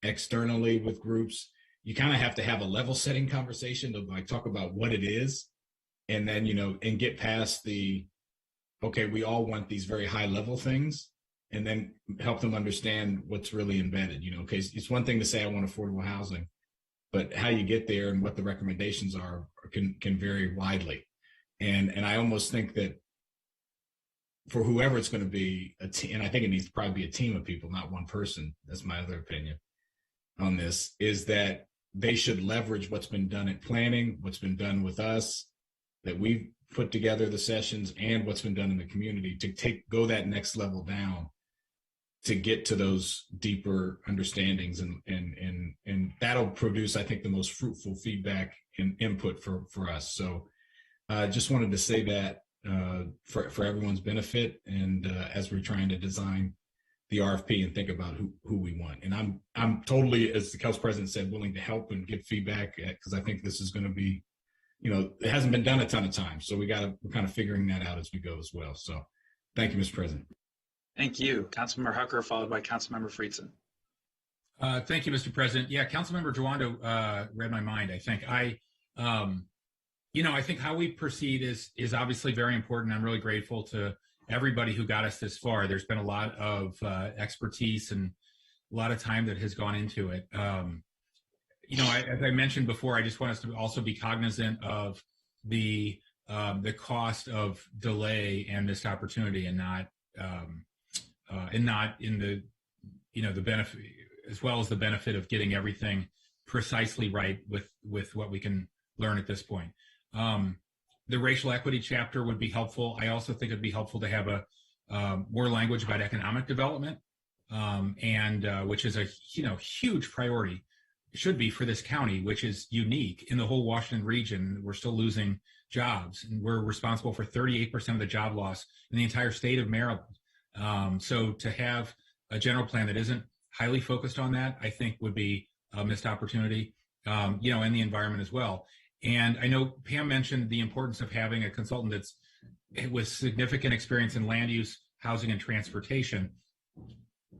externally with groups, you kind of have to have a level setting conversation to like talk about what it is, and then, you know, and get past the, okay, we all want these very high level things, and then help them understand what's really embedded. You know, okay, it's one thing to say I want affordable housing, but how you get there and what the recommendations are can vary widely. And I almost think that for whoever it's going to be, and I think it needs to probably be a team of people, not one person. That's my other opinion on this, is that they should leverage what's been done at planning, what's been done with us, that we've put together the sessions, and what's been done in the community to go that next level down to get to those deeper understandings. And that'll produce, I think, the most fruitful feedback and input for us. So I just wanted to say that for everyone's benefit, and as we're trying to design the RFP and think about who we want. And I'm totally, as the Council President said, willing to help and give feedback, because I think this is going to be, you know, it hasn't been done a ton of times. So we're kind of figuring that out as we go as well. So thank you, Mr. President. Thank you. Councilmember Hucker, followed by Councilmember Friedson. Thank you, Mr. President. Yeah, Councilmember Jawando read my mind. I think I think how we proceed is obviously very important. I'm really grateful to everybody who got us this far. There's been a lot of expertise and a lot of time that has gone into it. As I mentioned before, I just want us to also be cognizant of the cost of delay and missed opportunity, and not in the benefit, as well as the benefit of getting everything precisely right with what we can learn at this point. The racial equity chapter would be helpful. I also think it'd be helpful to have more language about economic development, which is a huge priority, should be, for this county, which is unique in the whole Washington region. We're still losing jobs, and we're responsible for 38% of the job loss in the entire state of Maryland. So to have a general plan that isn't highly focused on that, I think would be a missed opportunity, and the environment as well. And I know Pam mentioned the importance of having a consultant that's with significant experience in land use, housing, and transportation.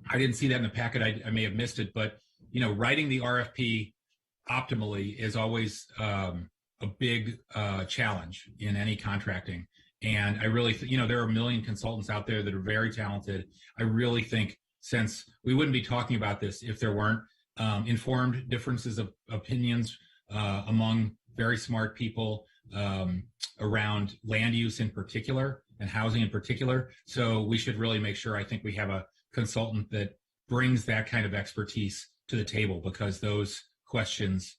I didn't see that in the packet. I may have missed it, but writing the RFP optimally is always a big challenge in any contracting. And I really, there are a million consultants out there that are very talented. I really think, since we wouldn't be talking about this if there weren't informed differences of opinions among very smart people around land use in particular and housing in particular. So we should really make sure, I think we have a consultant that brings that kind of expertise to the table, because those questions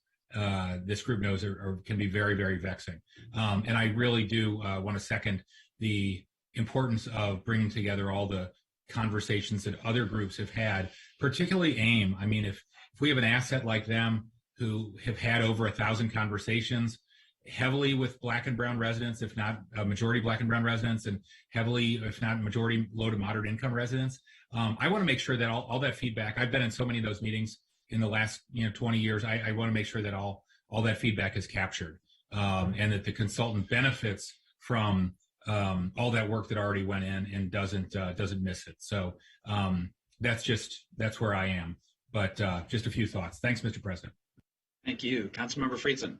this group knows can be very, very vexing. And I really do want to second the importance of bringing together all the conversations that other groups have had, particularly AIM. I mean, if we have an asset like them who have had over 1,000 conversations, heavily with Black and brown residents, if not a majority Black and brown residents, and heavily, if not majority, low to moderate income residents. I want to make sure that all that feedback, I've been in so many of those meetings in the last 20 years, I want to make sure that all that feedback is captured, and that the consultant benefits from all that work that already went in and doesn't miss it. So that's where I am. But just a few thoughts. Thanks, Mr. President. Thank you. Councilmember Friedson.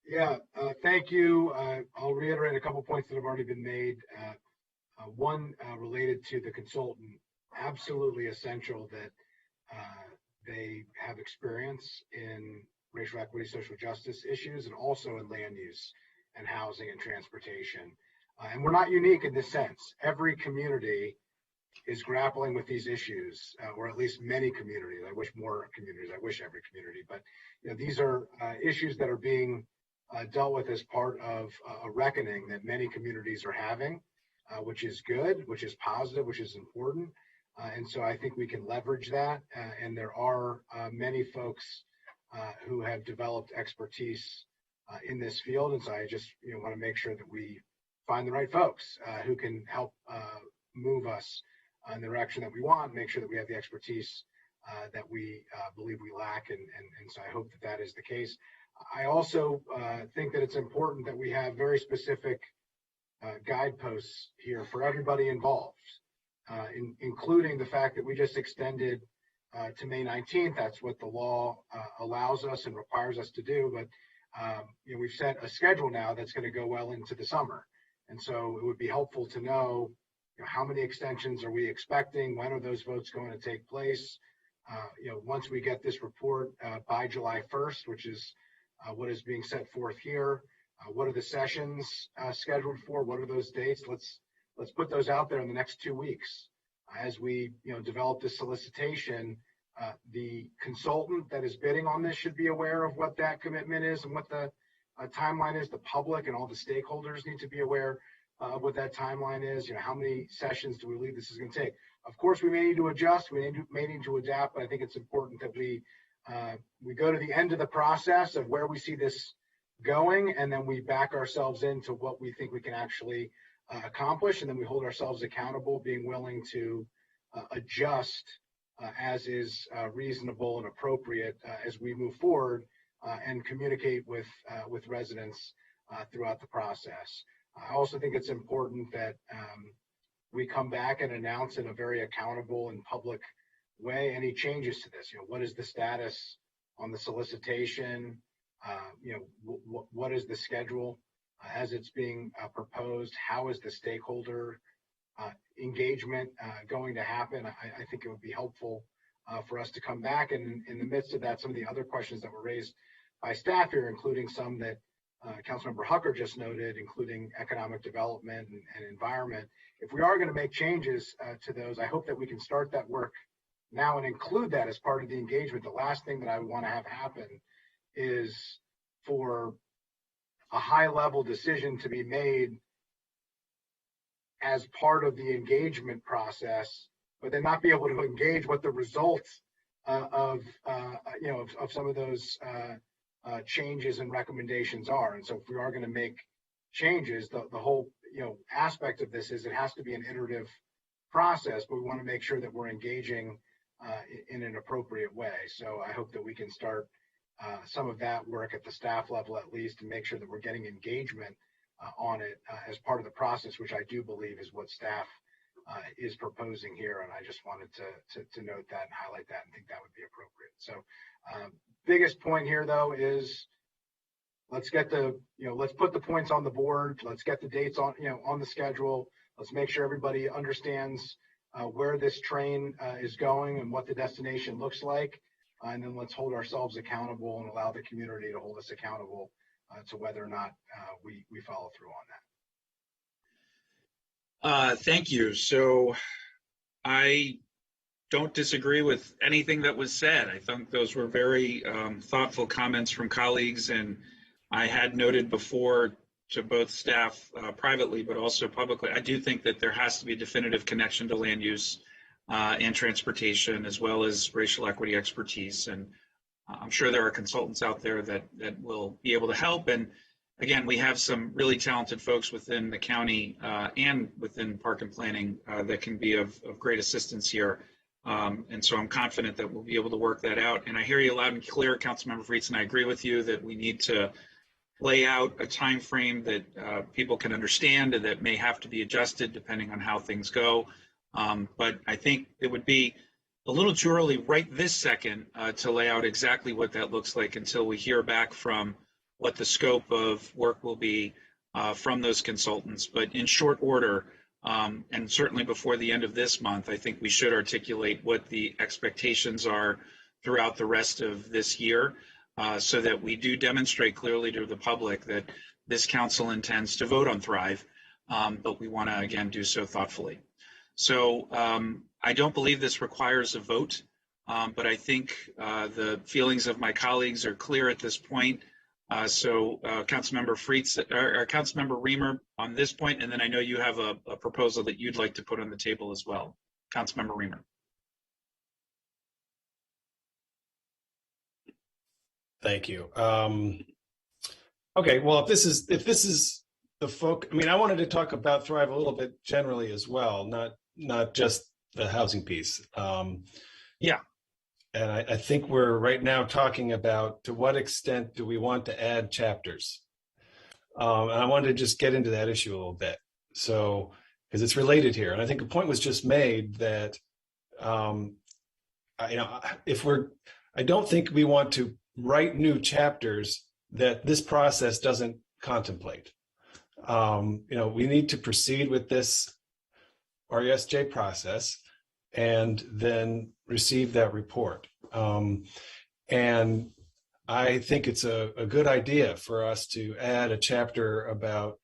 Yeah, thank you. I'll reiterate a couple points that have already been made. One related to the consultant, absolutely essential that they have experience in racial equity, social justice issues, and also in land use and housing and transportation. And we're not unique in this sense. Every community is grappling with these issues, or at least many communities. I wish more communities, I wish every community, but these are issues that are being dealt with as part of a reckoning that many communities are having, which is good, which is positive, which is important. And so I think we can leverage that. And there are many folks who have developed expertise in this field. And so I just want to make sure that we find the right folks who can help move us in the direction that we want, make sure that we have the expertise that we believe we lack. And so I hope that is the case. I also think that it's important that we have very specific guideposts here for everybody involved, including the fact that we just extended to May 19th. That's what the law allows us and requires us to do. But we've set a schedule now that's going to go well into the summer. And so it would be helpful to know, how many extensions are we expecting? When are those votes going to take place? Once we get this report by July 1st, which is what is being set forth here, what are the sessions scheduled for? What are those dates? Let's put those out there in the next 2 weeks. As we develop this solicitation, the consultant that is bidding on this should be aware of what that commitment is and what the timeline is. The public and all the stakeholders need to be aware of what that timeline is. How many sessions do we believe this is going to take? Of course, we may need to adjust, we may need to adapt, but I think it's important that we go to the end of the process of where we see this going, and then we back ourselves into what we think we can actually accomplish, and then we hold ourselves accountable, being willing to adjust as is reasonable and appropriate as we move forward and communicate with residents throughout the process. I also think it's important that we come back and announce in a very accountable and public way any changes to this. What is the status on the solicitation? What is the schedule as it's being proposed? How is the stakeholder engagement going to happen? I think it would be helpful for us to come back, and in the midst of that, some of the other questions that were raised by staff here, including some that Councilmember Hucker just noted, including economic development and environment. If we are going to make changes to those, I hope that we can start that work now and include that as part of the engagement. The last thing that I want to have happen is for a high-level decision to be made as part of the engagement process, but then not be able to engage what the results of some of those changes and recommendations are. And so if we are going to make changes, the whole aspect of this is it has to be an iterative process, but we want to make sure that we're engaging in an appropriate way. So I hope that we can start some of that work at the staff level at least, and make sure that we're getting engagement on it as part of the process, which I do believe is what staff is proposing here. And I just wanted to note that and highlight that and think that would be appropriate. So biggest point here though is let's get let's put the points on the board. Let's get the dates on the schedule. Let's make sure everybody understands where this train is going and what the destination looks like. And then let's hold ourselves accountable and allow the community to hold us accountable to whether or not we follow through on that. Thank you. So I don't disagree with anything that was said. I think those were very thoughtful comments from colleagues, and I had noted before to both staff privately, but also publicly, I do think that there has to be a definitive connection to land use and transportation, as well as racial equity expertise. And I'm sure there are consultants out there that will be able to help. And again, we have some really talented folks within the county and within park and planning that can be of great assistance here. And so I'm confident that we'll be able to work that out. And I hear you loud and clear, Councilmember Friedson. I agree with you that we need to lay out a time frame that people can understand and that may have to be adjusted depending on how things go. But I think it would be a little too early right this second to lay out exactly what that looks like until we hear back from what the scope of work will be from those consultants. But in short order, and certainly before the end of this month, I think we should articulate what the expectations are throughout the rest of this year, so that we do demonstrate clearly to the public that this council intends to vote on Thrive, but we want to, again, do so thoughtfully. So I don't believe this requires a vote, but I think the feelings of my colleagues are clear at this point. So Councilmember Friedson, or Councilmember Reamer on this point, and then I know you have a proposal that you'd like to put on the table as well. Councilmember Reamer. Thank you. Okay, well, if this is the focus, I mean, I wanted to talk about Thrive a little bit generally as well, not just the housing piece. Yeah. And I think we're right now talking about to what extent do we want to add chapters? And I wanted to just get into that issue a little bit. So, because it's related here. And I think a point was just made that, I don't think we want to write new chapters that this process doesn't contemplate. We need to proceed with this RESJ process and then receive that report. And I think it's a good idea for us to add a chapter about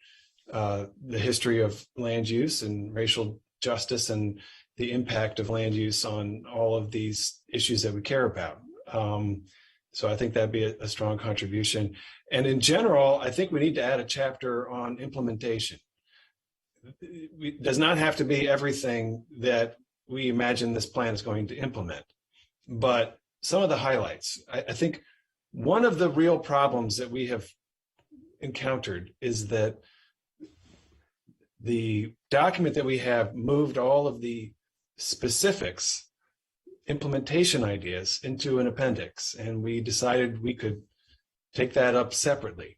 the history of land use and racial justice and the impact of land use on all of these issues that we care about. So I think that'd be a strong contribution. And in general, I think we need to add a chapter on implementation. It does not have to be everything that we imagine this plan is going to implement, but some of the highlights. I think one of the real problems that we have encountered is that the document that we have moved all of the specifics, implementation ideas, into an appendix, and we decided we could take that up separately.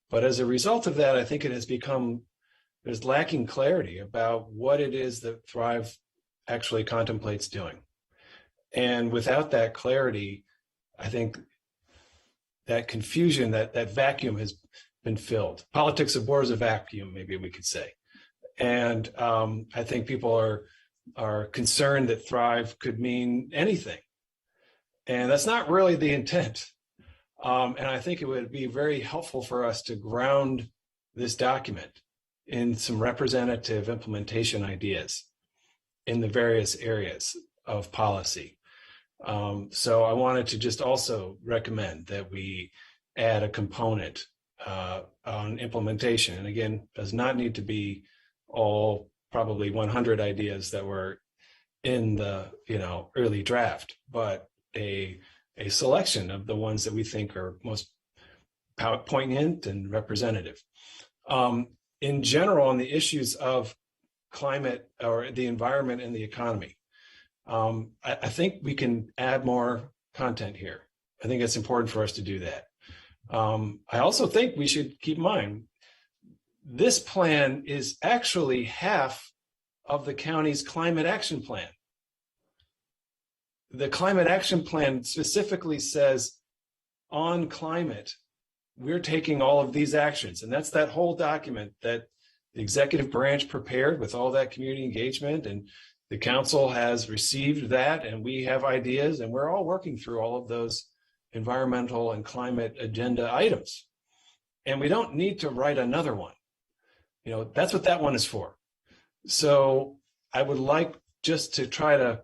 But as a result of that, I think it has become, there's lacking clarity about what it is that Thrive actually contemplates doing. And without that clarity, I think that confusion, that vacuum has been filled. Politics of war is a vacuum, maybe we could say. And I think people are concerned that Thrive could mean anything. And that's not really the intent. And I think it would be very helpful for us to ground this document in some representative implementation ideas in the various areas of policy. So I wanted to just also recommend that we add a component on implementation. And again, does not need to be all probably 100 ideas that were in the early draft, but a selection of the ones that we think are most poignant and representative. In general, on the issues of climate or the environment and the economy, I think we can add more content here. I think it's important for us to do that. I also think we should keep in mind, this plan is actually half of the county's climate action plan. The climate action plan specifically says on climate, we're taking all of these actions. And that's that whole document that the executive branch prepared with all that community engagement, and the council has received that, and we have ideas, and we're all working through all of those environmental and climate agenda items. and we don't need to write another one. That's what that one is for. So I would like just to try to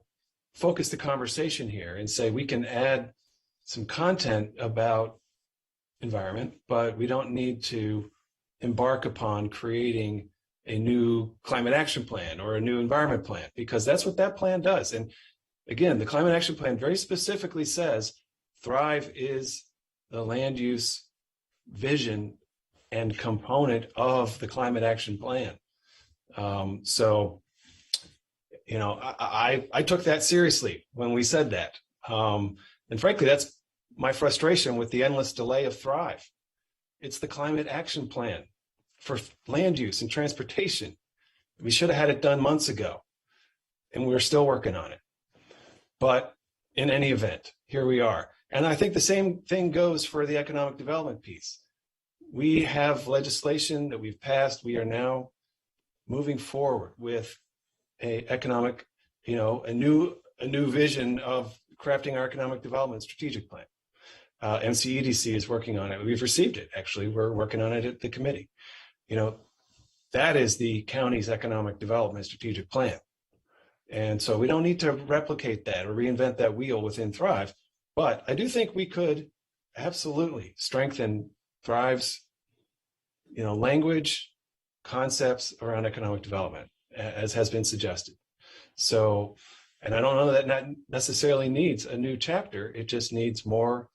focus the conversation here and say we can add some content about environment, but we don't need to embark upon creating a new climate action plan or a new environment plan, because that's what that plan does. And again, the climate action plan very specifically says Thrive is the land use vision and component of the climate action plan. I took that seriously when we said that. And frankly, that's my frustration with the endless delay of Thrive. It's the climate action plan for land use and transportation. We should have had it done months ago, and we're still working on it. But in any event, here we are. And I think the same thing goes for the economic development piece. We have legislation that we've passed. We are now moving forward with a new vision of crafting our economic development strategic plan. MCEDC is working on it. We've received it, actually. We're working on it at the committee. That is the county's economic development strategic plan. And so we don't need to replicate that or reinvent that wheel within Thrive. But I do think we could absolutely strengthen Thrive's, language, concepts around economic development, as has been suggested. So, and I don't know that that necessarily needs a new chapter. It just needs more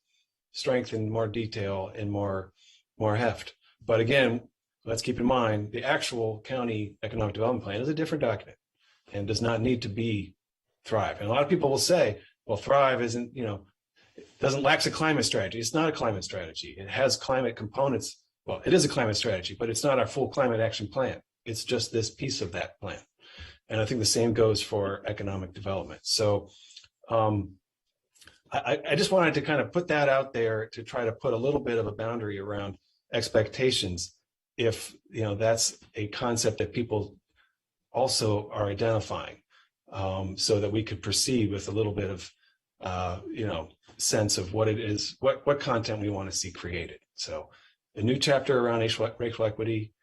strength and more detail and more heft. But again, let's keep in mind the actual county economic development plan is a different document and does not need to be Thrive. And a lot of people will say, well, Thrive isn't, lacks a climate strategy. It's not a climate strategy. It has climate components. Well, it is a climate strategy, but it's not our full climate action plan. It's just this piece of that plan. And I think the same goes for economic development. So I just wanted to kind of put that out there to try to put a little bit of a boundary around expectations, if that's a concept that people also are identifying, so that we could proceed with a little bit of sense of what it is, what content we want to see created. So a new chapter around racial equity,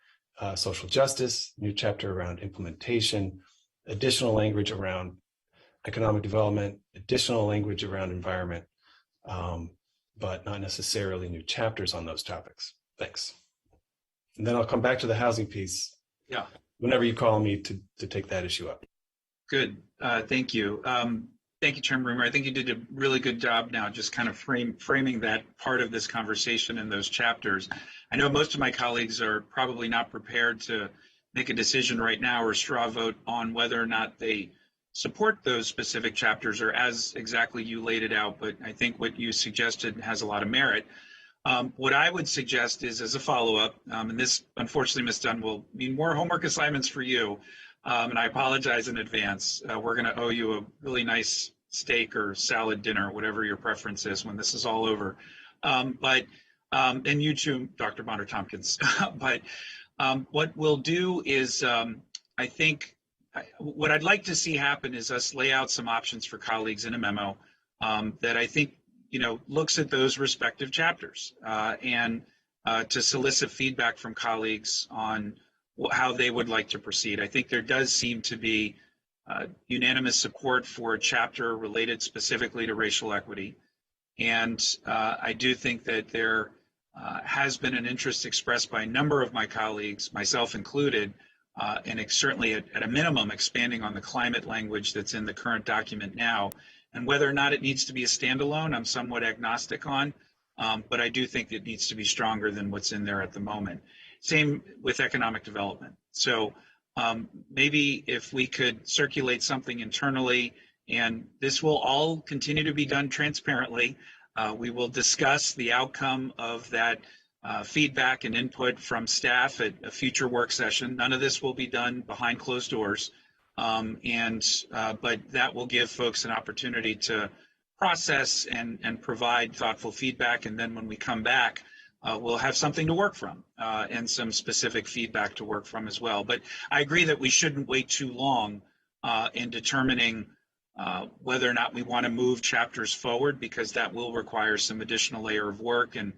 social justice, new chapter around implementation, additional language around economic development, additional language around environment, but not necessarily new chapters on those topics. Thanks. And then I'll come back to the housing piece. Yeah. Whenever you call me to take that issue up. Good. Thank you. Thank you, Chairman Reamer. I think you did a really good job now just kind of framing that part of this conversation in those chapters. I know most of my colleagues are probably not prepared to make a decision right now or straw vote on whether or not they support those specific chapters or as exactly you laid it out, but I think what you suggested has a lot of merit. What I would suggest is, as a follow-up, and this, unfortunately, Ms. Dunn, will mean more homework assignments for you, and I apologize in advance. We're going to owe you a really nice steak or salad dinner, whatever your preference is when this is all over. And you too, Dr. Bonner-Tompkins. But what we'll do is, I think, what I'd like to see happen is us lay out some options for colleagues in a memo that I think looks at those respective chapters and to solicit feedback from colleagues on how they would like to proceed. I think there does seem to be unanimous support for a chapter related specifically to racial equity. And I do think that there has been an interest expressed by a number of my colleagues, myself included, and certainly at a minimum expanding on the climate language that's in the current document now. And whether or not it needs to be a standalone, I'm somewhat agnostic on, but I do think it needs to be stronger than what's in there at the moment. Same with economic development. So maybe if we could circulate something internally, and this will all continue to be done transparently, we will discuss the outcome of that feedback and input from staff at a future work session. None of this will be done behind closed doors. But that will give folks an opportunity to process and provide thoughtful feedback. And then when we come back, we'll have something to work from and some specific feedback to work from as well. But I agree that we shouldn't wait too long in determining whether or not we want to move chapters forward, because that will require some additional layer of work. And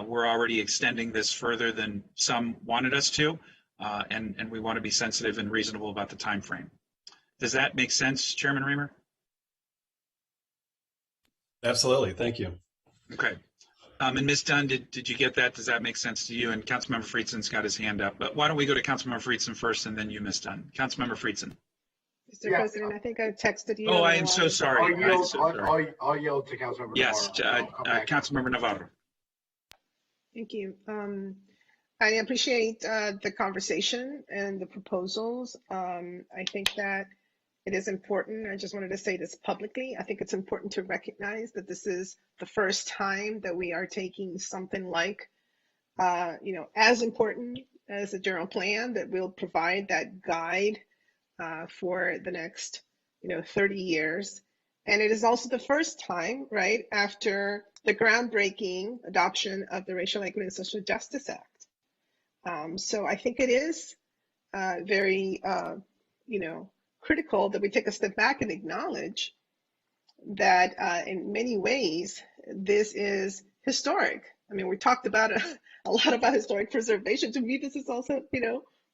We're already extending this further than some wanted us to, and we want to be sensitive and reasonable about the time frame. Does that make sense, Chairman Reamer? Absolutely. Thank you. Okay. And Ms. Dunn, did you get that? Does that make sense to you? And Councilmember Friedsen's got his hand up, but why don't we go to Councilmember Friedsen first and then you, Ms. Dunn. Councilmember Friedsen. Mr. President, I think I texted you. Oh, I am so sorry. I'll yield to Councilmember Yes, Navarro. Councilmember Navarro. Thank you. I appreciate the conversation and the proposals. I think that it is important. I just wanted to say this publicly. I think it's important to recognize that this is the first time that we are taking something like, as important as the general plan that will provide that guide for the next, 30 years. And it is also the first time, right, after the groundbreaking adoption of the Racial Equity and Social Justice Act. So I think it is very, critical that we take a step back and acknowledge that in many ways, this is historic. I mean, we talked about a lot about historic preservation. To me, this is also,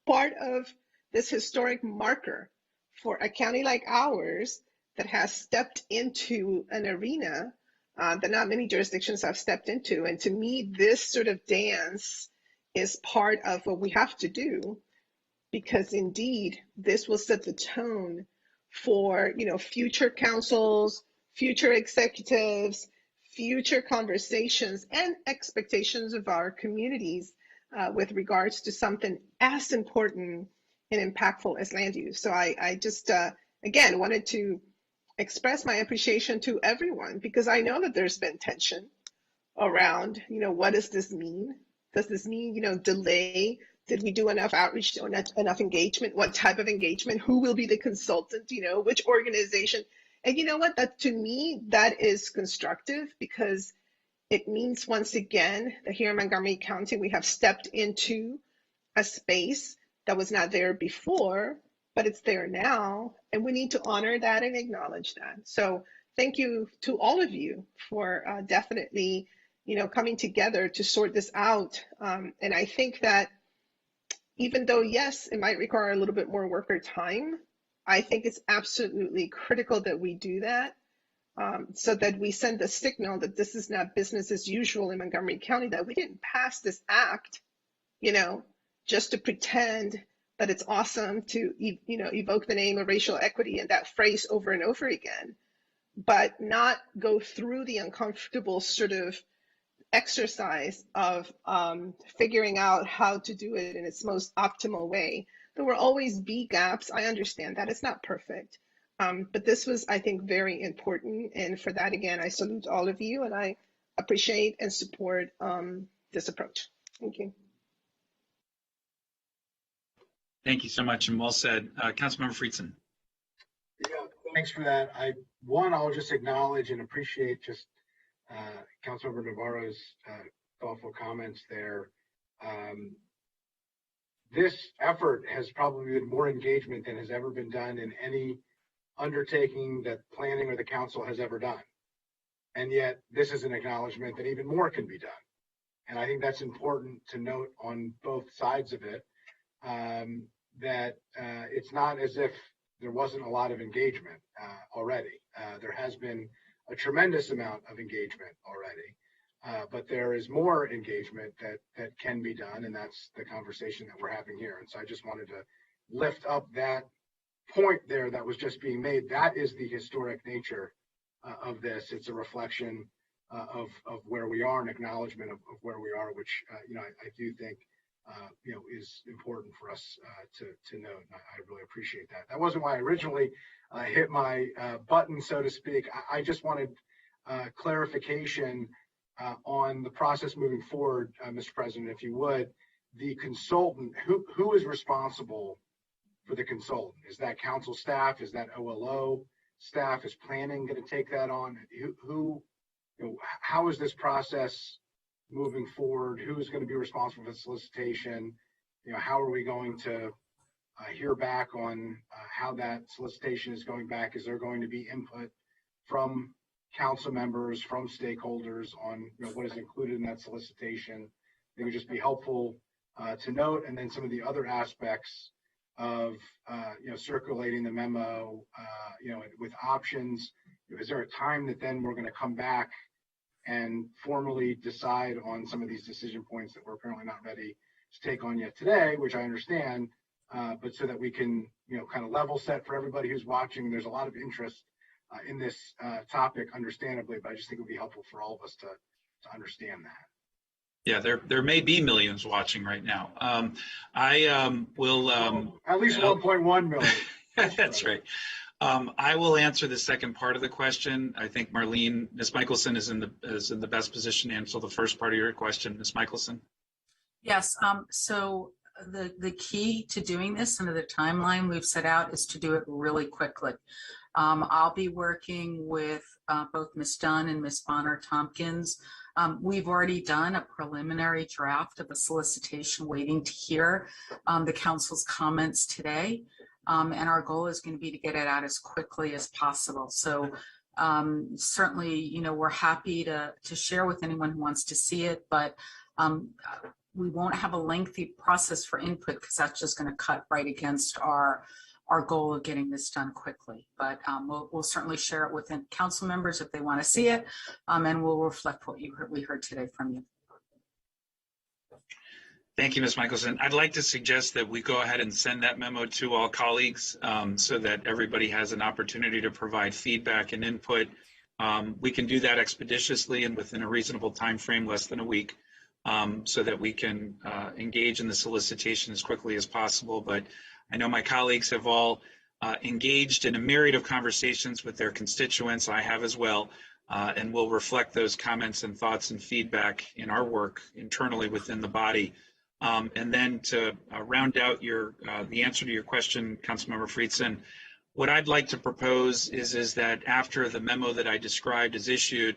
part of this historic marker for a county like ours that has stepped into an arena that not many jurisdictions have stepped into. And to me, this sort of dance is part of what we have to do, because indeed, this will set the tone for, future councils, future executives, future conversations and expectations of our communities with regards to something as important and impactful as land use. So I just, again, wanted to express my appreciation to everyone, because I know that there's been tension around, what does this mean? Does this mean, delay? Did we do enough outreach, enough engagement? What type of engagement? Who will be the consultant? Which organization? And you know what? That, to me, that is constructive, because it means, once again, that here in Montgomery County, we have stepped into a space that was not there before, but it's there now. And we need to honor that and acknowledge that. So thank you to all of you for definitely, coming together to sort this out. And I think that even though, yes, it might require a little bit more work or time, I think it's absolutely critical that we do that, so that we send a signal that this is not business as usual in Montgomery County, that we didn't pass this act, just to pretend that it's awesome to, evoke the name of racial equity and that phrase over and over again, but not go through the uncomfortable sort of exercise of figuring out how to do it in its most optimal way. There will always be gaps. I understand that it's not perfect. But this was, I think, very important. And for that, again, I salute all of you, and I appreciate and support this approach. Thank you. Thank you so much, and well said. Councilmember Friedsen. Yeah, thanks for that. I'll just acknowledge and appreciate just Councilmember Navarro's thoughtful comments there. This effort has probably been more engagement than has ever been done in any undertaking that planning or the council has ever done. And yet this is an acknowledgement that even more can be done. And I think that's important to note on both sides of it, that it's not as if there wasn't a lot of engagement already. There has been a tremendous amount of engagement already, but there is more engagement that can be done, and that's the conversation that we're having here. And so I just wanted to lift up that point there that was just being made. That is the historic nature of this. It's a reflection of where we are, an acknowledgement of where we are, which I do think is important for us to note. And I really appreciate that. That wasn't why I originally hit my button, so to speak. I just wanted clarification on the process moving forward, Mr. President, if you would. The consultant, who is responsible for the consultant? Is that council staff? Is that OLO staff? Is planning going to take that on? How is this process moving forward? Who is going to be responsible for the solicitation? How are we going to hear back on how that solicitation is going back? Is there going to be input from council members, from stakeholders on what is included in that solicitation. It would just be helpful to note, and then some of the other aspects of circulating the memo, with options. Is there a time that then we're going to come back and formally decide on some of these decision points that we're apparently not ready to take on yet today, which I understand, but so that we can, kind of level set for everybody who's watching. There's a lot of interest in this topic, understandably, but I just think it would be helpful for all of us to understand that. Yeah, there may be millions watching right now. I will at least 1.1 million. That's right. I will answer the second part of the question. I think Ms. Michelson is in the best position to answer the first part of your question. Ms. Michelson. Yes. So the key to doing this under the timeline we've set out is to do it really quickly. I'll be working with both Ms. Dunn and Ms. Bonner-Tompkins. We've already done a preliminary draft of a solicitation waiting to hear the council's comments today. And our goal is going to be to get it out as quickly as possible. So certainly, we're happy to share with anyone who wants to see it, but we won't have a lengthy process for input because that's just going to cut right against our goal of getting this done quickly. But we'll certainly share it with council members if they want to see it, and we'll reflect what we heard today from you. Thank you, Ms. Michelson. I'd like to suggest that we go ahead and send that memo to all colleagues so that everybody has an opportunity to provide feedback and input. We can do that expeditiously and within a reasonable time frame, less than a week, so that we can engage in the solicitation as quickly as possible. But I know my colleagues have all engaged in a myriad of conversations with their constituents. I have as well, and we'll reflect those comments and thoughts and feedback in our work internally within the body. And then to round out the answer to your question, Councilmember Friedson, what I'd like to propose is that after the memo that I described is issued,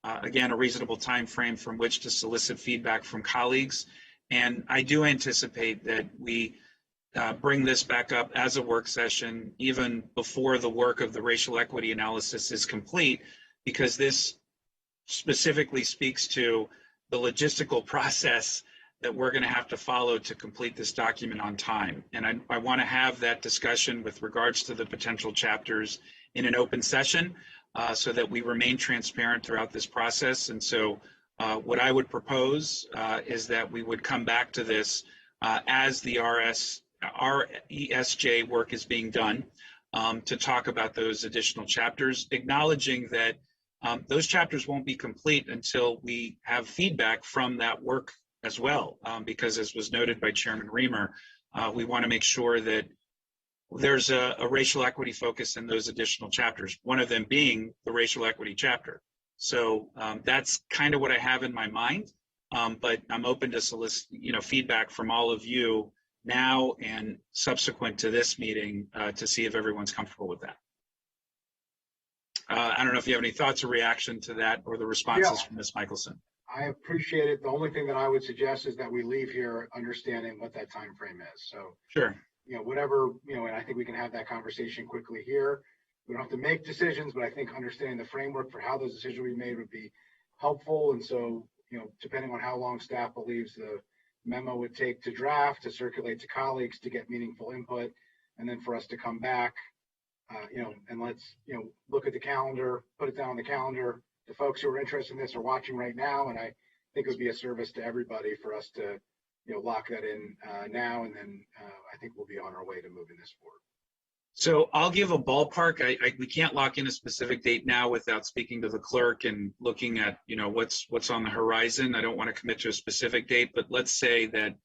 again, a reasonable time frame from which to solicit feedback from colleagues. And I do anticipate that we bring this back up as a work session even before the work of the racial equity analysis is complete, because this specifically speaks to the logistical process that we're going to have to follow to complete this document on time. And I want to have that discussion with regards to the potential chapters in an open session so that we remain transparent throughout this process. And so what I would propose is that we would come back to this as the RESJ work is being done to talk about those additional chapters, acknowledging that those chapters won't be complete until we have feedback from that work as well, because as was noted by Chairman Reamer, we want to make sure that there's a racial equity focus in those additional chapters, one of them being the racial equity chapter. So that's kind of what I have in my mind, but I'm open to solicit feedback from all of you now and subsequent to this meeting to see if everyone's comfortable with that. I don't know if you have any thoughts or reaction to that or the responses from Ms. Michelson. I appreciate it. The only thing that I would suggest is that we leave here understanding what that time frame is. So, sure, whatever, and I think we can have that conversation quickly here. We don't have to make decisions, but I think understanding the framework for how those decisions will be made would be helpful. And so, depending on how long staff believes the memo would take to draft, to circulate to colleagues, to get meaningful input, and then for us to come back, and let's, look at the calendar, put it down on the calendar. The folks who are interested in this are watching right now, and I think it would be a service to everybody for us to, lock that in now, and then I think we'll be on our way to moving this forward. So I'll give a ballpark. We can't lock in a specific date now without speaking to the clerk and looking at, what's on the horizon. I don't want to commit to a specific date, but let's say that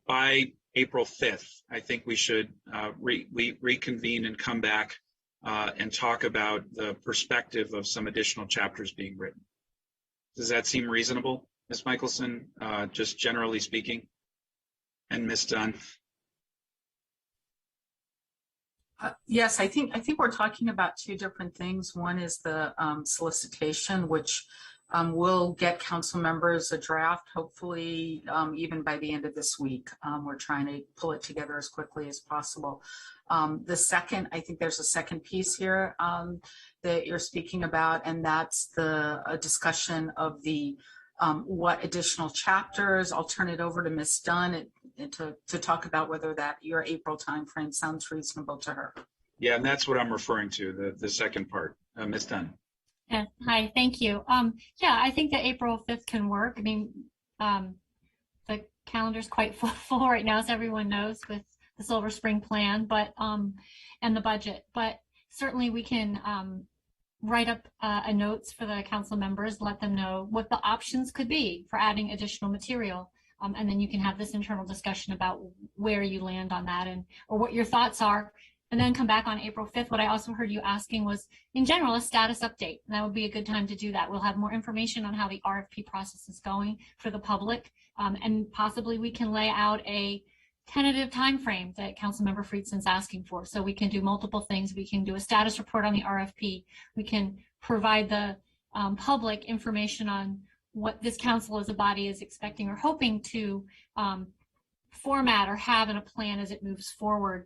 by April 5th, I think we should reconvene and come back and talk about the perspective of some additional chapters being written. Does that seem reasonable, Ms. Michelson, just generally speaking? And Ms. Dunn? Yes, I think we're talking about two different things. One is the solicitation, which We'll get council members a draft, hopefully even by the end of this week. We're trying to pull it together as quickly as possible. I think there's a second piece here that you're speaking about, and that's a discussion of the what additional chapters. I'll turn it over to Ms. Dunn to talk about whether that your April timeframe sounds reasonable to her. Yeah, and that's what I'm referring to, the second part. Ms. Dunn. Yeah. Hi, thank you. Yeah, I think that April 5th can work. I mean, the calendar's quite full right now, as everyone knows, with the Silver Spring plan, but and the budget. But certainly we can write up a notes for the council members, let them know what the options could be for adding additional material. And then you can have this internal discussion about where you land on that or what your thoughts are. And then come back on April 5th. What I also heard you asking was, in general, a status update. And that would be a good time to do that. We'll have more information on how the RFP process is going for the public. And possibly we can lay out a tentative time frame that Councilmember Friedson's asking for. So we can do multiple things. We can do a status report on the RFP. We can provide the public information on what this council as a body is expecting or hoping to format or have in a plan as it moves forward.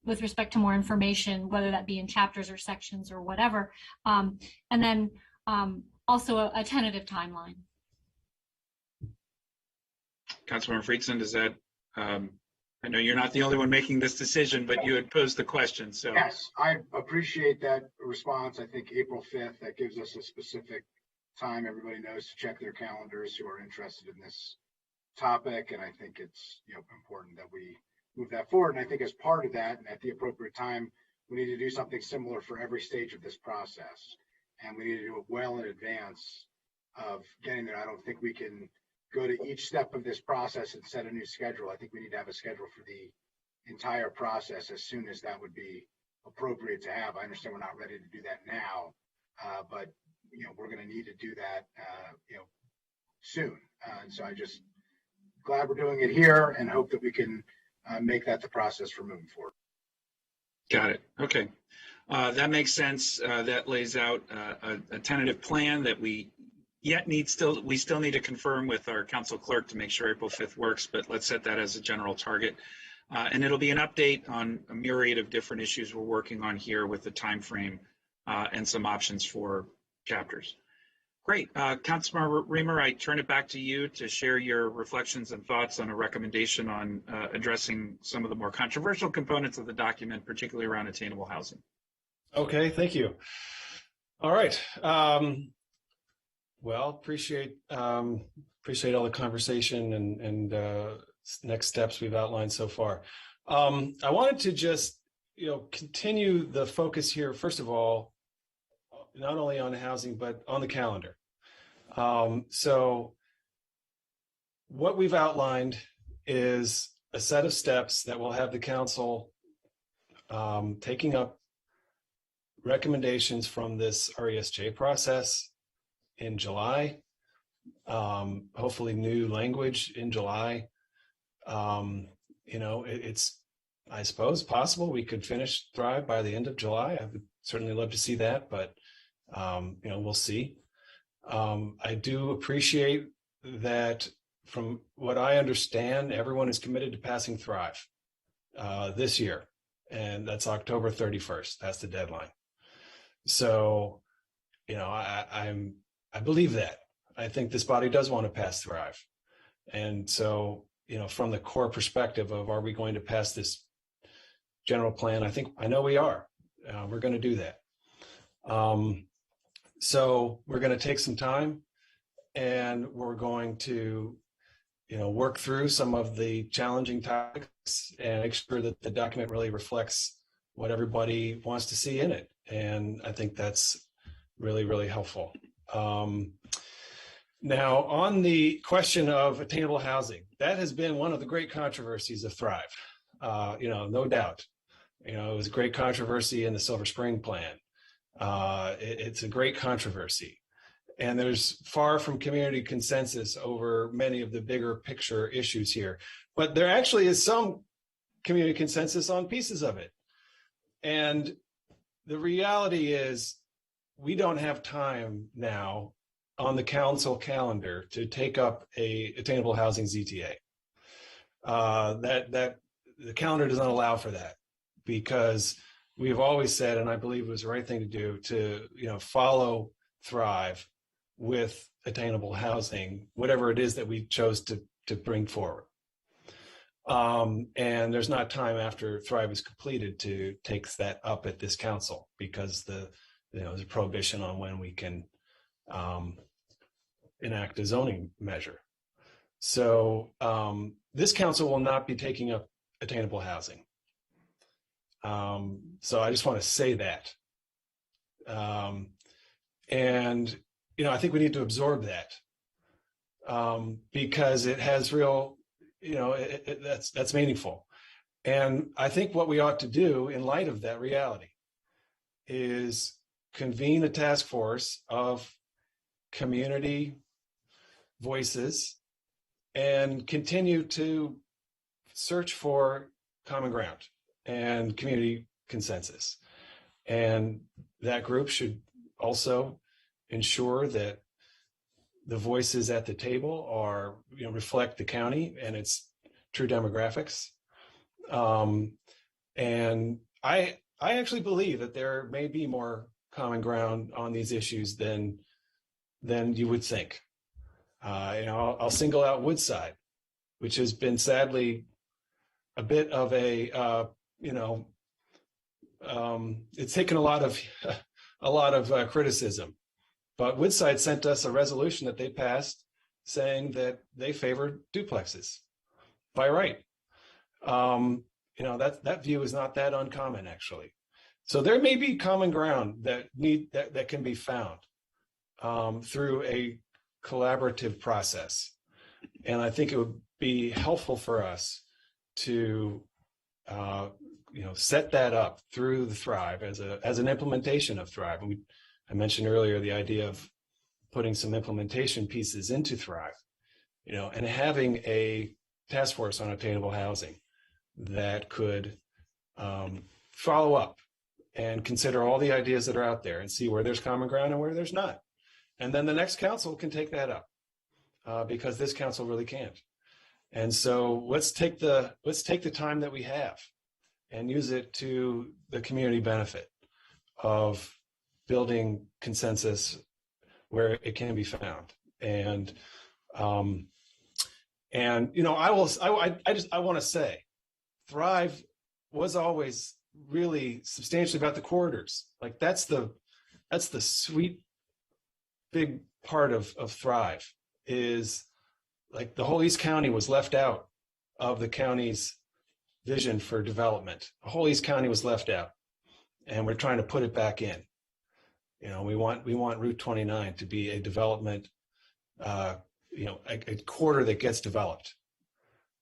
With respect to more information, whether that be in chapters or sections or whatever. And then also a tentative timeline. Councilmember Friedson, does that, I know you're not the only one making this decision, but you had posed the question, so. Yes, I appreciate that response. I think April 5th, that gives us a specific time everybody knows to check their calendars who are interested in this topic. And I think it's important that we move that forward. And I think as part of that, and at the appropriate time, we need to do something similar for every stage of this process. And we need to do it well in advance of getting there. I don't think we can go to each step of this process and set a new schedule. I think we need to have a schedule for the entire process as soon as that would be appropriate to have. I understand we're not ready to do that now, but we're going to need to do that soon. And so I just glad we're doing it here and hope that we can make that the process for moving forward. Got it. Okay. That makes sense. That lays out a tentative plan that we still need to confirm with our council clerk to make sure April 5th works, but let's set that as a general target. And it'll be an update on a myriad of different issues we're working on here with the time frame and some options for chapters. Great. Councilmember Reamer, I turn it back to you to share your reflections and thoughts on a recommendation on addressing some of the more controversial components of the document, particularly around attainable housing. Okay, thank you. All right. Well, appreciate all the conversation and next steps we've outlined so far. I wanted to just continue the focus here, first of all, not only on housing, but on the calendar. So what we've outlined is a set of steps that will have the council taking up recommendations from this RESJ process in July, hopefully new language in July. It's, I suppose, possible we could finish Thrive by the end of July. I would certainly love to see that, but we'll see. I do appreciate that from what I understand, everyone is committed to passing Thrive this year, and that's October 31st. That's the deadline. So, I believe that. I think this body does want to pass Thrive. And so, from the core perspective of, are we going to pass this general plan? I know we are. We're going to do that. So we're going to take some time and we're going to, work through some of the challenging topics and make sure that the document really reflects what everybody wants to see in it. And I think that's really, really helpful. Now, on the question of attainable housing, that has been one of the great controversies of Thrive. No doubt. It was a great controversy in the Silver Spring plan. It's a great controversy. And there's far from community consensus over many of the bigger picture issues here. But there actually is some community consensus on pieces of it. And the reality is we don't have time now on the council calendar to take up a attainable housing ZTA. That the calendar does not allow for that, because we've always said, and I believe it was the right thing to do, to follow Thrive with attainable housing, whatever it is that we chose to bring forward. And there's not time after Thrive is completed to take that up at this council, because there's a prohibition on when we can enact a zoning measure. So this council will not be taking up attainable housing. So I just want to say that. And I think we need to absorb that, because it has real, that's meaningful. And I think what we ought to do in light of that reality is convene a task force of community voices and continue to search for common ground and community consensus. And that group should also ensure that the voices at the table are, reflect the county and its true demographics. And I actually believe that there may be more common ground on these issues than you would think. I'll single out Woodside, which has been sadly a bit of a, it's taken a lot of criticism. But Woodside sent us a resolution that they passed saying that they favored duplexes by right. That view is not that uncommon, actually. So there may be common ground that can be found through a collaborative process. And I think it would be helpful for us to set that up through the Thrive as an implementation of Thrive. And I mentioned earlier the idea of putting some implementation pieces into Thrive, and having a task force on attainable housing that could follow up and consider all the ideas that are out there and see where there's common ground and where there's not. And then the next council can take that up, because this council really can't. And so let's take the time that we have and use it to the community benefit of building consensus where it can be found. And I want to say, Thrive was always really substantially about the corridors. Like that's the sweet big part of Thrive, is like the whole East County was left out of the county's vision for development. The whole East County was left out, and we're trying to put it back in. We want Route 29 to be a development, a corridor that gets developed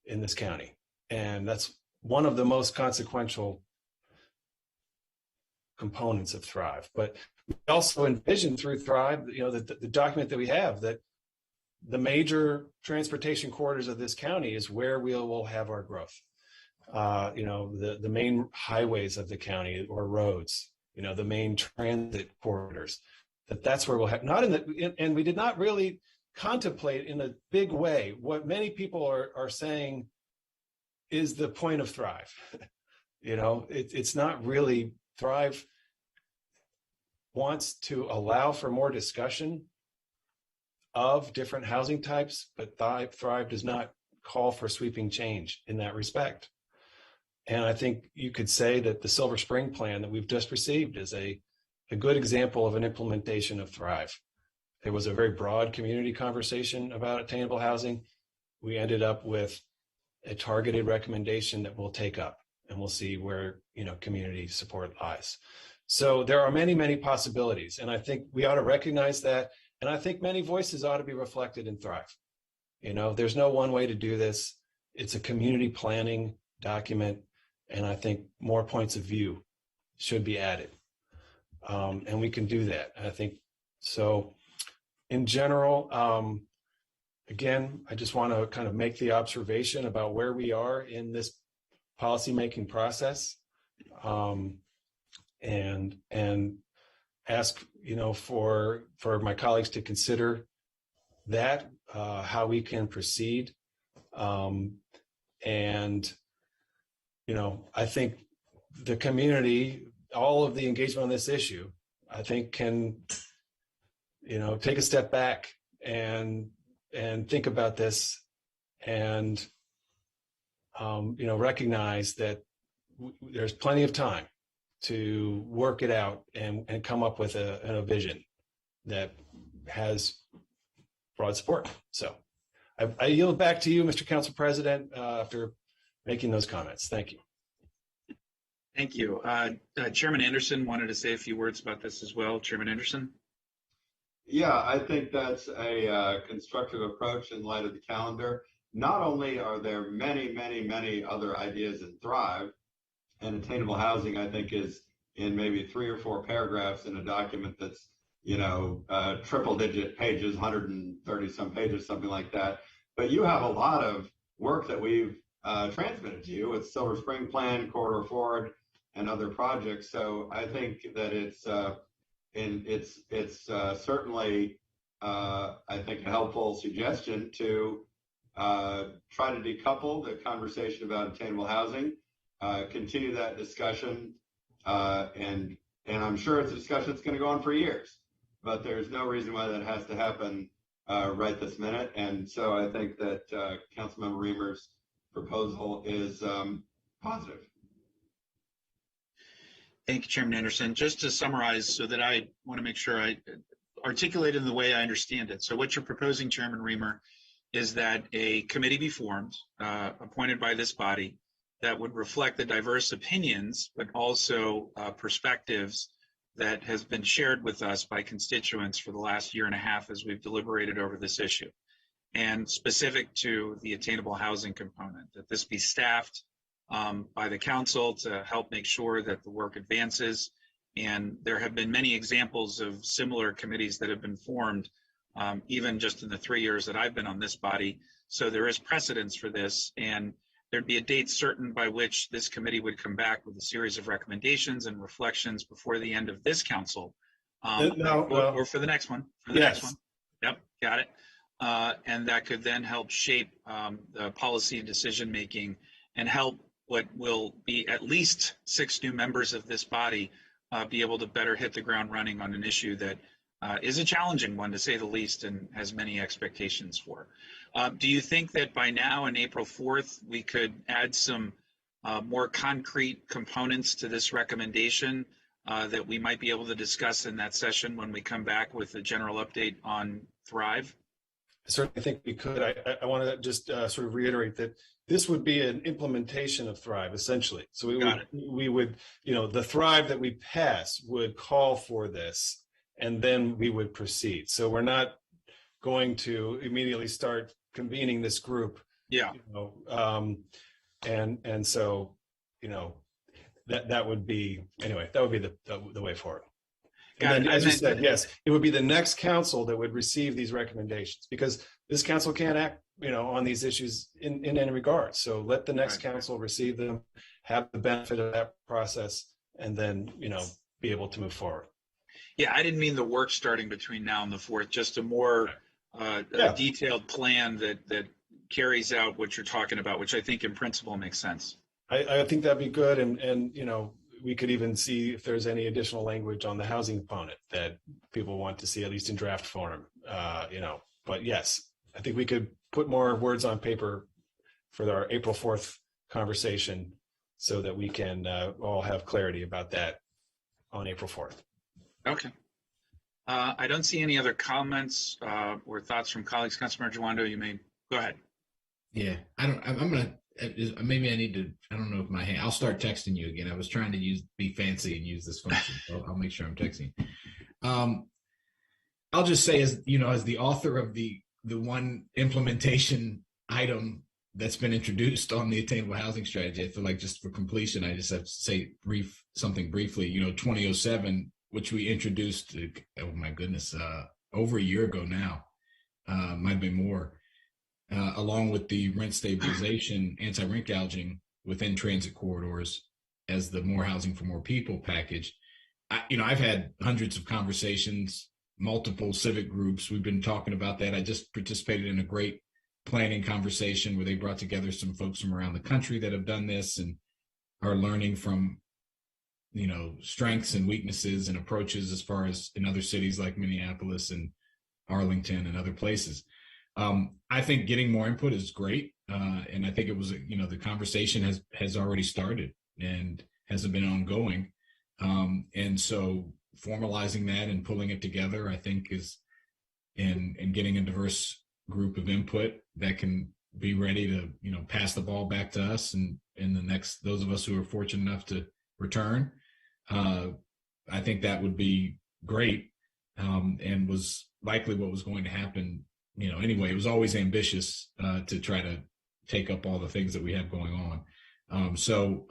in this county. And that's one of the most consequential components of Thrive. But we also envision through Thrive, the document that we have, that the major transportation corridors of this county is where we will have our growth. The main highways of the county or roads, the main transit corridors, that's where we'll have, and we did not really contemplate in a big way what many people are saying is the point of Thrive. It's not really. Thrive wants to allow for more discussion of different housing types, but Thrive does not call for sweeping change in that respect. And I think you could say that the Silver Spring plan that we've just received is a good example of an implementation of Thrive. There was a very broad community conversation about attainable housing. We ended up with a targeted recommendation that we'll take up, and we'll see where community support lies. So there are many, many possibilities, and I think we ought to recognize that. And I think many voices ought to be reflected in Thrive. There's no one way to do this. It's a community planning document, and I think more points of view should be added. And we can do that. I think so. In general, again, I just want to kind of make the observation about where we are in this policymaking process. And ask, for my colleagues to consider that, how we can proceed. And, I think the community, all of the engagement on this issue, I think can, take a step back and think about this and, recognize that there's plenty of time to work it out and come up with a vision that has broad support. So I yield back to you, Mr. Council President, after making those comments. Thank you. Thank you. Chairman Anderson wanted to say a few words about this as well. Chairman Anderson? Yeah, I think that's a constructive approach in light of the calendar. Not only are there many, many, many other ideas in Thrive, and attainable housing, I think, is in maybe 3 or 4 paragraphs in a document that's, triple digit pages, 130 some pages, something like that. But you have a lot of work that we've transmitted to you with Silver Spring Plan, Corridor Forward, and other projects. So I think that it's certainly, I think, a helpful suggestion to try to decouple the conversation about attainable housing, continue that discussion, and I'm sure it's a discussion that's going to go on for years, but there's no reason why that has to happen right this minute. And so I think that Councilmember Reamer's proposal is positive. Thank you, Chairman Anderson. Just to summarize, so that I want to make sure I articulate it in the way I understand it. So what you're proposing, Chairman Reamer, is that a committee be formed, appointed by this body, that would reflect the diverse opinions, but also perspectives that has been shared with us by constituents for the last year and a half as we've deliberated over this issue. And specific to the attainable housing component, that this be staffed by the council to help make sure that the work advances. And there have been many examples of similar committees that have been formed, even just in the 3 years that I've been on this body. So there is precedence for this, and there'd be a date certain by which this committee would come back with a series of recommendations and reflections before the end of this council, or for the next one. For the next one. Yep, got it. And that could then help shape the policy and decision making, and help what will be at least 6 new members of this body be able to better hit the ground running on an issue that is a challenging one, to say the least, and has many expectations for. Do you think that by now, on April 4th, we could add some more concrete components to this recommendation that we might be able to discuss in that session when we come back with a general update on Thrive? I certainly think we could. I want to just sort of reiterate that this would be an implementation of Thrive, essentially. So we would, the Thrive that we pass would call for this, and then we would proceed. So we're not going to immediately start convening this group. Yeah. And so, that would be, anyway, that would be the way forward. And then, as you said, yes, it would be the next council that would receive these recommendations, because this council can't act, on these issues in any regard. So let the next council receive them, have the benefit of that process, and then, be able to move forward. Yeah, I didn't mean the work starting between now and the 4th, just a more a detailed plan that carries out what you're talking about, which I think in principle makes sense. I think that'd be good. And we could even see if there's any additional language on the housing component that people want to see, at least in draft form, but yes, I think we could put more words on paper for our April 4th conversation so that we can all have clarity about that on April 4th. Okay. I don't see any other comments or thoughts from colleagues. Councilmember Jawando, you may go ahead. Yeah, maybe I need to, I don't know if my hand, I'll start texting you again. I was trying to be fancy and use this function, so I'll make sure I'm texting. I'll just say, as the author of the one implementation item that's been introduced on the attainable housing strategy, I feel like just for completion, I just have to say something briefly. 2007, which we introduced, oh my goodness, over a year ago now, might be more, along with the rent stabilization, anti-rent gouging within transit corridors as the More Housing for More People package. I've had hundreds of conversations, multiple civic groups. We've been talking about that. I just participated in a great planning conversation where they brought together some folks from around the country that have done this and are learning from, strengths and weaknesses and approaches as far as in other cities like Minneapolis and Arlington and other places. I think getting more input is great. And I think it was, the conversation has already started and has been ongoing. And so formalizing that and pulling it together, I think and getting a diverse group of input that can be ready to, pass the ball back to us and in those of us who are fortunate enough to return. I think that would be great. And was likely what was going to happen, anyway. It was always ambitious, to try to take up all the things that we have going on. So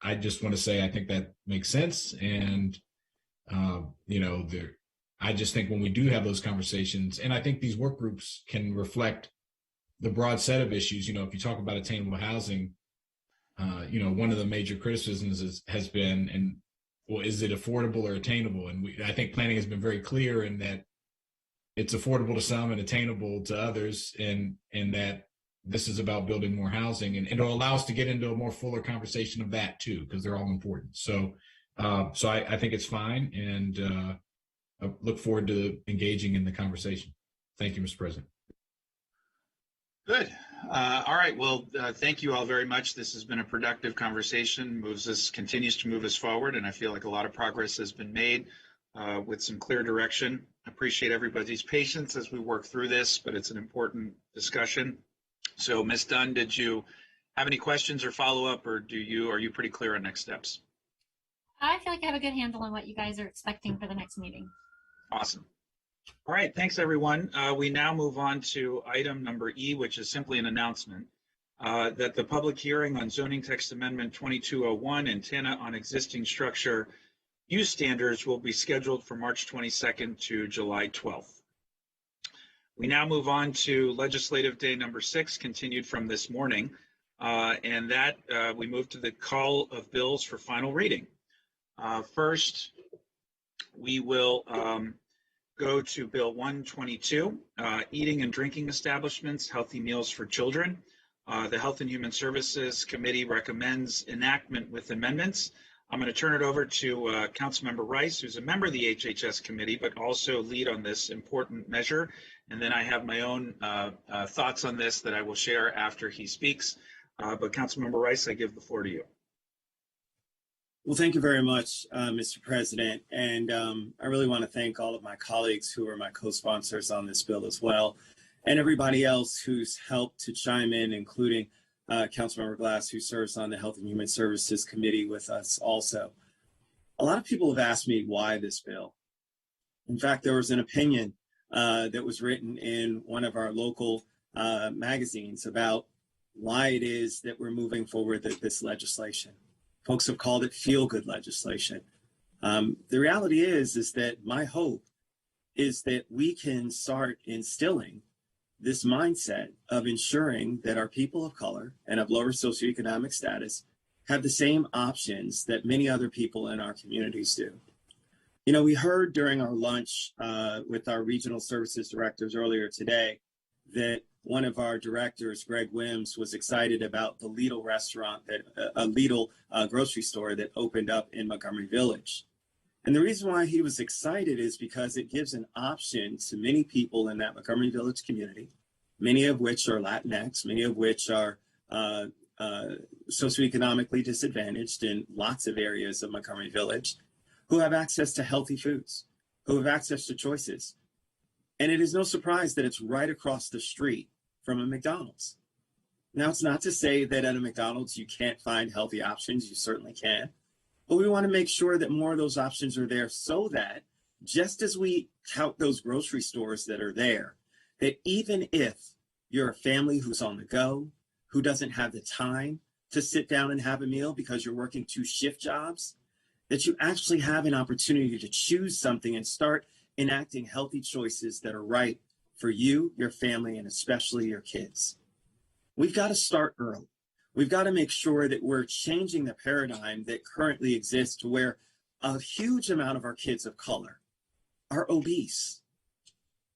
I just want to say, I think that makes sense. And, I just think when we do have those conversations, and I think these work groups can reflect the broad set of issues, if you talk about attainable housing, one of the major criticisms has been, is it affordable or attainable? And I think planning has been very clear in that it's affordable to some and attainable to others, and that this is about building more housing, and it'll allow us to get into a more fuller conversation of that too, because they're all important. So I think it's fine, and I look forward to engaging in the conversation. Thank you, Mr. President. Good. All right. Well, thank you all very much. This has been a productive conversation, continues to move us forward, and I feel like a lot of progress has been made with some clear direction. I appreciate everybody's patience as we work through this, but it's an important discussion. So, Ms. Dunn, did you have any questions or follow-up, or are you pretty clear on next steps? I feel like I have a good handle on what you guys are expecting for the next meeting. Awesome. All right, thanks everyone. We now move on to item number E, which is simply an announcement that the public hearing on zoning text amendment 2201, antenna on existing structure use standards, will be scheduled for March 22nd to July 12th. We now move on to legislative day number 6, continued from this morning, and that we move to the call of bills for final reading. First, we will go to Bill 122, Eating and Drinking Establishments, Healthy Meals for Children. The Health and Human Services Committee recommends enactment with amendments. I'm going to turn it over to Councilmember Rice, who's a member of the HHS committee, but also lead on this important measure. And then I have my own thoughts on this that I will share after he speaks. But Councilmember Rice, I give the floor to you. Well, thank you very much, Mr. President. And I really want to thank all of my colleagues who are my co-sponsors on this bill as well, and everybody else who's helped to chime in, including Councilmember Glass, who serves on the Health and Human Services Committee with us also. A lot of people have asked me why this bill. In fact, there was an opinion that was written in one of our local magazines about why it is that we're moving forward with this legislation. Folks have called it feel-good legislation. The reality is that my hope is that we can start instilling this mindset of ensuring that our people of color and of lower socioeconomic status have the same options that many other people in our communities do. You know, we heard during our lunch with our regional services directors earlier today that one of our directors, Greg Wims, was excited about the Lidl restaurant, a Lidl grocery store that opened up in Montgomery Village. And the reason why he was excited is because it gives an option to many people in that Montgomery Village community, many of which are Latinx, many of which are socioeconomically disadvantaged in lots of areas of Montgomery Village, who have access to healthy foods, who have access to choices. And it is no surprise that it's right across the street from a McDonald's. Now, it's not to say that at a McDonald's you can't find healthy options. You certainly can. But we want to make sure that more of those options are there so that just as we tout those grocery stores that are there, that even if you're a family who's on the go, who doesn't have the time to sit down and have a meal because you're working 2 shift jobs, that you actually have an opportunity to choose something and start enacting healthy choices that are right for you, your family, and especially your kids. We've got to start early. We've got to make sure that we're changing the paradigm that currently exists to where a huge amount of our kids of color are obese.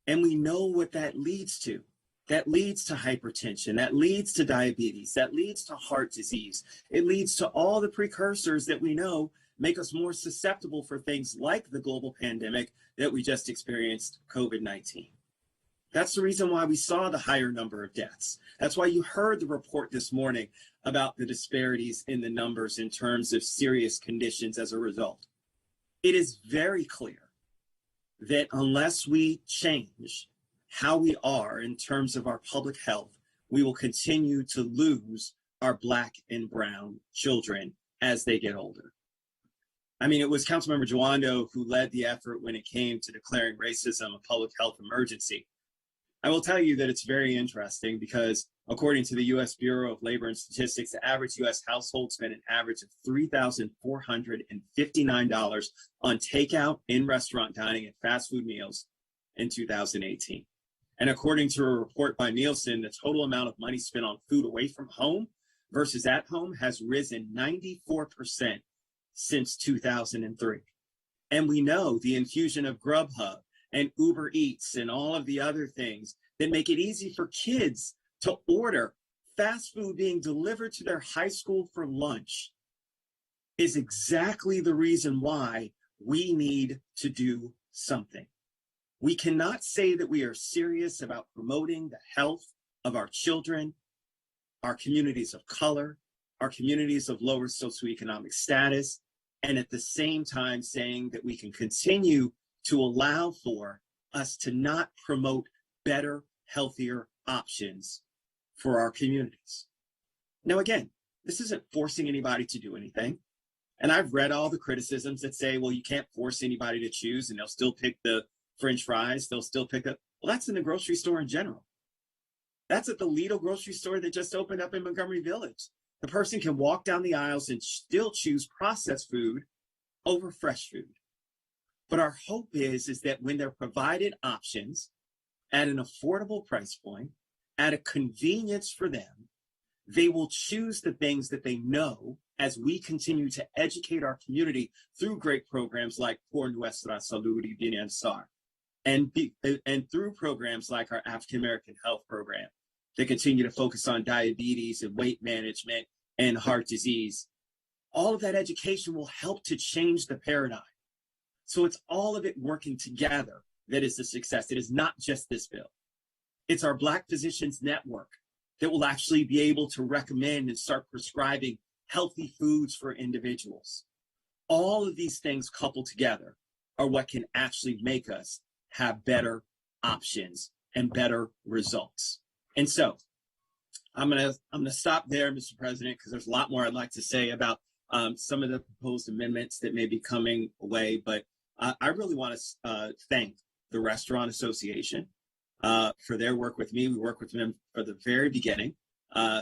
And we know what that leads to. That leads to hypertension, that leads to diabetes, that leads to heart disease. It leads to all the precursors that we know make us more susceptible for things like the global pandemic that we just experienced, COVID-19. That's the reason why we saw the higher number of deaths. That's why you heard the report this morning about the disparities in the numbers in terms of serious conditions as a result. It is very clear that unless we change how we are in terms of our public health, we will continue to lose our Black and brown children as they get older. I mean, it was Councilmember Jawando who led the effort when it came to declaring racism a public health emergency. I will tell you that it's very interesting because according to the U.S. Bureau of Labor and Statistics, the average U.S. household spent an average of $3,459 on takeout, in-restaurant dining, and fast food meals in 2018. And according to a report by Nielsen, the total amount of money spent on food away from home versus at home has risen 94% since 2003. And we know the infusion of Grubhub and Uber Eats and all of the other things that make it easy for kids to order fast food being delivered to their high school for lunch is exactly the reason why we need to do something. We cannot say that we are serious about promoting the health of our children, our communities of color, our communities of lower socioeconomic status, and at the same time saying that we can continue to allow for us to not promote better, healthier options for our communities. Now, again, this isn't forcing anybody to do anything. And I've read all the criticisms that say, well, you can't force anybody to choose and they'll still pick the French fries. They'll still pick up. Well, that's in the grocery store in general. That's at the Lidl grocery store that just opened up in Montgomery Village. The person can walk down the aisles and still choose processed food over fresh food. But our hope is that when they're provided options at an affordable price point, at a convenience for them, they will choose the things that they know as we continue to educate our community through great programs like Por Nuestra Salud y Bienestar, and through programs like our African American Health Program that continue to focus on diabetes and weight management and heart disease. All of that education will help to change the paradigm. So it's all of it working together that is the success. It is not just this bill. It's our Black Physicians Network that will actually be able to recommend and start prescribing healthy foods for individuals. All of these things coupled together are what can actually make us have better options and better results. And so I'm gonna stop there, Mr. President, because there's a lot more I'd like to say about some of the proposed amendments that may be coming away. But I really want to thank the Restaurant Association for their work with me. We worked with them from the very beginning.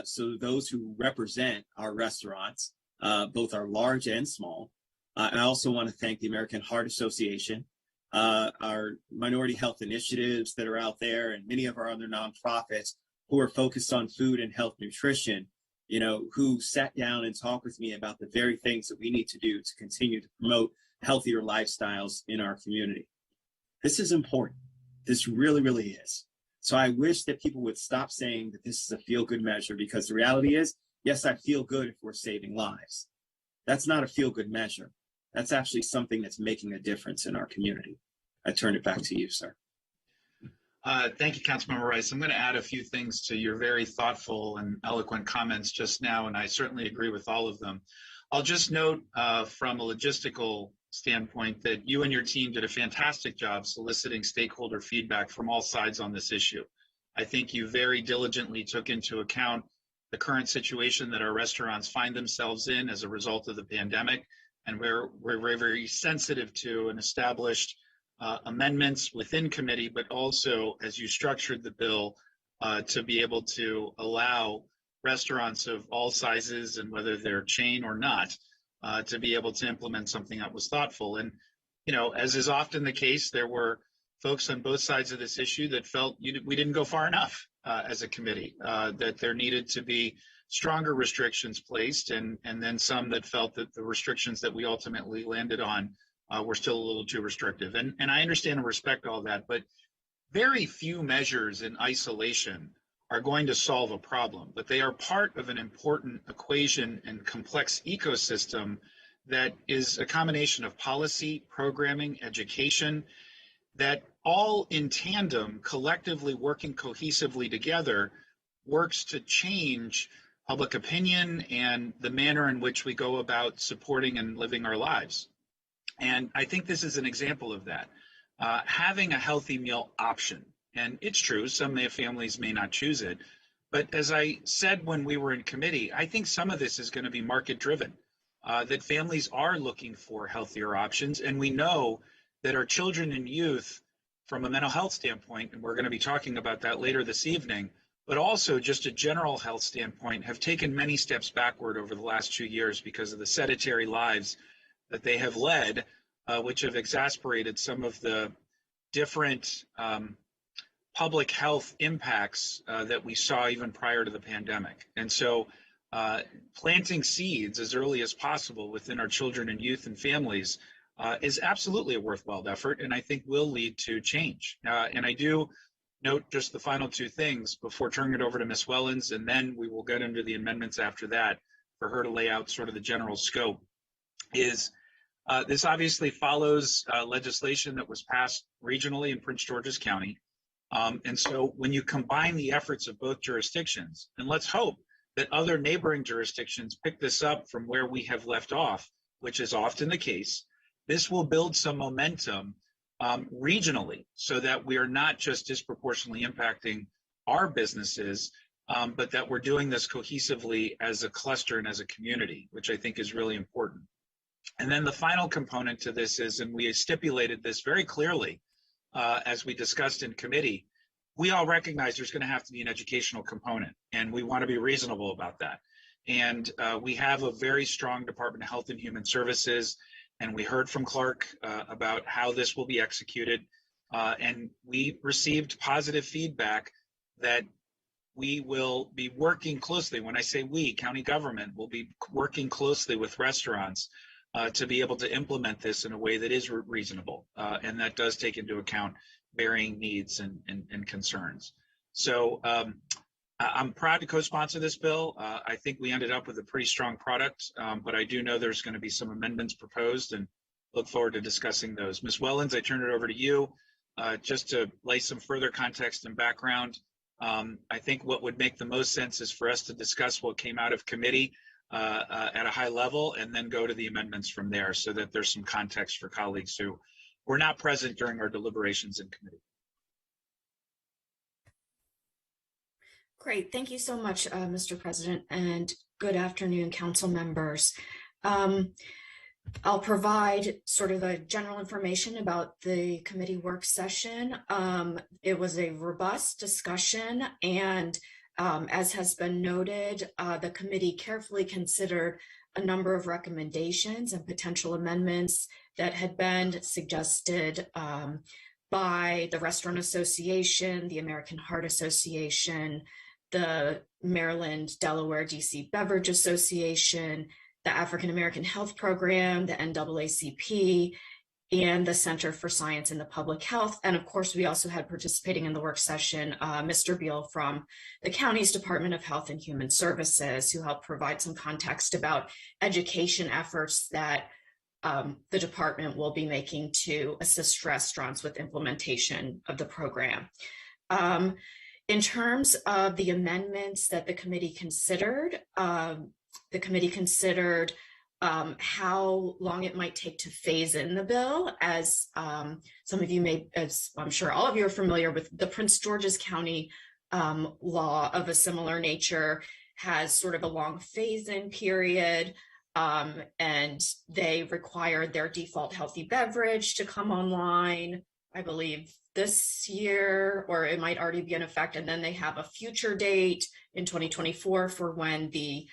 So those who represent our restaurants, both our large and small. I also want to thank the American Heart Association, our minority health initiatives that are out there, and many of our other nonprofits who are focused on food and health nutrition, you know, who sat down and talked with me about the very things that we need to do to continue to promote healthier lifestyles in our community. This is important. This really, really is. So I wish that people would stop saying that this is a feel-good measure, because the reality is, yes, I feel good if we're saving lives. That's not a feel-good measure. That's actually something that's making a difference in our community. I turn it back to you, sir. Thank you, Councilmember Rice. I'm going to add a few things to your very thoughtful and eloquent comments just now, and I certainly agree with all of them. I'll just note from a logistical standpoint that you and your team did a fantastic job soliciting stakeholder feedback from all sides on this issue. I think you very diligently took into account the current situation that our restaurants find themselves in as a result of the pandemic, and we're very, very sensitive to and established amendments within committee, but also as you structured the bill to be able to allow restaurants of all sizes, and whether they're chain or not, to be able to implement something that was thoughtful. And, you know, as is often the case, there were folks on both sides of this issue that felt we didn't go far enough as a committee, that there needed to be stronger restrictions placed, and then some that felt that the restrictions that we ultimately landed on were still a little too restrictive. And I understand and respect all that, but very few measures in isolation are going to solve a problem, but they are part of an important equation and complex ecosystem that is a combination of policy, programming, education, that all in tandem, collectively working cohesively together, works to change public opinion and the manner in which we go about supporting and living our lives. And I think this is an example of that. Having a healthy meal option, and it's true, some families may not choose it, but as I said when we were in committee, I think some of this is going to be market driven, that families are looking for healthier options, and we know that our children and youth, from a mental health standpoint, and we're going to be talking about that later this evening, but also just a general health standpoint, have taken many steps backward over the last 2 years because of the sedentary lives that they have led, which have exacerbated some of the different public health impacts that we saw even prior to the pandemic. And so planting seeds as early as possible within our children and youth and families is absolutely a worthwhile effort, and I think will lead to change. And I do note just the final two things before turning it over to Ms. Wellens, and then we will get into the amendments after that for her to lay out sort of the general scope, is this obviously follows legislation that was passed regionally in Prince George's County. And so when you combine the efforts of both jurisdictions, and let's hope that other neighboring jurisdictions pick this up from where we have left off, which is often the case, this will build some momentum regionally so that we are not just disproportionately impacting our businesses, but that we're doing this cohesively as a cluster and as a community, which I think is really important. And then the final component to this is, and we stipulated this very clearly as we discussed in committee, we all recognize there's going to have to be an educational component, and we want to be reasonable about that. And we have a very strong Department of Health and Human Services, and we heard from Clark about how this will be executed. And we received positive feedback that we will be working closely. When I say we, county government will be working closely with restaurants to be able to implement this in a way that is reasonable, and that does take into account varying needs and concerns. So I'm proud to co-sponsor this bill. I think we ended up with a pretty strong product, but I do know there's going to be some amendments proposed, and look forward to discussing those. Ms. Wellens, I turn it over to you just to lay some further context and background. I think what would make the most sense is for us to discuss what came out of committee at a high level, and then go to the amendments from there so that there's some context for colleagues who were not present during our deliberations in committee. Great. Thank you so much, Mr. President, and good afternoon, council members. I'll provide sort of the general information about the committee work session. It was a robust discussion, and as has been noted, the committee carefully considered a number of recommendations and potential amendments that had been suggested by the Restaurant Association, the American Heart Association, the Maryland, Delaware, DC Beverage Association, the African American Health Program, the NAACP, and the Center for Science in the Public Health. And of course, we also had participating in the work session, Mr. Beal from the county's Department of Health and Human Services, who helped provide some context about education efforts that the department will be making to assist restaurants with implementation of the program. In terms of the amendments that the committee considered, how long it might take to phase in the bill. As some of you may, as I'm sure all of you are familiar with, the Prince George's County law of a similar nature has sort of a long phase-in period, and they required their default healthy beverage to come online, I believe, this year, or it might already be in effect, and then they have a future date in 2024 for when the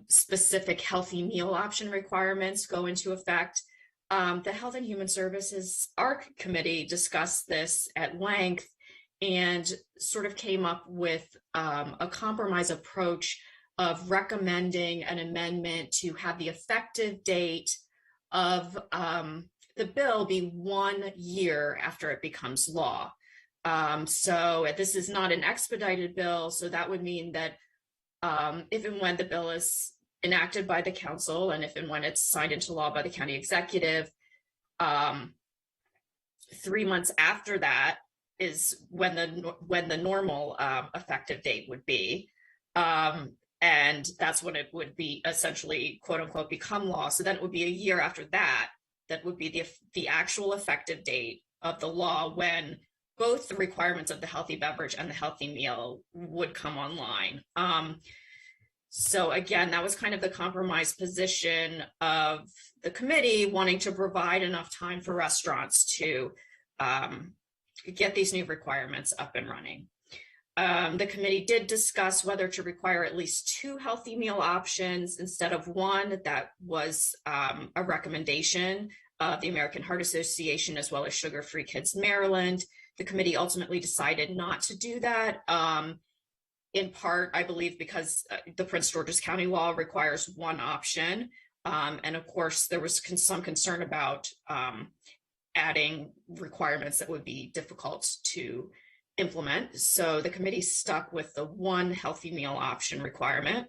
specific healthy meal option requirements go into effect. The Health and Human Services ARC committee discussed this at length, and sort of came up with a compromise approach of recommending an amendment to have the effective date of the bill be 1 year after it becomes law. So this is not an expedited bill, so that would mean that if and when the bill is enacted by the council and if and when it's signed into law by the county executive, 3 months after that is when the normal effective date would be. And that's when it would be essentially, quote unquote, become law. So then it would be a year after that, that would be the actual effective date of the law when both the requirements of the healthy beverage and the healthy meal would come online. So again, that was kind of the compromise position of the committee, wanting to provide enough time for restaurants to get these new requirements up and running. The committee did discuss whether to require at least 2 healthy meal options instead of 1. That was a recommendation of the American Heart Association as well as Sugar Free Kids Maryland. The committee ultimately decided not to do that, in part, I believe, because the Prince George's County law requires 1 option. And of course, there was some concern about adding requirements that would be difficult to implement. So the committee stuck with the 1 healthy meal option requirement.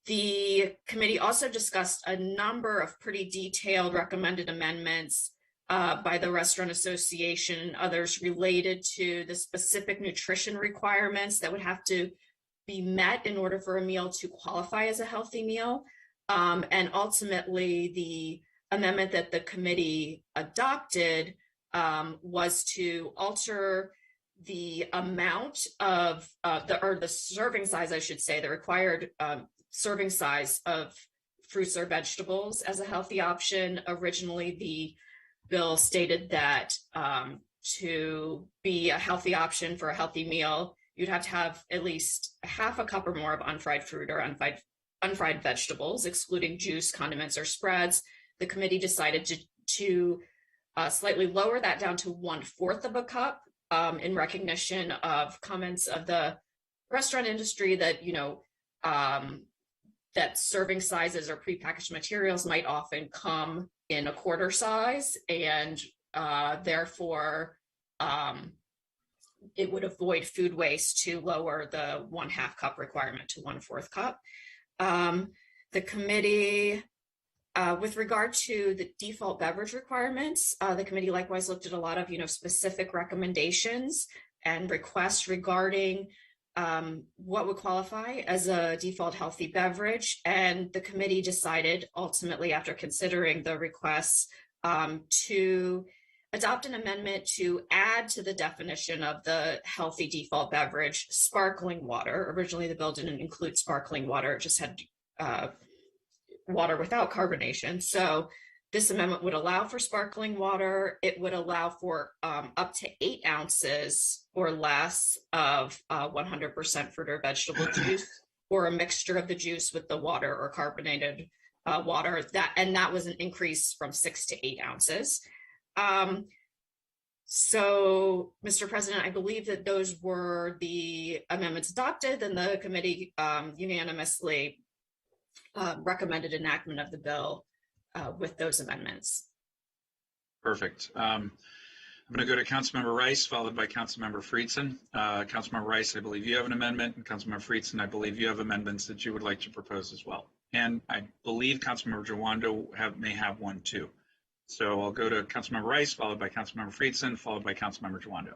The committee also discussed a number of pretty detailed recommended amendments by the Restaurant Association and others related to the specific nutrition requirements that would have to be met in order for a meal to qualify as a healthy meal. And ultimately, the amendment that the committee adopted was to alter the amount of the serving size, I should say, the required serving size of fruits or vegetables as a healthy option. Originally, the bill stated that to be a healthy option for a healthy meal, you'd have to have at least half a cup or more of unfried fruit or unfried vegetables, excluding juice, condiments, or spreads. The committee decided to slightly lower that down to 1/4 of a cup in recognition of comments of the restaurant industry that, that serving sizes or prepackaged materials might often come in a quarter size, and therefore it would avoid food waste to lower the 1/2 cup requirement to 1/4 cup. The committee, with regard to the default beverage requirements, the committee likewise looked at a lot of, specific recommendations and requests regarding what would qualify as a default healthy beverage. And the committee decided ultimately, after considering the requests, to adopt an amendment to add to the definition of the healthy default beverage sparkling water. Originally, the bill didn't include sparkling water, it just had water without carbonation. So this amendment would allow for sparkling water. It would allow for up to 8 ounces or less of 100% fruit or vegetable juice, or a mixture of the juice with the water or carbonated water. That was an increase from 6 to 8 ounces. So, Mr. President, I believe that those were the amendments adopted, and the committee unanimously recommended enactment of the bill with those amendments. Perfect. I'm going to go to Councilmember Rice, followed by Councilmember Friedson. Councilmember Rice, I believe you have an amendment, and Councilmember Friedson, I believe you have amendments that you would like to propose as well. And I believe Councilmember Jawando may have one too. So I'll go to Councilmember Rice, followed by Councilmember Friedson, followed by Councilmember Jawando.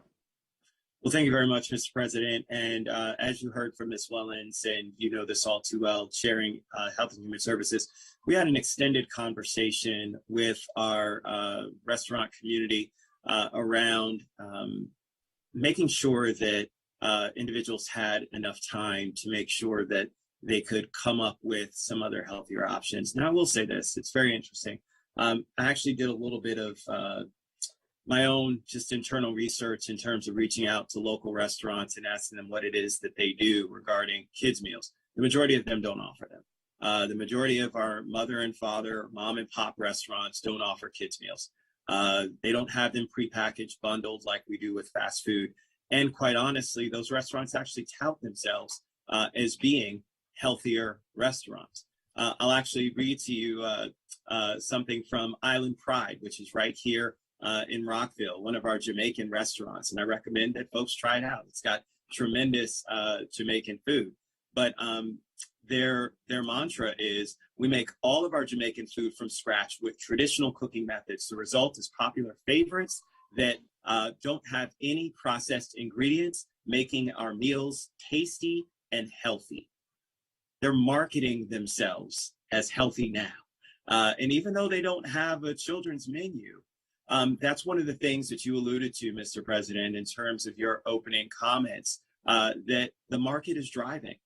Well, thank you very much, Mr. President. And as you heard from Ms. Wellens, and you know this all too well, chairing Health and Human Services, we had an extended conversation with our restaurant community around making sure that individuals had enough time to make sure that they could come up with some other healthier options. Now, I will say this, it's very interesting. I actually did a little bit of my own just internal research in terms of reaching out to local restaurants and asking them what it is that they do regarding kids' meals. The majority of them don't offer them. The majority of our mother and father, mom and pop restaurants don't offer kids' meals. They don't have them prepackaged, bundled like we do with fast food. And quite honestly, those restaurants actually tout themselves as being healthier restaurants. I'll actually read to you something from Island Pride, which is right here in Rockville, one of our Jamaican restaurants. And I recommend that folks try it out. It's got tremendous Jamaican food. But their mantra is, we make all of our Jamaican food from scratch with traditional cooking methods. The result is popular favorites that don't have any processed ingredients, making our meals tasty and healthy. They're marketing themselves as healthy now. And even though they don't have a children's menu, that's one of the things that you alluded to, Mr. President, in terms of your opening comments, that the market is driving.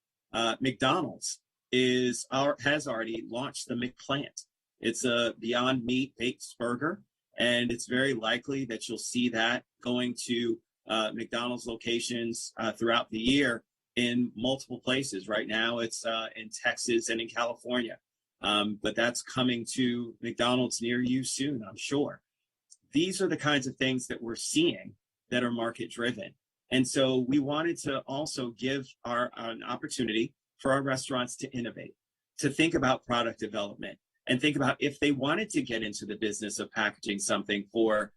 McDonald's has already launched the McPlant. It's a Beyond Meat baked burger, and it's very likely that you'll see that going to McDonald's locations throughout the year in multiple places. Right now, it's in Texas and in California, but that's coming to McDonald's near you soon, I'm sure. These are the kinds of things that we're seeing that are market driven. And so we wanted to also give an opportunity for our restaurants to innovate, to think about product development, and think about if they wanted to get into the business of packaging something for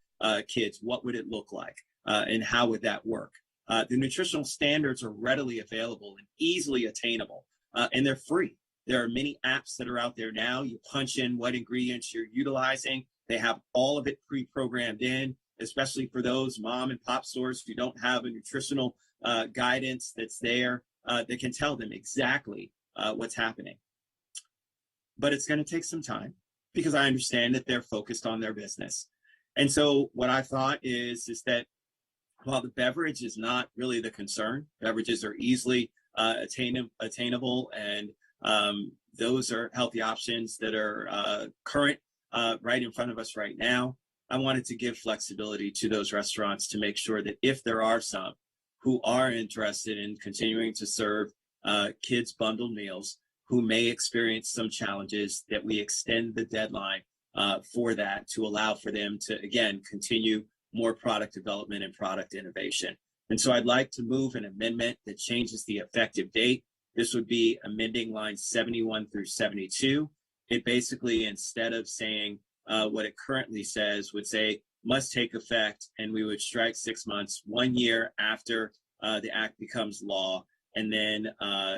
kids, what would it look like and how would that work? The nutritional standards are readily available and easily attainable, and they're free. There are many apps that are out there now. You punch in what ingredients you're utilizing. They have all of it pre-programmed in, especially for those mom and pop stores who don't have a nutritional guidance that's there that can tell them exactly what's happening. But it's going to take some time because I understand that they're focused on their business. And so what I thought is that while the beverage is not really the concern, beverages are easily attainable, and those are healthy options that are current right in front of us right now. I wanted to give flexibility to those restaurants to make sure that if there are some who are interested in continuing to serve kids bundled meals who may experience some challenges, that we extend the deadline for that to allow for them to, again, continue more product development and product innovation. And so I'd like to move an amendment that changes the effective date. This would be amending lines 71 through 72. It basically, instead of saying what it currently says, would say must take effect, and we would strike 6 months, 1 year after the act becomes law. And then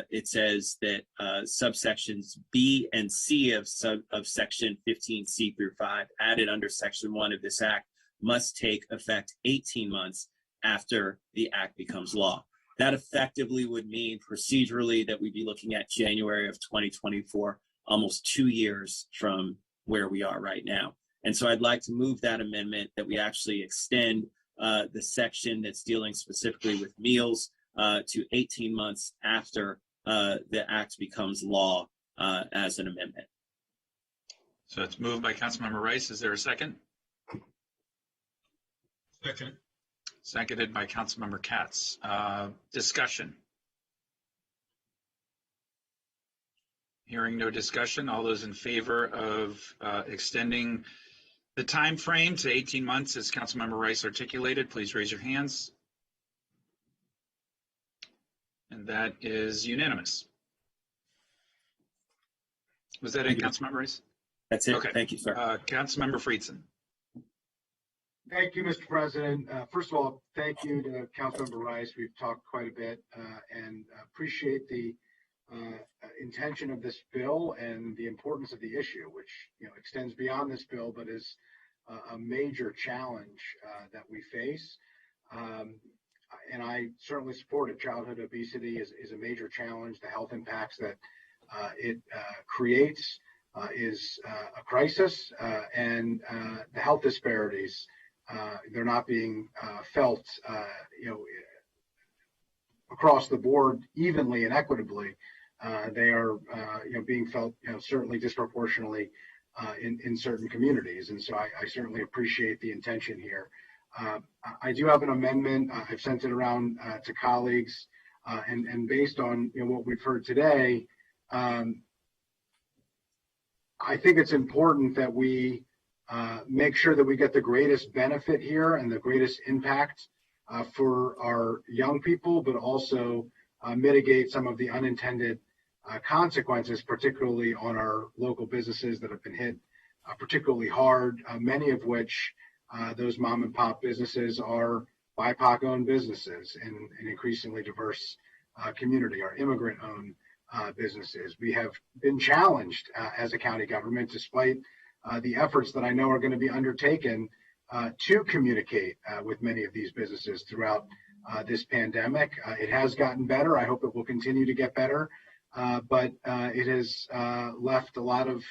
it says that subsections B and C of section 15C through 5 added under section 1 of this act must take effect 18 months after the act becomes law. That effectively would mean procedurally that we'd be looking at January of 2024, almost 2 years from where we are right now. And so I'd like to move that amendment that we actually extend the section that's dealing specifically with meals to 18 months after the act becomes law as an amendment. So it's moved by Councilmember Rice. Is there a second? Second. Seconded by Councilmember Katz. Discussion. Hearing no discussion, all those in favor of extending the time frame to 18 months as Councilmember Rice articulated, please raise your hands. And that is unanimous. Was that it, Councilmember Rice? That's it. Okay. Thank you, sir. Councilmember Friedson. Thank you, Mr. President. First of all, thank you to Councilmember Rice. We've talked quite a bit and appreciate the intention of this bill and the importance of the issue, which extends beyond this bill, but is a major challenge that we face. And I certainly support it. Childhood obesity is a major challenge. The health impacts that it creates is a crisis, and the health disparities, they're not being felt, across the board evenly and equitably. They are, being felt, certainly disproportionately in certain communities. And so I certainly appreciate the intention here. I do have an amendment. I've sent it around to colleagues, and based on what we've heard today, I think it's important that we make sure that we get the greatest benefit here and the greatest impact for our young people, but also mitigate some of the unintended consequences, particularly on our local businesses that have been hit particularly hard, many of which those mom and pop businesses are BIPOC owned businesses in an increasingly diverse community, our immigrant owned businesses. We have been challenged as a county government, despite the efforts that I know are going to be undertaken to communicate with many of these businesses throughout this pandemic. It has gotten better. I hope it will continue to get better, but it has left a lot of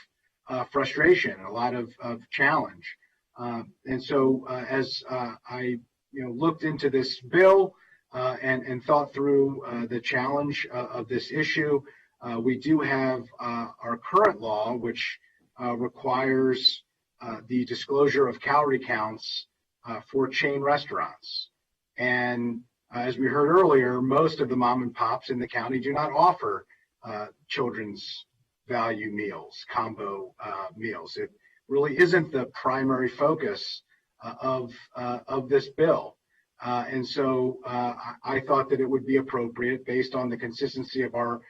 frustration, a lot of challenge. And so as I looked into this bill and thought through the challenge of this issue, we do have our current law, which requires the disclosure of calorie counts for chain restaurants. And as we heard earlier, most of the mom and pops in the county do not offer children's value meals, combo meals. It really isn't the primary focus of this bill. And so I thought that it would be appropriate, based on the consistency of our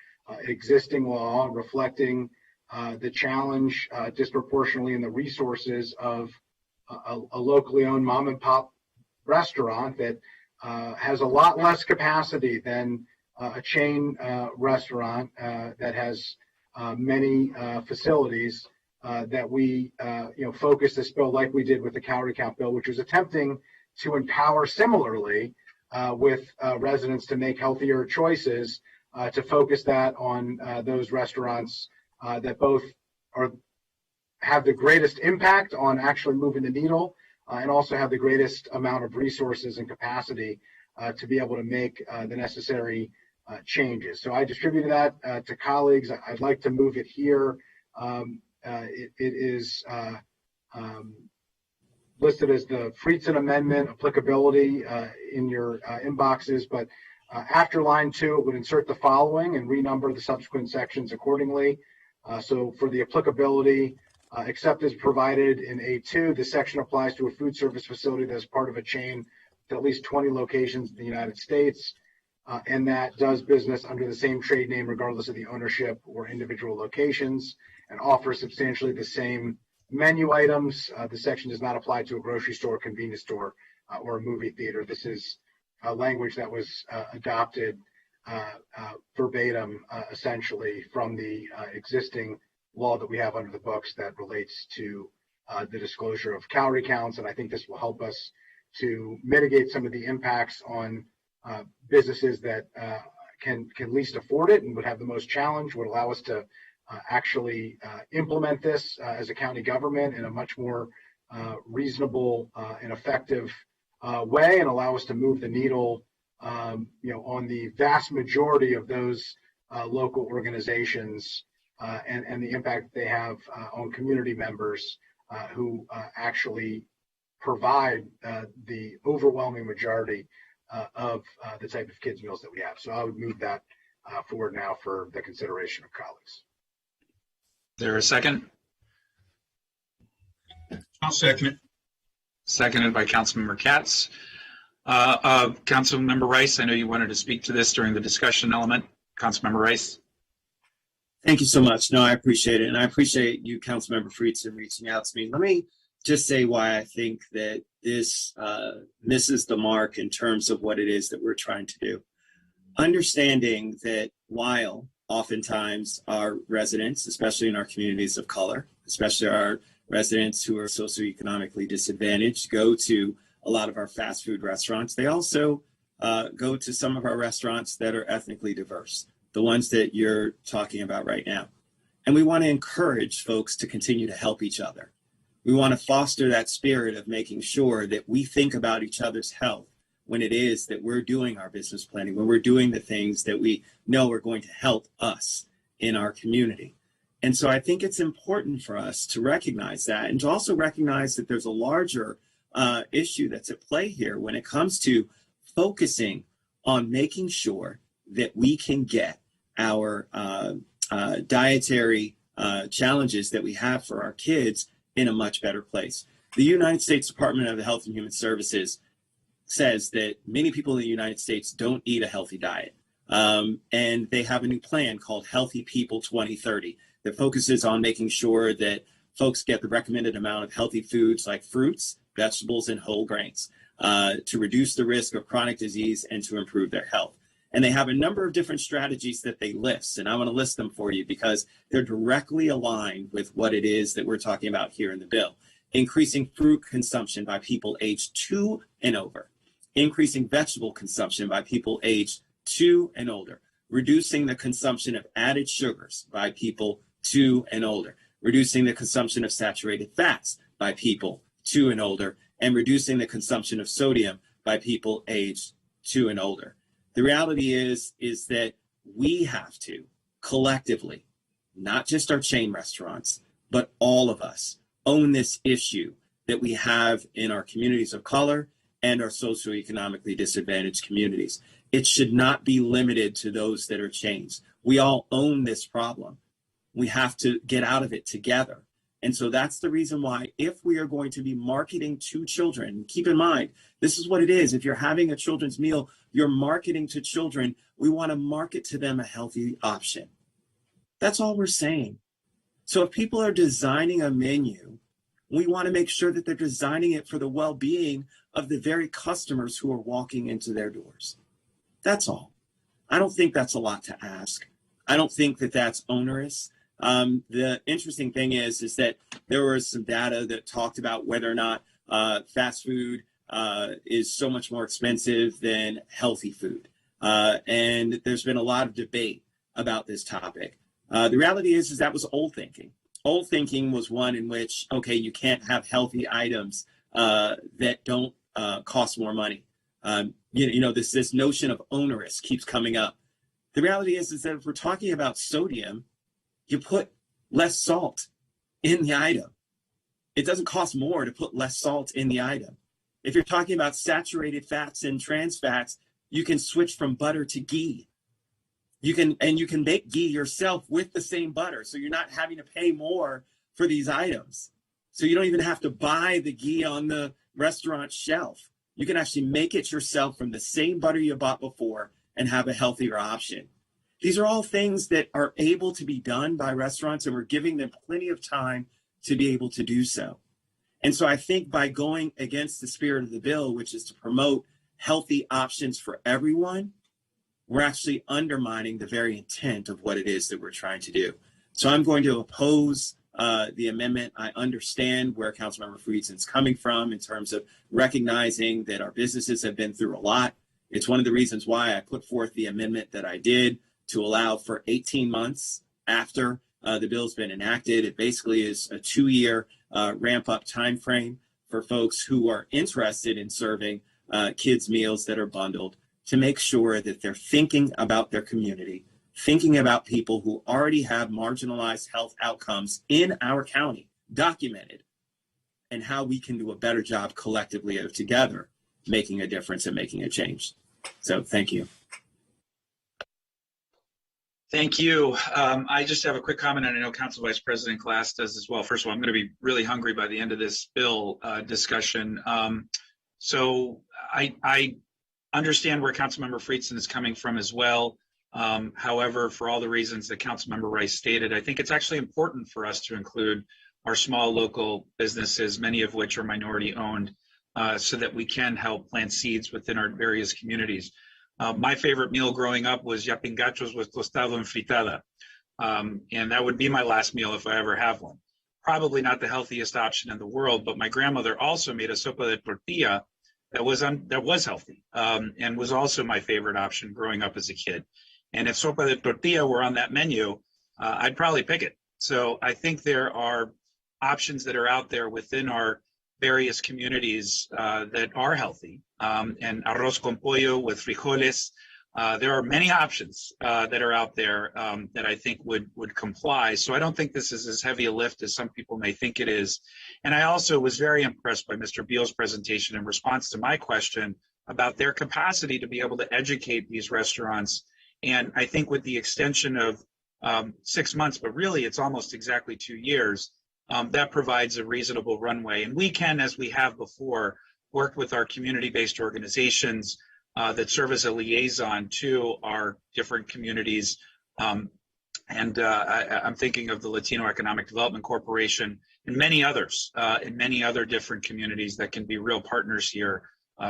existing law, reflecting the challenge disproportionately in the resources of a locally owned mom and pop restaurant that has a lot less capacity than a chain restaurant that has many facilities, that we focus this bill like we did with the calorie count bill, which was attempting to empower similarly with residents to make healthier choices, to focus that on those restaurants that both have the greatest impact on actually moving the needle and also have the greatest amount of resources and capacity to be able to make the necessary changes. So I distributed that to colleagues. I'd like to move it here. It is listed as the Friedson Amendment applicability in your inboxes, but after line 2, it would insert the following and renumber the subsequent sections accordingly. So for the applicability, except as provided in A2, this section applies to a food service facility that is part of a chain with at least 20 locations in the United States, and that does business under the same trade name regardless of the ownership or individual locations, and offers substantially the same menu items. The section does not apply to a grocery store, convenience store, or a movie theater. This is a language that was adopted verbatim, essentially, from the existing law that we have under the books that relates to the disclosure of calorie counts. And I think this will help us to mitigate some of the impacts on businesses that can least afford it and would have the most challenge, would allow us to actually implement this as a county government in a much more reasonable and effective way, and allow us to move the needle on the vast majority of those local organizations and the impact they have on community members who actually provide the overwhelming majority of the type of kids meals that we have. So I would move that forward now for the consideration of colleagues. Is there a second? I'll second it. Seconded by Councilmember Katz. Councilmember Rice, I know you wanted to speak to this during the discussion element. Councilmember Rice. Thank you so much. No, I appreciate it. And I appreciate you, Councilmember Friedson, reaching out to me. Let me just say why I think that this misses the mark in terms of what it is that we're trying to do. Understanding that while oftentimes our residents, especially in our communities of color, especially our residents who are socioeconomically disadvantaged, go to a lot of our fast food restaurants, they also go to some of our restaurants that are ethnically diverse, the ones that you're talking about right now. And we want to encourage folks to continue to help each other. We want to foster that spirit of making sure that we think about each other's health when it is that we're doing our business planning, when we're doing the things that we know are going to help us in our community. And so I think it's important for us to recognize that, and to also recognize that there's a larger issue that's at play here when it comes to focusing on making sure that we can get our dietary challenges that we have for our kids in a much better place. The United States Department of Health and Human Services says that many people in the United States don't eat a healthy diet. And they have a new plan called Healthy People 2030 that focuses on making sure that folks get the recommended amount of healthy foods like fruits, vegetables, and whole grains to reduce the risk of chronic disease and to improve their health. And they have a number of different strategies that they list, and I want to list them for you because they're directly aligned with what it is that we're talking about here in the bill. Increasing fruit consumption by people aged 2 and over. Increasing vegetable consumption by people aged 2 and older. Reducing the consumption of added sugars by people 2 and older. Reducing the consumption of saturated fats by people 2 and older. And reducing the consumption of sodium by people aged 2 and older. The reality is that we have to collectively, not just our chain restaurants, but all of us own this issue that we have in our communities of color and our socioeconomically disadvantaged communities. It should not be limited to those that are chains. We all own this problem. We have to get out of it together. And so that's the reason why, if we are going to be marketing to children, keep in mind, this is what it is. If you're having a children's meal, you're marketing to children. We want to market to them a healthy option. That's all we're saying. So if people are designing a menu, we want to make sure that they're designing it for the well-being of the very customers who are walking into their doors. That's all. I don't think that's a lot to ask. I don't think that that's onerous. The interesting thing is that there was some data that talked about whether or not fast food is so much more expensive than healthy food. And there's been a lot of debate about this topic. The reality is that was old thinking. Old thinking was one in which, okay, you can't have healthy items that don't cost more money. This notion of onerous keeps coming up. The reality is that if we're talking about sodium, you put less salt in the item. It doesn't cost more to put less salt in the item. If you're talking about saturated fats and trans fats, you can switch from butter to ghee. You can make ghee yourself with the same butter, so you're not having to pay more for these items. So you don't even have to buy the ghee on the restaurant shelf. You can actually make it yourself from the same butter you bought before and have a healthier option. These are all things that are able to be done by restaurants, and we're giving them plenty of time to be able to do so. And so I think by going against the spirit of the bill, which is to promote healthy options for everyone, we're actually undermining the very intent of what it is that we're trying to do. So I'm going to oppose the amendment. I understand where Councilmember Friedsen's coming from in terms of recognizing that our businesses have been through a lot. It's one of the reasons why I put forth the amendment that I did to allow for 18 months after the bill's been enacted. It basically is a 2-year ramp-up time frame for folks who are interested in serving kids' meals that are bundled, to make sure that they're thinking about their community, thinking about people who already have marginalized health outcomes in our county, documented, and how we can do a better job collectively of together making a difference and making a change. So thank you. Thank you. I just have a quick comment, and I know Council Vice President Glass does as well. First of all, I'm going to be really hungry by the end of this bill discussion. So I understand where Councilmember Friedsen is coming from as well. However, for all the reasons that Councilmember Rice stated, I think it's actually important for us to include our small local businesses, many of which are minority owned, so that we can help plant seeds within our various communities. My favorite meal growing up was yapingachos with tostado and fritada. And that would be my last meal if I ever have one. Probably not the healthiest option in the world, but my grandmother also made a sopa de tortilla that was healthy, and was also my favorite option growing up as a kid. And if sopa de tortilla were on that menu, I'd probably pick it. So I think there are options that are out there within our various communities that are healthy. And arroz con pollo with frijoles. There are many options that are out there that I think would comply. So I don't think this is as heavy a lift as some people may think it is. And I also was very impressed by Mr. Beal's presentation in response to my question about their capacity to be able to educate these restaurants. And I think with the extension of 6 months, but really it's almost exactly 2 years, that provides a reasonable runway. And we can, as we have before, work with our community-based organizations that serve as a liaison to our different communities. I'm thinking of the Latino Economic Development Corporation and many others in many other different communities that can be real partners here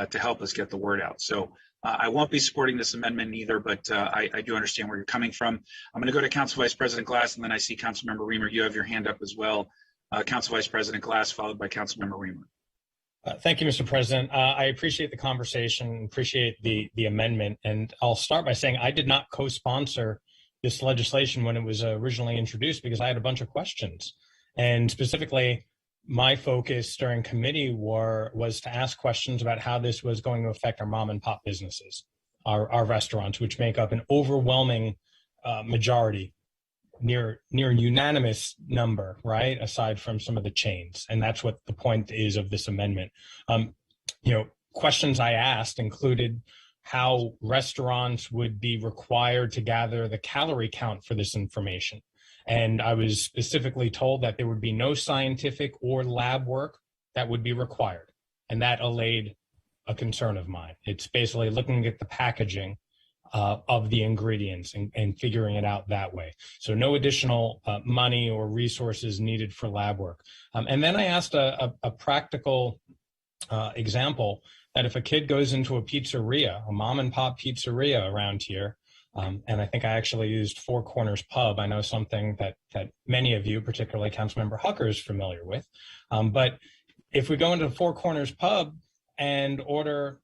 to help us get the word out. So I won't be supporting this amendment either, but I do understand where you're coming from. I'm going to go to Council Vice President Glass, and then I see Councilmember Reamer. You have your hand up as well. Council Vice President Glass, followed by Councilmember Reamer. Thank you, Mr. President. I appreciate the conversation, appreciate the amendment, and I'll start by saying I did not co-sponsor this legislation when it was originally introduced because I had a bunch of questions. And specifically, my focus during committee was to ask questions about how this was going to affect our mom and pop businesses, our restaurants, which make up an overwhelming majority, near unanimous number, right? Aside from some of the chains. And that's what the point is of this amendment. Questions I asked included how restaurants would be required to gather the calorie count for this information. And I was specifically told that there would be no scientific or lab work that would be required. And that allayed a concern of mine. It's basically looking at the packaging of the ingredients and figuring it out that way. So no additional money or resources needed for lab work. And then I asked a practical example that if a kid goes into a pizzeria, a mom and pop pizzeria around here, and I think I actually used Four Corners Pub. I know something that many of you, particularly Councilmember Hucker, is familiar with. But if we go into Four Corners Pub and order,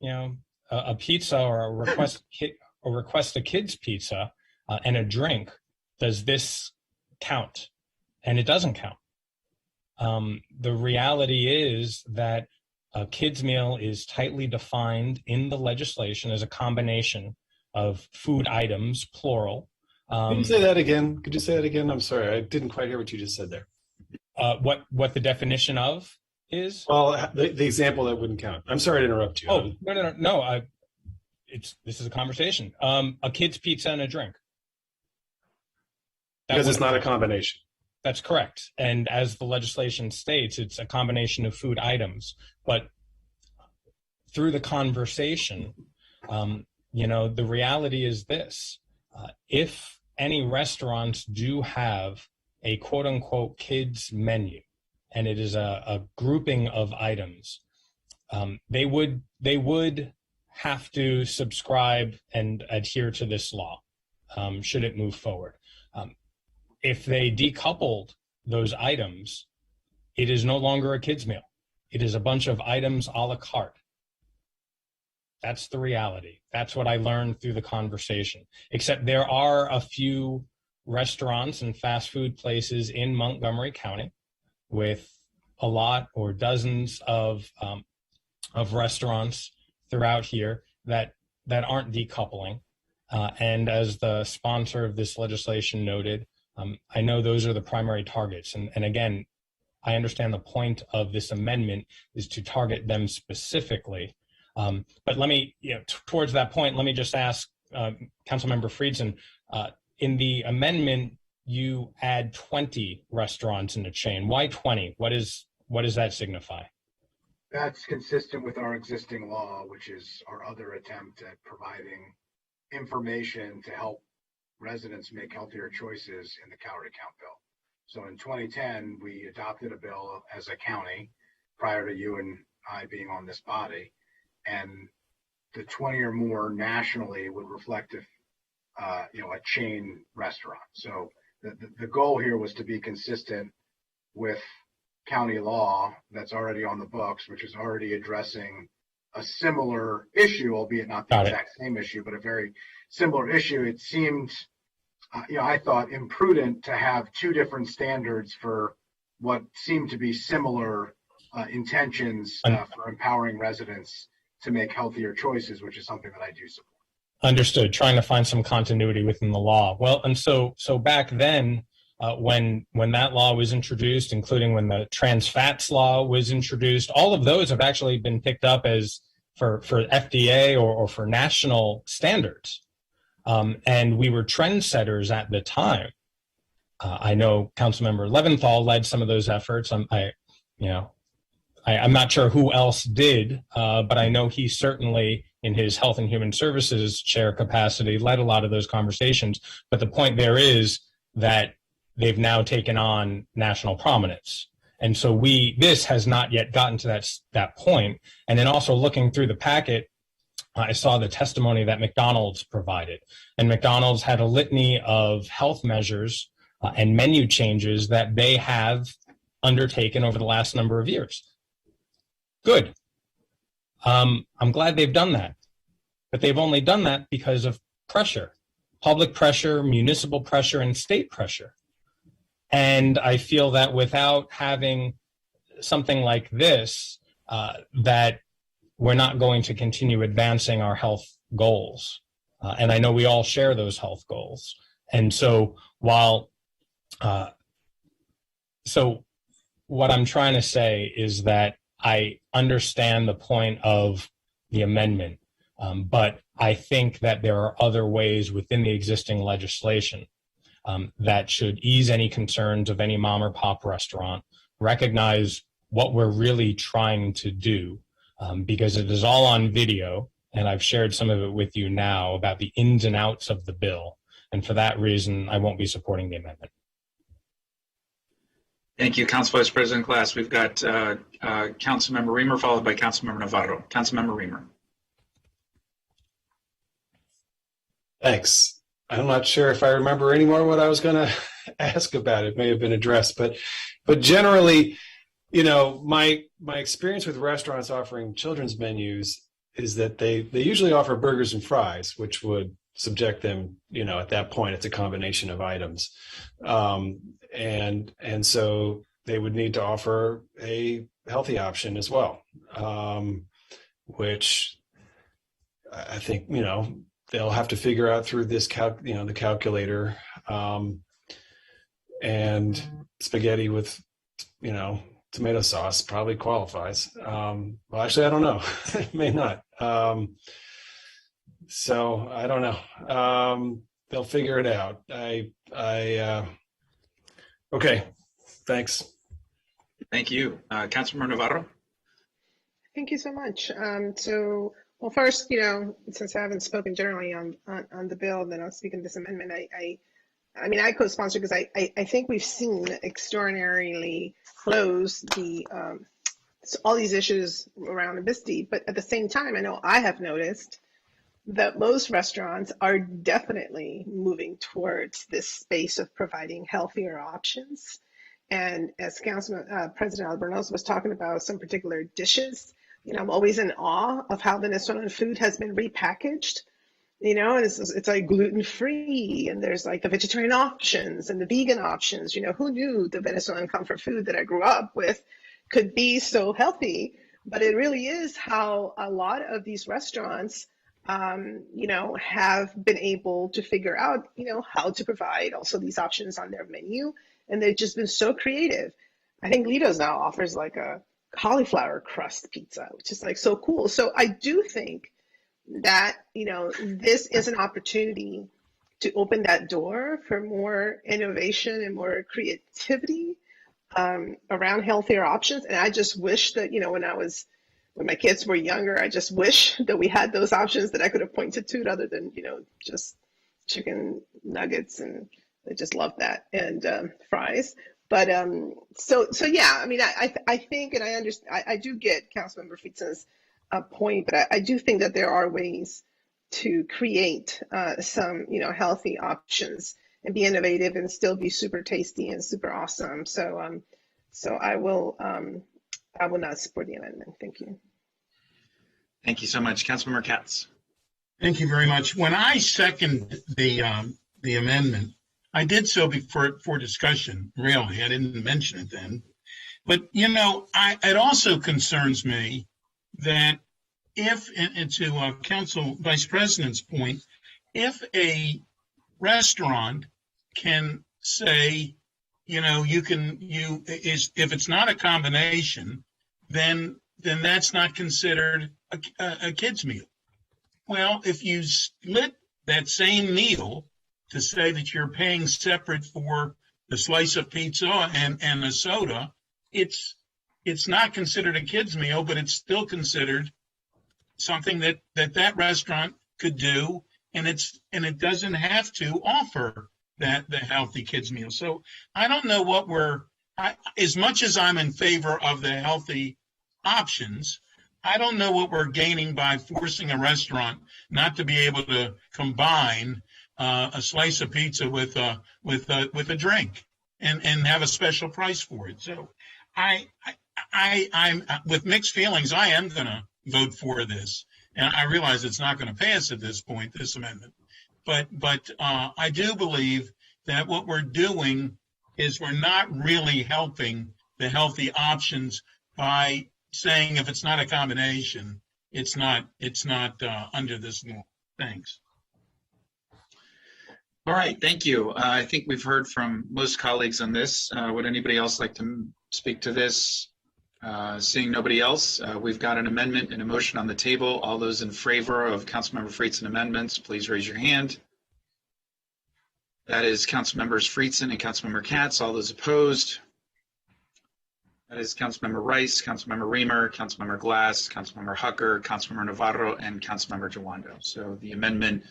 a pizza or request a kid's pizza and a drink, does this count? And it doesn't count. The reality is that a kid's meal is tightly defined in the legislation as a combination of food items, plural. Can you say that again? Could you say that again? I'm sorry, I didn't quite hear what you just said there. What the definition of is? Well, the example that wouldn't count. I'm sorry to interrupt you. Oh, no. This is a conversation. A kid's pizza and a drink. Because it's not a combination. That's correct. And as the legislation states, it's a combination of food items. But through the conversation, the reality is this. If any restaurants do have a quote unquote kids menu, and it is a grouping of items, they would have to subscribe and adhere to this law, should it move forward. If they decoupled those items, it is no longer a kid's meal. It is a bunch of items a la carte. That's the reality. That's what I learned through the conversation. Except there are a few restaurants and fast food places in Montgomery County with a lot or dozens of restaurants throughout here that aren't decoupling. And as the sponsor of this legislation noted, I know those are the primary targets. And again, I understand the point of this amendment is to target them specifically. But let me, towards that point, let me just ask Councilmember Friedson, in the amendment, you add 20 restaurants in the chain. Why 20? What does that signify? That's consistent with our existing law, which is our other attempt at providing information to help residents make healthier choices in the calorie count bill. So in 2010, we adopted a bill as a county prior to you and I being on this body, and the 20 or more nationally would reflect a chain restaurant. So the goal here was to be consistent with county law that's already on the books, which is already addressing a similar issue, albeit not the exact same issue, but a very similar issue. It seemed, I thought, imprudent to have two different standards for what seemed to be similar intentions for empowering residents to make healthier choices, which is something that I do support. Understood. Trying to find some continuity within the law. Well, and so back then, when that law was introduced, including when the trans fats law was introduced, all of those have actually been picked up as for FDA or for national standards. And we were trendsetters at the time. I know Councilmember Leventhal led some of those efforts. I'm not sure who else did, but I know he certainly, in his Health and Human Services chair capacity, led a lot of those conversations. But the point there is that they've now taken on national prominence. And so this has not yet gotten to that point. And then also looking through the packet, I saw the testimony that McDonald's provided. And McDonald's had a litany of health measures and menu changes that they have undertaken over the last number of years. Good. I'm glad they've done that. But they've only done that because of pressure, public pressure, municipal pressure, and state pressure. And I feel that without having something like this, that we're not going to continue advancing our health goals. And I know we all share those health goals. And so what I'm trying to say is that I understand the point of the amendment, but I think that there are other ways within the existing legislation that should ease any concerns of any mom or pop restaurant, recognize what we're really trying to do, because it is all on video, and I've shared some of it with you now about the ins and outs of the bill. And for that reason, I won't be supporting the amendment. Thank you, Council Vice President Glass. We've got Councilmember Reamer followed by Councilmember Navarro. Councilmember Reamer. Thanks. I'm not sure if I remember anymore what I was going to ask about. It may have been addressed, but generally, my experience with restaurants offering children's menus is that they usually offer burgers and fries, which would subject them, at that point, it's a combination of items. And so they would need to offer a healthy option as well, which I think, they'll have to figure out through this the calculator, and spaghetti with, tomato sauce probably qualifies. Well, actually, I don't know. It may not. So I don't know. They'll figure it out. Okay. Thanks. Thank you. Councilmember Navarro. Thank you so much. Well, first, since I haven't spoken generally on the bill, then I'll speak on this amendment. I co-sponsor because I think we've seen extraordinarily close all these issues around obesity, but at the same time, I know I have noticed that most restaurants are definitely moving towards this space of providing healthier options. And as President Albornoz was talking about some particular dishes, I'm always in awe of how Venezuelan food has been repackaged. And it's like gluten-free, and there's like the vegetarian options and the vegan options. Who knew the Venezuelan comfort food that I grew up with could be so healthy? But it really is how a lot of these restaurants, have been able to figure out, how to provide also these options on their menu. And they've just been so creative. I think Lido's now offers like a cauliflower crust pizza, which is like so cool. So I do think that, this is an opportunity to open that door for more innovation and more creativity around healthier options. And I just wish that, when my kids were younger, I just wish that we had those options that I could have pointed to other than, just chicken nuggets, and I just love that, and fries. But so yeah, I think, and I understand, I do get Councilmember Fitza's point, but I do think that there are ways to create some, healthy options and be innovative and still be super tasty and super awesome. So I will not support the amendment. Thank you. Thank you so much. Councilmember Katz. Thank you very much. When I second the amendment, I did so for discussion, really. I didn't mention it then. But, it also concerns me that if, and to Council Vice President's point, if a restaurant can say, if it's not a combination, then that's not considered a kid's meal. Well, if you split that same meal to say that you're paying separate for the slice of pizza and the soda, it's not considered a kid's meal, but it's still considered something that restaurant could do, and it doesn't have to offer the healthy kids meal. So I don't know as much as I'm in favor of the healthy options, I don't know what we're gaining by forcing a restaurant not to be able to combine a slice of pizza with a drink and have a special price for it. So I'm with mixed feelings. I am going to vote for this, and I realize it's not going to pass at this point, this amendment. But I do believe that what we're doing is we're not really helping the healthy options by saying if it's not a combination, it's not under this law. Thanks. All right, thank you. I think we've heard from most colleagues on this. Would anybody else like to speak to this? Seeing nobody else, we've got an amendment and a motion on the table. All those in favor of Councilmember Friedson amendments, please raise your hand. That is Councilmembers Friedson and Councilmember Katz. All those opposed? That is Councilmember Rice, Councilmember Reamer, Councilmember Glass, Councilmember Hucker, Councilmember Navarro, and Councilmember Jawando. So the amendment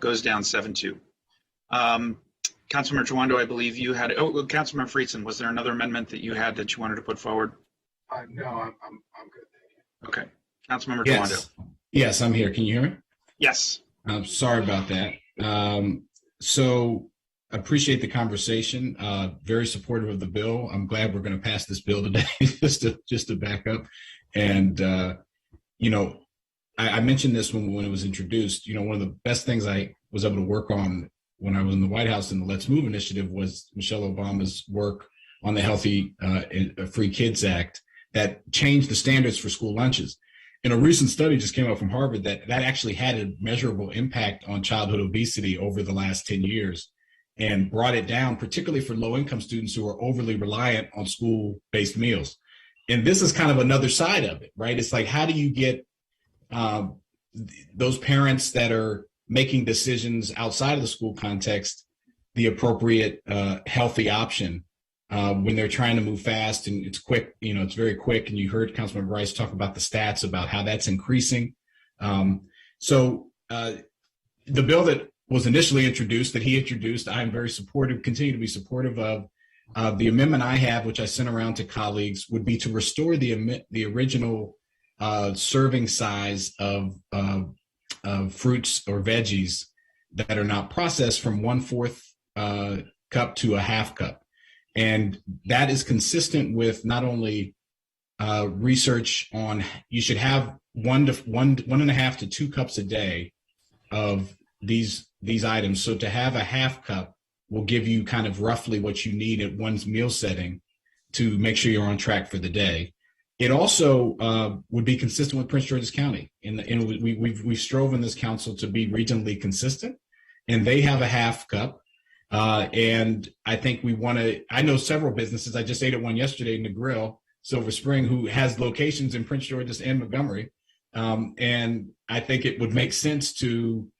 goes down 7-2. Councilmember Jawando, I believe you had. Oh, Councilmember Friedson, was there another amendment that you had that you wanted to put forward? No, I'm good. Thank you. Okay, Councilmember Yes. Jawando. Yes, I'm here. Can you hear me? Yes. I'm sorry about that. So I appreciate the conversation. Very supportive of the bill. I'm glad we're going to pass this bill today, just to back up. And I mentioned this when it was introduced. One of the best things I was able to work on when I was in the White House in the Let's Move initiative was Michelle Obama's work on the Healthy Free Kids Act that changed the standards for school lunches. And a recent study just came out from Harvard that actually had a measurable impact on childhood obesity over the last 10 years and brought it down, particularly for low-income students who are overly reliant on school-based meals. And this is kind of another side of it, right? It's like, how do you get those parents that are making decisions outside of the school context the appropriate healthy option when they're trying to move fast and it's quick, it's very quick. And you heard Councilmember Rice talk about the stats about how that's increasing. So the bill that was initially introduced, that he introduced, I'm very supportive, continue to be supportive of. The amendment I have, which I sent around to colleagues, would be to restore the original serving size of fruits or veggies that are not processed from 1/4 cup to a 1/2 cup. And that is consistent with not only research on you should have 1.5 to 2 cups a day of these items. So to have a 1/2 cup will give you kind of roughly what you need at one's meal setting to make sure you're on track for the day. It also would be consistent with Prince George's County. And we've strove in this council to be regionally consistent, and they have a 1/2 cup. And I think I know several businesses. I just ate at one yesterday in the grill, Silver Spring, who has locations in Prince George's and Montgomery. And I think it would make sense to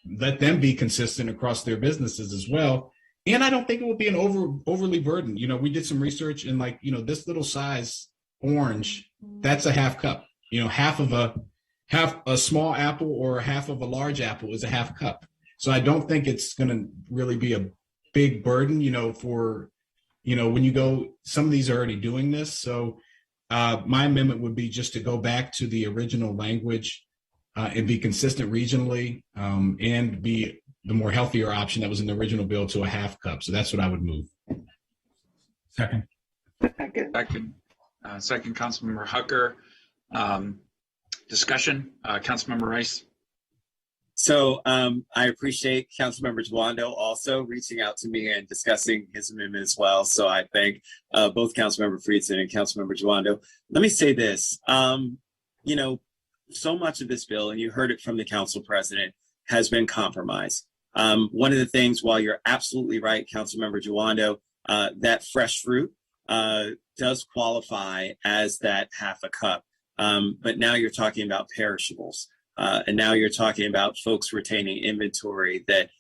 let them be consistent across their businesses as well. And I don't think it would be an overly burdened. We did some research and this little size orange, that's a 1/2 cup. Half a small apple or half of a large apple is a 1/2 cup. So I don't think it's going to really be a big burden, for, when you go, some of these are already doing this. So my amendment would be just to go back to the original language and be consistent regionally and be the more healthier option that was in the original bill to a 1/2 cup. So that's what I would move. Second. Second, Councilmember Hucker. Discussion, Councilmember Rice. So I appreciate Councilmember Jawando also reaching out to me and discussing his amendment as well. So I thank both Councilmember Friedson and Councilmember Jawando. Let me say this, so much of this bill, and you heard it from the council president, has been compromised. One of the things, while you're absolutely right, Councilmember Jawando, that fresh fruit does qualify as that 1/2 cup. But now you're talking about perishables. And now you're talking about folks retaining inventory that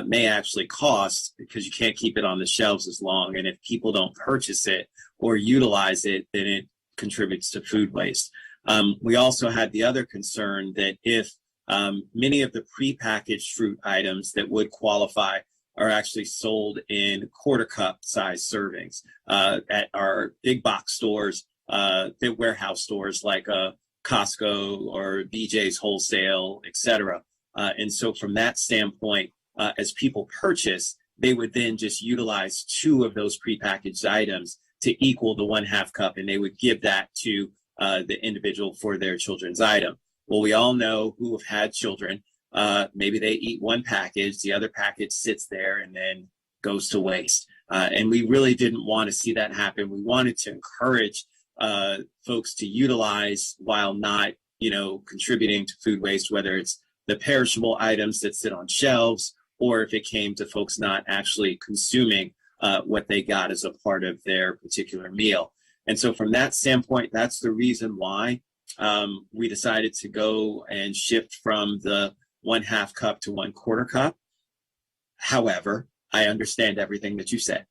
may actually cost, because you can't keep it on the shelves as long. And if people don't purchase it or utilize it, then it contributes to food waste. We also had the other concern that if many of the prepackaged fruit items that would qualify are actually sold in quarter cup size servings at our big box stores, big warehouse stores like Costco or BJ's Wholesale, etc. And so from that standpoint, as people purchase, they would then just utilize 2 of those prepackaged items to equal the 1/2 cup, and they would give that to the individual for their children's item. Well, we all know who have had children. Maybe they eat one package, the other package sits there and then goes to waste. And we really didn't want to see that happen. We wanted to encourage folks to utilize while not, contributing to food waste, whether it's the perishable items that sit on shelves, or if it came to folks not actually consuming what they got as a part of their particular meal. And so from that standpoint, that's the reason why we decided to go and shift from the 1/2 cup to 1/4 cup. However, I understand everything that you said.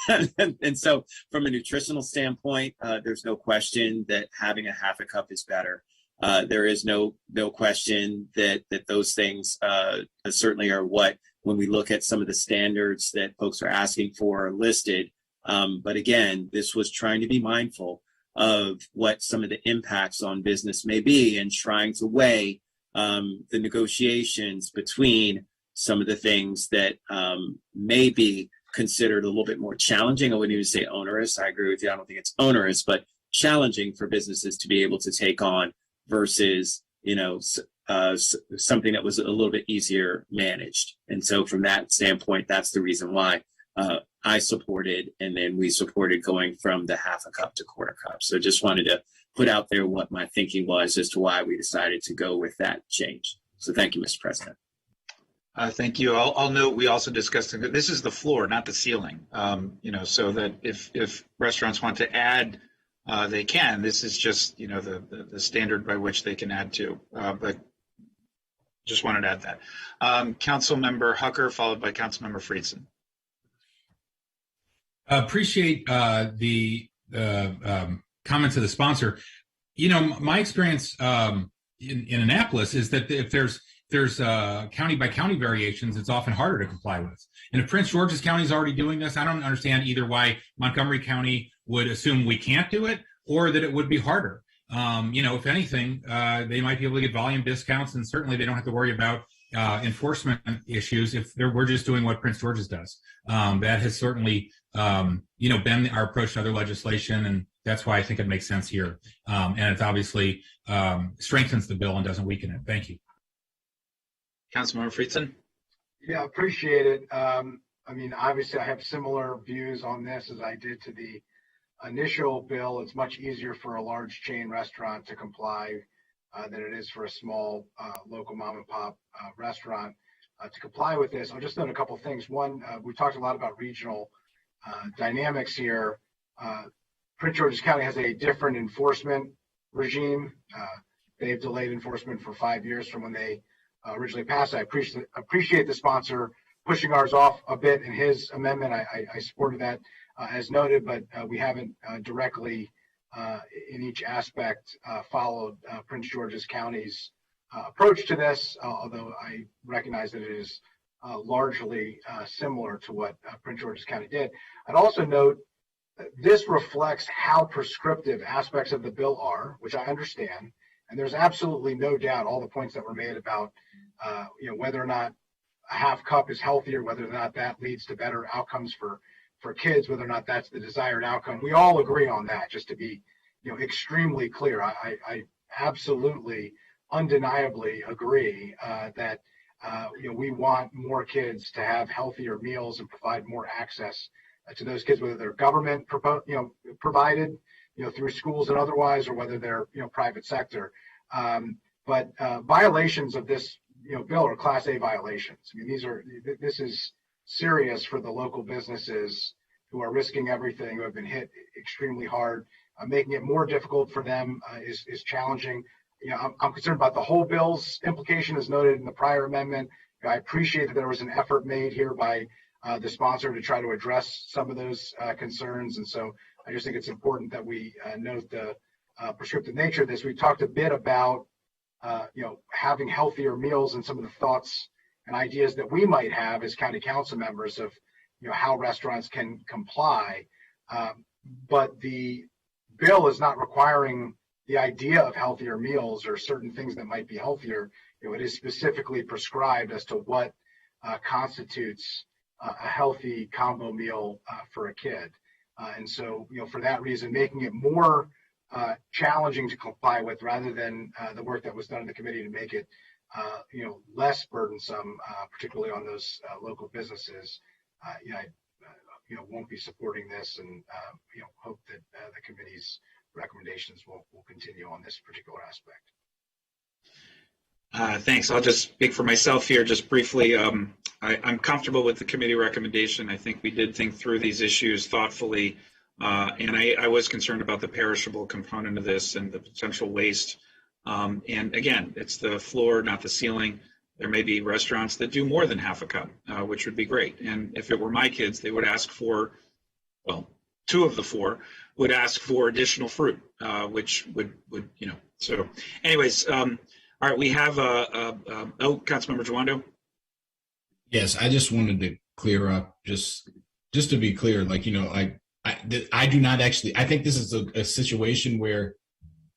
And so from a nutritional standpoint, there's no question that having a 1/2 cup is better. There is no question that those things certainly are what, when we look at some of the standards that folks are asking for, are listed. But again, this was trying to be mindful of what some of the impacts on business may be, and trying to weigh the negotiations between some of the things that may be considered a little bit more challenging. I wouldn't even say onerous. I agree with you. I don't think it's onerous, but challenging for businesses to be able to take on versus, something that was a little bit easier managed. And so from that standpoint, that's the reason why I supported, and then we supported going from the 1/2 cup to 1/4 cup. So just wanted to put out there what my thinking was as to why we decided to go with that change. So thank you, Mr. President. Thank you. I'll note we also discussed this is the floor, not the ceiling. So that if restaurants want to add, they can. This is just the standard by which they can add to. But just wanted to add that. Councilmember Hucker, followed by Councilmember Friedson. Appreciate the comments of the sponsor. My experience in Annapolis is that if there's county by county variations, it's often harder to comply with. And if Prince George's County is already doing this, I don't understand either why Montgomery County would assume we can't do it, or that it would be harder. If anything, they might be able to get volume discounts, and certainly they don't have to worry about enforcement issues if we're just doing what Prince George's does. That has certainly, been our approach to other legislation, and that's why I think it makes sense here. And it obviously strengthens the bill and doesn't weaken it. Thank you. Councilmember Friedson. Yeah, appreciate it. Obviously I have similar views on this as I did to the initial bill. It's much easier for a large chain restaurant to comply than it is for a small local mom and pop restaurant to comply with this. I'll just note a couple things. One, we talked a lot about regional dynamics here. Prince George's County has a different enforcement regime. They've delayed enforcement for 5 years from when they originally passed. I appreciate the sponsor pushing ours off a bit in his amendment. I supported that as noted, but we haven't directly in each aspect followed Prince George's County's approach to this, although I recognize that it is largely similar to what Prince George's County did. I'd also note this reflects how prescriptive aspects of the bill are, which I understand. And there's absolutely no doubt all the points that were made about, whether or not a 1/2 cup is healthier, whether or not that leads to better outcomes for kids, whether or not that's the desired outcome. We all agree on that, just to be, extremely clear. I absolutely, undeniably agree that, we want more kids to have healthier meals and provide more access to those kids, whether they're government provided, through schools and otherwise, or whether they're, private sector. But violations of this, bill are Class A violations. This is serious for the local businesses who are risking everything, who have been hit extremely hard. Making it more difficult for them is challenging. I'm concerned about the whole bill's implication, as noted in the prior amendment. I appreciate that there was an effort made here by the sponsor to try to address some of those concerns. And so I just think it's important that we note the prescriptive nature of this. We talked a bit about, having healthier meals and some of the thoughts and ideas that we might have as county council members of, how restaurants can comply. But the bill is not requiring the idea of healthier meals or certain things that might be healthier. It is specifically prescribed as to what constitutes a healthy combo meal for a kid. And so, for that reason, making it more challenging to comply with rather than the work that was done in the committee to make it, less burdensome, particularly on those local businesses. I won't be supporting this, and hope that the committee's recommendations will continue on this particular aspect. Thanks. I'll just speak for myself here just briefly. I'm comfortable with the committee recommendation. I think we did think through these issues thoughtfully, and I was concerned about the perishable component of this and the potential waste. And again, it's the floor, not the ceiling. There may be restaurants that do more than half a cup, which would be great. And if it were my kids, they would ask for, well, 2 of the 4 would ask for additional fruit, which would so anyways, all right, we have Councilmember Jawando. Yes, I just wanted to clear up, just to be clear, I do not actually, I think this is a situation where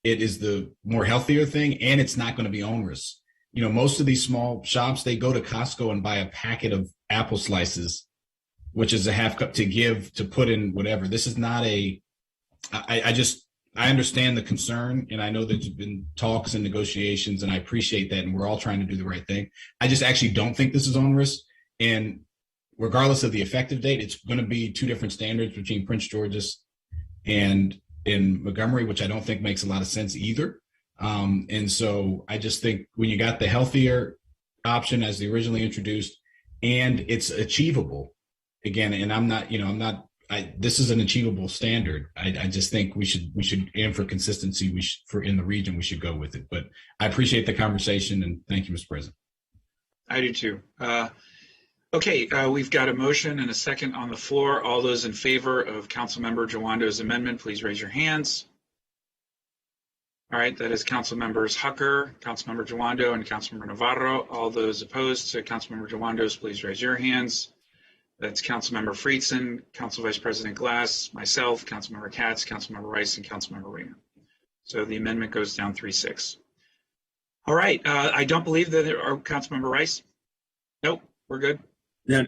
it is the more healthier thing and it's not going to be onerous. Most of these small shops, they go to Costco and buy a packet of apple slices, which is a half cup to put in whatever. This is not I understand the concern, and I know there's been talks and negotiations, and I appreciate that, and we're all trying to do the right thing. I just actually don't think this is onerous, and regardless of the effective date, it's going to be 2 different standards between Prince George's and in Montgomery, which I don't think makes a lot of sense either. And so I just think when you got the healthier option as the originally introduced, and it's achievable, again, and this is an achievable standard. I just think we should, and for consistency, in the region, we should go with it. But I appreciate the conversation, and thank you, Mr. President. I do too. Okay, we've got a motion and a second on the floor. All those in favor of Councilmember Jawando's amendment, please raise your hands. All right, that is Councilmembers Hucker, Councilmember Jawando, and Councilmember Navarro. All those opposed to Councilmember Jawando's, please raise your hands. That's Councilmember Friedson, Council Vice President Glass, myself, Councilmember Katz, Councilmember Rice, and Councilmember Reyna. So the amendment goes down 3-6. All right, I don't believe that there are Councilmember Rice. Nope, we're good. Yeah.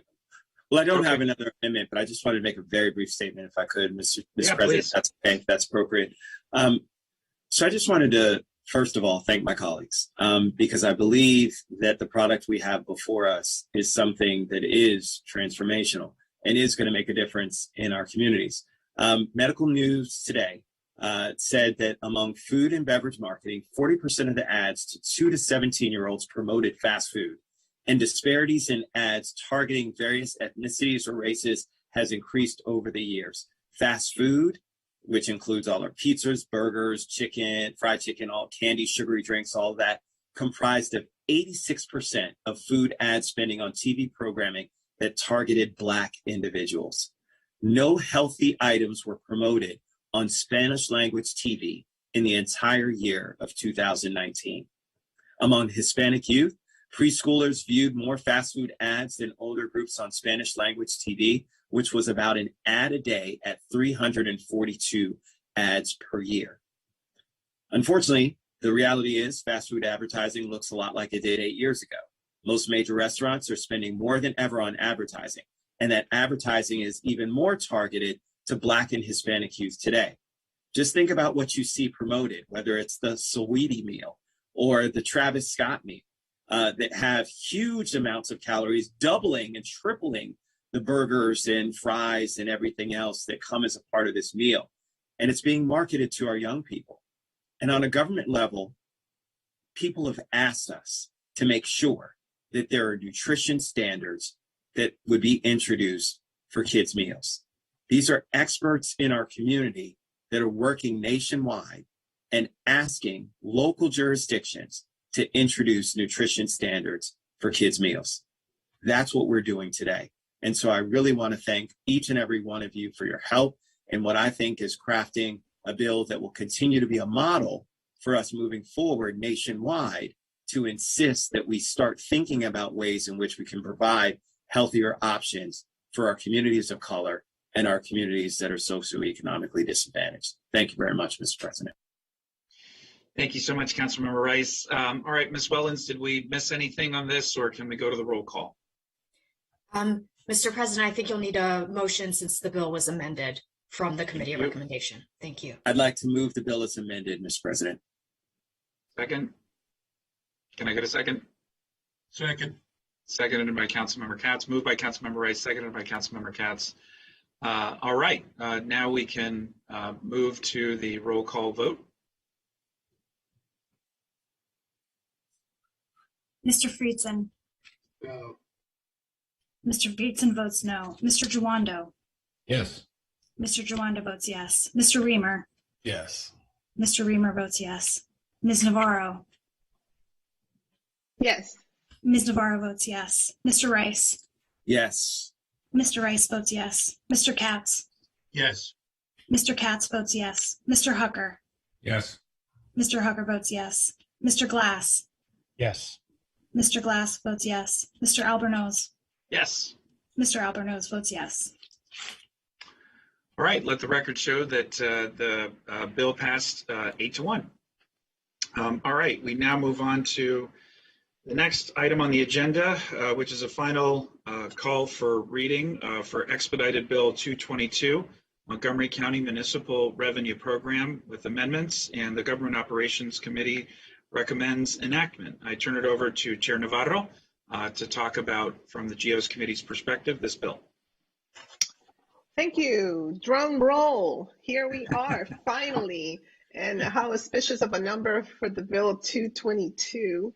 Well, I don't have another amendment, but I just wanted to make a very brief statement, if I could, Mr. President. Please. That's okay. If that's appropriate. So I just wanted to, first of all, thank my colleagues, because I believe that the product we have before us is something that is transformational and is going to make a difference in our communities. Medical News today said that among food and beverage marketing, 40% of the ads to 2 to 17-year-olds promoted fast food, and disparities in ads targeting various ethnicities or races has increased over the years. Fast food, which includes all our pizzas, burgers, chicken, fried chicken, all candy, sugary drinks, all of that, comprised of 86% of food ad spending on TV programming that targeted Black individuals. No healthy items were promoted on Spanish language TV in the entire year of 2019. Among Hispanic youth, preschoolers viewed more fast food ads than older groups on Spanish language TV, which was about an ad a day at 342 ads per year. Unfortunately, the reality is fast food advertising looks a lot like it did 8 years ago. Most major restaurants are spending more than ever on advertising, and that advertising is even more targeted to Black and Hispanic youth today. Just think about what you see promoted, whether it's the Saweetie meal or the Travis Scott meal, that have huge amounts of calories, doubling and tripling the burgers and fries and everything else that come as a part of this meal. And it's being marketed to our young people. And on a government level, people have asked us to make sure that there are nutrition standards that would be introduced for kids' meals. These are experts in our community that are working nationwide and asking local jurisdictions to introduce nutrition standards for kids' meals. That's what we're doing today. And so I really want to thank each and every one of you for your help in what I think is crafting a bill that will continue to be a model for us moving forward nationwide to insist that we start thinking about ways in which we can provide healthier options for our communities of color and our communities that are socioeconomically disadvantaged. Thank you very much, Mr. President. Thank you so much, Councilmember Rice. All right, Ms. Wellens, did we miss anything on this, or can we go to the roll call? Mr. President, I think you'll need a motion since the bill was amended from the committee recommendation. Thank you. I'd like to move the bill as amended, Mr. President. Second. Can I get a second? Second. Seconded by Councilmember Katz. Moved by Councilmember Rice. Seconded by Councilmember Katz. All right. Now we can move to the roll call vote. Mr. Friedson. No. Mr. Friedson votes no. Mr. Jawando. Yes. Mr. Jawando votes yes. Mr. Reamer. Yes. Mr. Reamer votes yes. Ms. Navarro. Yes. Ms. Navarro votes yes. Mr. Rice. Yes. Mr. Rice votes yes. Mr. Katz. Yes. Mr. Katz votes yes. Mr. Hucker. Yes. Mr. Hucker votes yes. Mr. Glass. Yes. Mr. Glass votes yes. Mr. Albornoz. Yes. Mr. Albornoz votes yes. All right. Let the record show that the bill passed 8-1. All right. We now move on to the next item on the agenda, which is a final call for reading for Expedited Bill 222, Montgomery County Municipal Revenue Program with amendments, and the Government Operations Committee recommends enactment. I turn it over to Chair Navarro to talk about, from the GO's committee's perspective, this bill. Thank you. Drum roll. Here we are, finally. And how auspicious of a number for the Bill 222.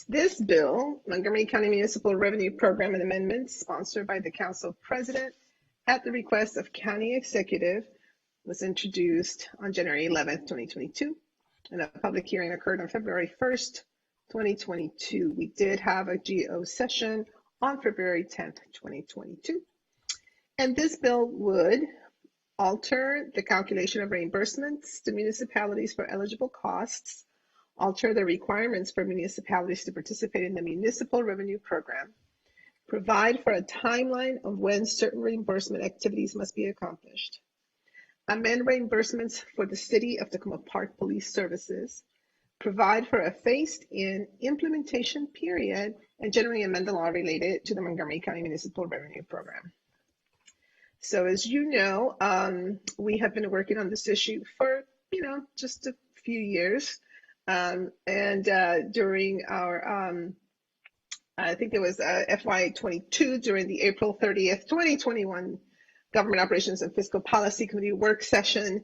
This bill, Montgomery County Municipal Revenue Program and Amendments, sponsored by the Council President at the request of County Executive, was introduced on January 11th, 2022. And a public hearing occurred on February 1st, 2022. We did have a GO session on February 10th, 2022. And this bill would alter the calculation of reimbursements to municipalities for eligible costs, alter the requirements for municipalities to participate in the Municipal Revenue Program, provide for a timeline of when certain reimbursement activities must be accomplished, amend reimbursements for the City of Tacoma Park Police Services, provide for a phased-in implementation period, and generally amend the law related to the Montgomery County Municipal Revenue Program. So as you know, we have been working on this issue for, just a few years. During our, I think it was FY22, during the April 30th, 2021 Government Operations and Fiscal Policy Committee work session,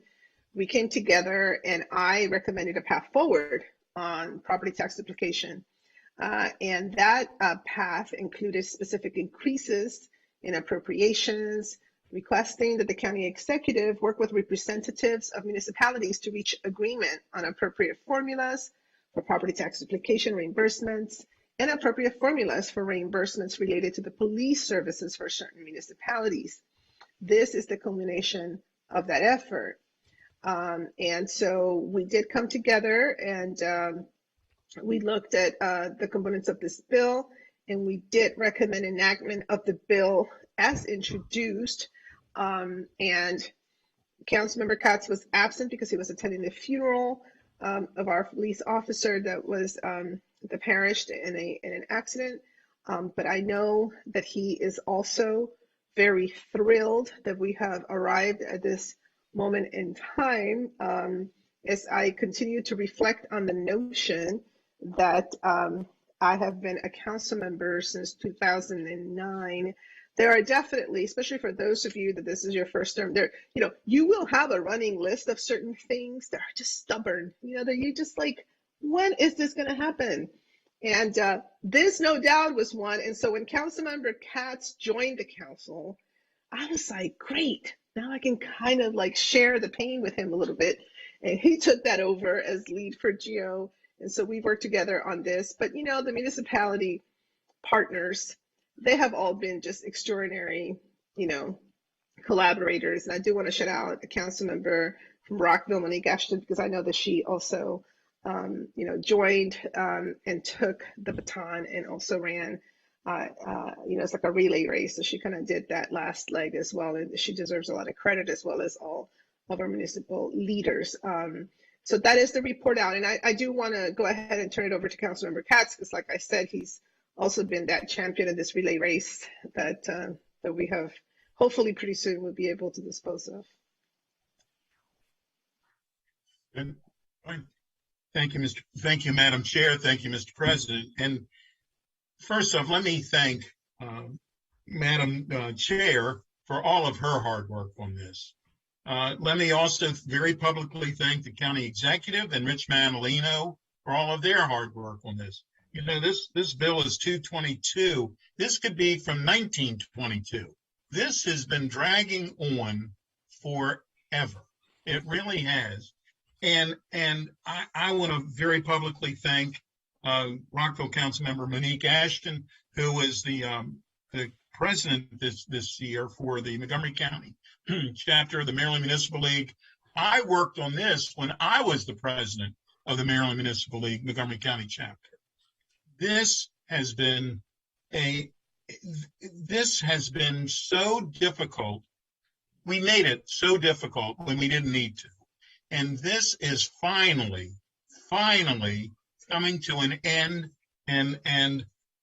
we came together and I recommended a path forward on property tax duplication. And that path included specific increases in appropriations, requesting that the county executive work with representatives of municipalities to reach agreement on appropriate formulas for property tax duplication reimbursements and appropriate formulas for reimbursements related to the police services for certain municipalities. This is the culmination of that effort. And so we did come together and we looked at the components of this bill, and we did recommend enactment of the bill as introduced. And Councilmember Katz was absent because he was attending the funeral of our police officer that was that perished in an accident. But I know that he is also very thrilled that we have arrived at this moment in time. As I continue to reflect on the notion that I have been a council member since 2009. There are definitely, especially for those of you that this is your first term, you will have a running list of certain things that are just stubborn. That you just like, when is this going to happen? And this, no doubt, was one. And so when Councilmember Katz joined the council, I was like, great. Now I can kind of like share the pain with him a little bit. And he took that over as lead for GO. And so we worked together on this. But, the municipality partners, they have all been just extraordinary, collaborators. And I do want to shout out the council member from Rockville, Monique Ashton, because I know that she also, joined and took the baton and also ran, it's like a relay race. So she kind of did that last leg as well. And she deserves a lot of credit, as well as all of our municipal leaders. So that is the report out. And I do want to go ahead and turn it over to Councilmember Katz, because like I said, he's also been that champion of this relay race that we have hopefully pretty soon we'll be able to dispose of. And thank you, Madam Chair. Thank you, Mr. President. And first off, let me thank Madam Chair for all of her hard work on this. Let me also very publicly thank the county executive and Rich Manalino for all of their hard work on this. This bill is 222. This could be from 1922. This has been dragging on forever. It really has. And I want to very publicly thank Rockville Councilmember Monique Ashton, who is the president this year for the Montgomery County chapter of the Maryland Municipal League. I worked on this when I was the president of the Maryland Municipal League Montgomery County chapter. This has been so difficult. We made it so difficult when we didn't need to. And this is finally coming to an end. And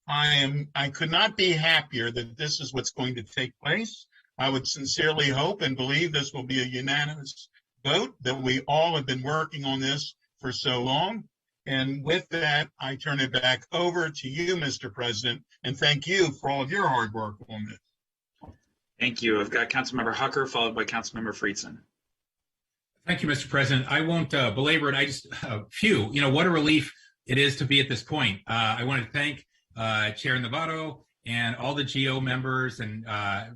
I could not be happier that this is what's going to take place. I would sincerely hope and believe this will be a unanimous vote, that we all have been working on this for so long. And with that, I turn it back over to you, Mr. President, and thank you for all of your hard work on this. Thank you. I've got Councilmember Hucker, followed by Councilmember Friedson. Thank you, Mr. President. I won't belabor it. I just, what a relief it is to be at this point. I want to thank Chair Navarro and all the GO members and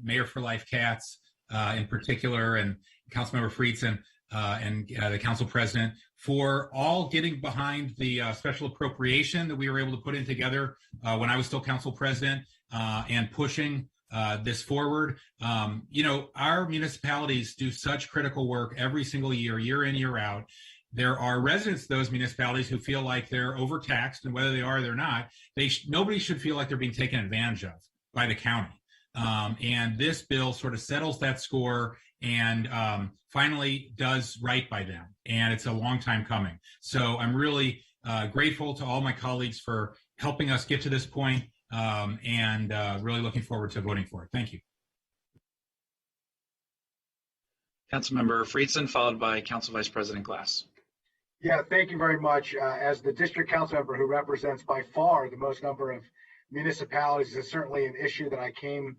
Mayor for Life Katz in particular, and Councilmember Friedson and the Council President for all getting behind the special appropriation that we were able to put in together when I was still Council President and pushing this forward. Our municipalities do such critical work every single year in, year out. There are residents of those municipalities who feel like they're overtaxed, and whether they are or they're not, nobody should feel like they're being taken advantage of by the county. And this bill sort of settles that score and finally does right by them. And it's a long time coming. So I'm really grateful to all my colleagues for helping us get to this point, and really looking forward to voting for it. Thank you. Councilmember Friedson, followed by Council Vice President Glass. Yeah, thank you very much. As the district council member who represents by far the most number of municipalities, is certainly an issue that I came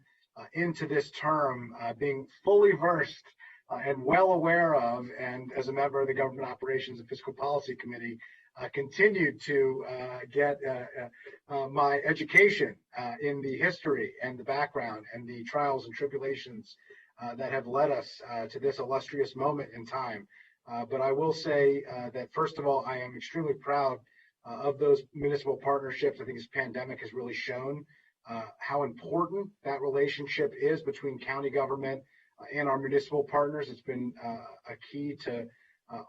into this term being fully versed and well aware of, and as a member of the Government Operations and Fiscal Policy Committee, continued to get my education in the history and the background and the trials and tribulations that have led us to this illustrious moment in time. But I will say that, first of all, I am extremely proud of those municipal partnerships. I think this pandemic has really shown how important that relationship is between county government and our municipal partners. It's been a key to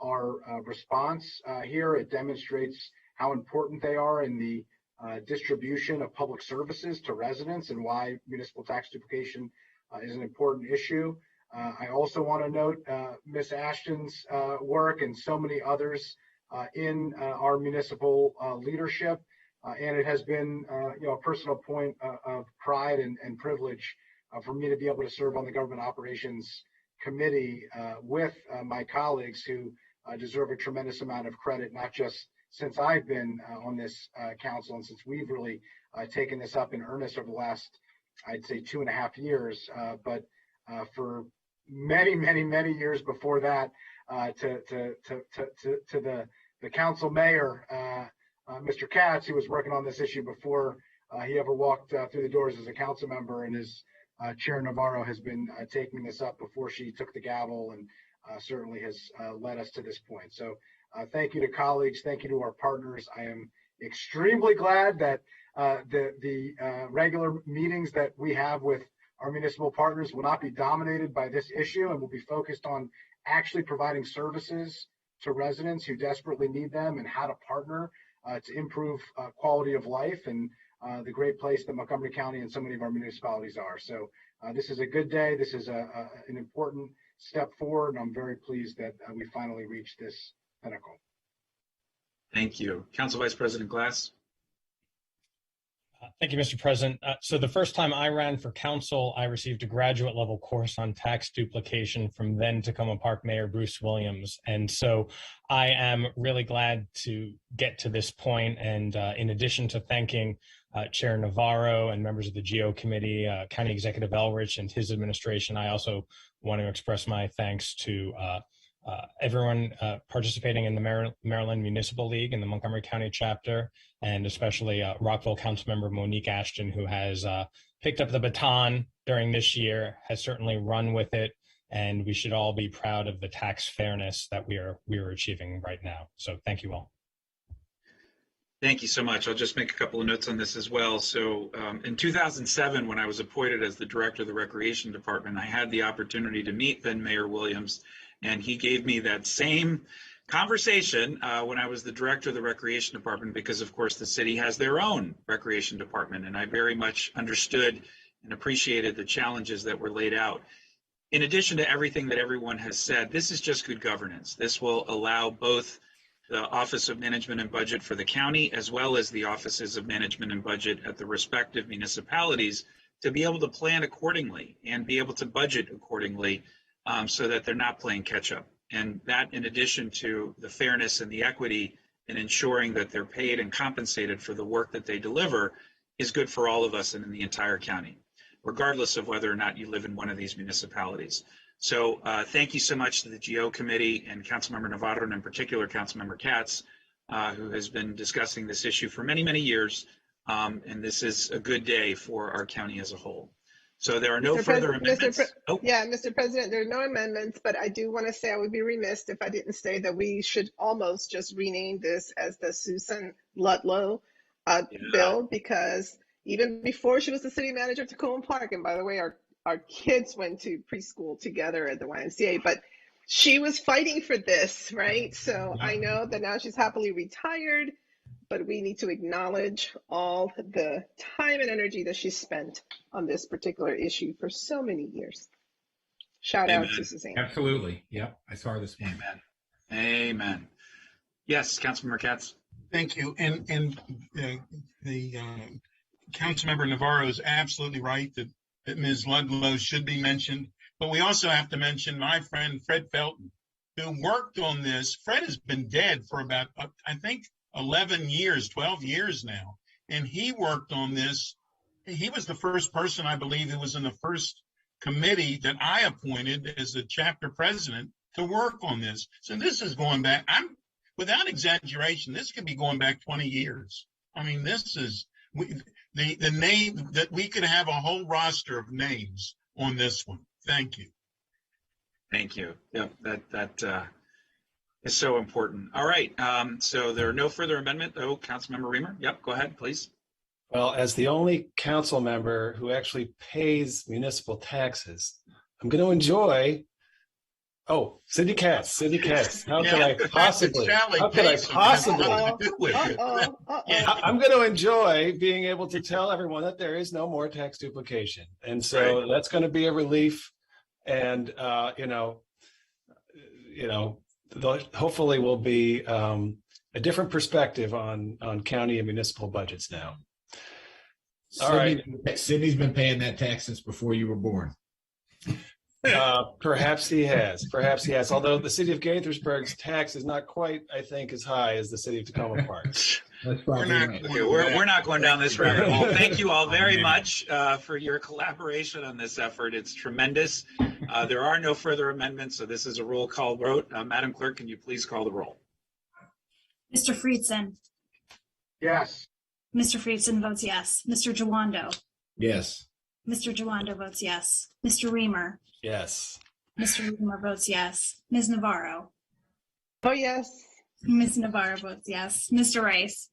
our response here. It demonstrates how important they are in the distribution of public services to residents and why municipal tax duplication is an important issue. I also want to note Ms. Ashton's work and so many others in our municipal leadership. And it has been a personal point of pride and privilege for me to be able to serve on the Government Operations Committee with my colleagues who deserve a tremendous amount of credit, not just since I've been on this council and since we've really taken this up in earnest over the last, I'd say, 2.5 years, but for many years before that, to the council mayor, Mr. Katz, who was working on this issue before he ever walked through the doors as a council member, and his Chair Navarro has been taking this up before she took the gavel, and certainly has led us to this point. So thank you to colleagues, thank you to our partners. I am extremely glad that the regular meetings that we have with our municipal partners will not be dominated by this issue and will be focused on actually providing services to residents who desperately need them and how to partner to improve quality of life and the great place that Montgomery County and so many of our municipalities are. So this is a good day. This is an important step forward, and I'm very pleased that we finally reached this pinnacle. Thank you. Council Vice President Glass. Thank you, Mr. President. So the first time I ran for council, I received a graduate level course on tax duplication from then Tacoma Park Mayor Bruce Williams. And so I am really glad to get to this point. And in addition to thanking Chair Navarro and members of the GO committee, County Executive Elrich and his administration, I also want to express my thanks to everyone participating in the Maryland Municipal League in the Montgomery County chapter, and especially Rockville Councilmember Monique Ashton, who has picked up the baton during this year, has certainly run with it, and we should all be proud of the tax fairness that we are achieving right now. So thank you all. Thank you so much. I'll just make a couple of notes on this as well. So in 2007, when I was appointed as the director of the Recreation Department, I had the opportunity to meet then Mayor Williams, and he gave me that same conversation when I was the director of the Recreation Department, because of course the city has their own Recreation Department, and I very much understood and appreciated the challenges that were laid out. In addition to everything that everyone has said, this is just good governance. This will allow both the Office of Management and Budget for the county, as well as the Offices of Management and Budget at the respective municipalities, to be able to plan accordingly and be able to budget accordingly, so that they're not playing catch up. And that, in addition to the fairness and the equity in ensuring that they're paid and compensated for the work that they deliver, is good for all of us and in the entire county, regardless of whether or not you live in one of these municipalities. So thank you so much to the GO committee and Councilmember Navarro, and in particular Councilmember Katz, who has been discussing this issue for many, many years. And this is a good day for our county as a whole. So there are no further amendments. Yeah, Mr. President, there are no amendments, but I do want to say I would be remiss if I didn't say that we should almost just rename this as the Susan Ludlow bill, because even before she was the city manager of Tacoma Park, and by the way, our kids went to preschool together at the YMCA, but she was fighting for this, right? So I know that now she's happily retired, but we need to acknowledge all the time and energy that she spent on this particular issue for so many years. Shout out to Suzanne. Absolutely. Yep. I saw her this morning. Amen. Amen. Yes, Councilmember Katz. Thank you. And the Councilmember Navarro is absolutely right that Ms. Ludlow should be mentioned. But we also have to mention my friend Fred Felton, who worked on this. Fred has been dead for about, I think, 11 years, 12 years now. And he worked on this. He was the first person, I believe, who was in the first committee that I appointed as the chapter president to work on this. So this is going back, without exaggeration, this could be going back 20 years. I mean, this is the name that we could have a whole roster of names on this one. Thank you. Thank you. Yep, that is so important. All right. So there are no further amendment. Oh, Councilmember Reamer. Yep, go ahead, please. Well, as the only council member who actually pays municipal taxes, I'm going to enjoy. Oh, Cindy Katz. How could I possibly? I'm going to enjoy being able to tell everyone that there is no more tax duplication, and so that's going to be a relief. And hopefully will be a different perspective on county and municipal budgets now. All right. Sydney's been paying that tax since before you were born. Perhaps he has. Although the city of Gaithersburg's tax is not quite, I think, as high as the city of Tacoma Park. We're not going down this rabbit hole. Thank you all very much for your collaboration on this effort. It's tremendous. There are no further amendments, so this is a roll call vote. Madam Clerk, can you please call the roll? Mr. Friedson. Yes. Mr. Friedson votes yes. Mr. Jawando. Yes. Mr. Jawando votes yes. Mr. Reamer. Yes. Mr. Reamer votes yes. Ms. Navarro. Oh, yes. Ms. Navarro votes yes. Mr. Rice.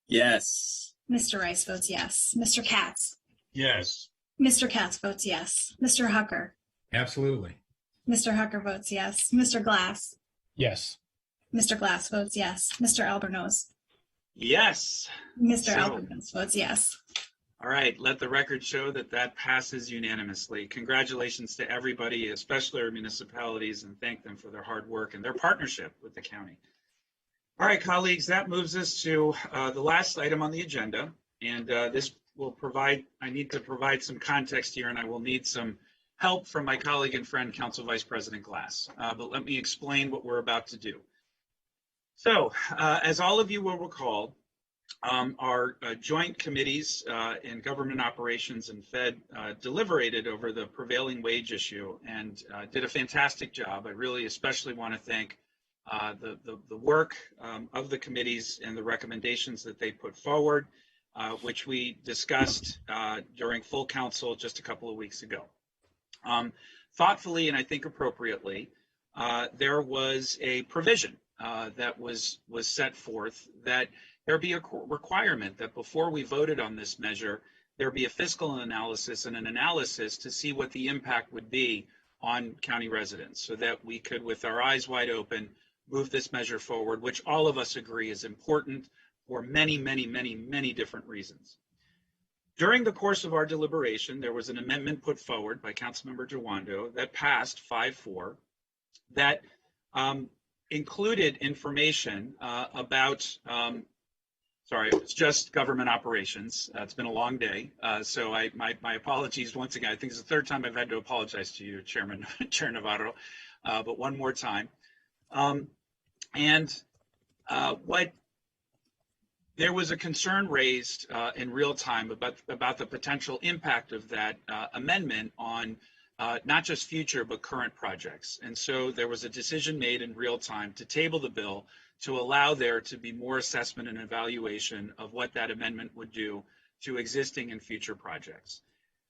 Yes. Mr. Rice votes yes. Mr. Katz? Yes. Mr. Katz votes yes. Mr. Hucker? Absolutely. Mr. Hucker votes yes. Mr. Glass? Yes. Mr. Glass votes yes. Mr. Albornoz? Yes. Mr. So- Albornoz votes yes. All right, let the record show that that passes unanimously. Congratulations to everybody, especially our municipalities, and thank them for their hard work and their partnership with the county. All right, colleagues, that moves us to the last item on the agenda. And this will provide, I need to provide some context here, and I will need some help from my colleague and friend, Council Vice President Glass. But let me explain what we're about to do. So, as all of you will recall, our joint committees in government operations and Fed deliberated over the prevailing wage issue and did a fantastic job. I really especially want to thank the work of the committees and the recommendations that they put forward, which we discussed during full council just a couple of weeks ago. Thoughtfully and I think appropriately, there was a provision that was set forth that there be a requirement that before we voted on this measure, there be a fiscal analysis and an analysis to see what the impact would be on county residents so that we could, with our eyes wide open, move this measure forward, which all of us agree is important for many, many, many, many different reasons. During the course of our deliberation, there was an amendment put forward by Councilmember Jawando that passed 5-4 that included information about sorry, it's just government operations. It's been a long day, so my apologies once again. I think it's the third time I've had to apologize to you, Chair Navarro, but one more time. There was a concern raised in real time about the potential impact of that amendment on not just future but current projects. And so there was a decision made in real time to table the bill to allow there to be more assessment and evaluation of what that amendment would do to existing and future projects.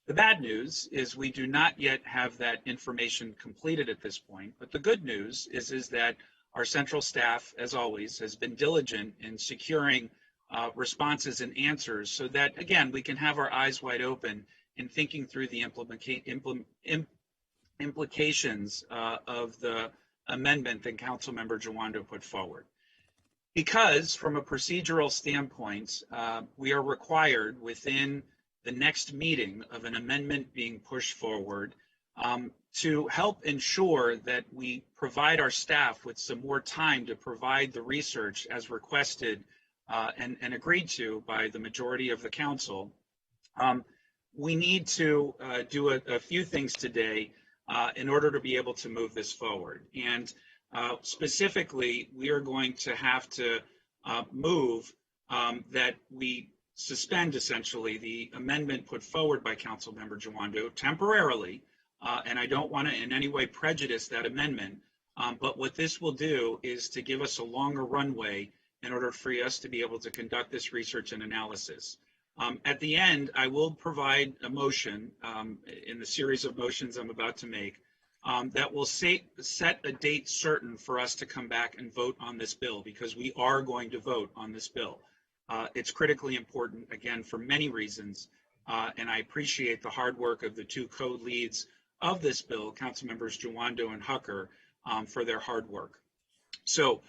The bad news is we do not yet have that information completed at this point, but the good news is that our central staff, as always, has been diligent in securing responses and answers so that, again, we can have our eyes wide open in thinking through the implications of the amendment that Councilmember Jawando put forward. Because from a procedural standpoint, we are required within the next meeting of an amendment being pushed forward to help ensure that we provide our staff with some more time to provide the research as requested and agreed to by the majority of the council. We need to do a few things today in order to be able to move this forward. And specifically, we are going to have to move that we suspend essentially the amendment put forward by Councilmember Jawando temporarily, and I don't want to in any way prejudice that amendment, but what this will do is to give us a longer runway in order for us to be able to conduct this research and analysis. At the end, I will provide a motion in the series of motions I'm about to make that will set a date certain for us to come back and vote on this bill, because we are going to vote on this bill. It's critically important, again, for many reasons, and I appreciate the hard work of the two co-leads of this bill, Councilmembers Jawando and Hucker, for their hard work. So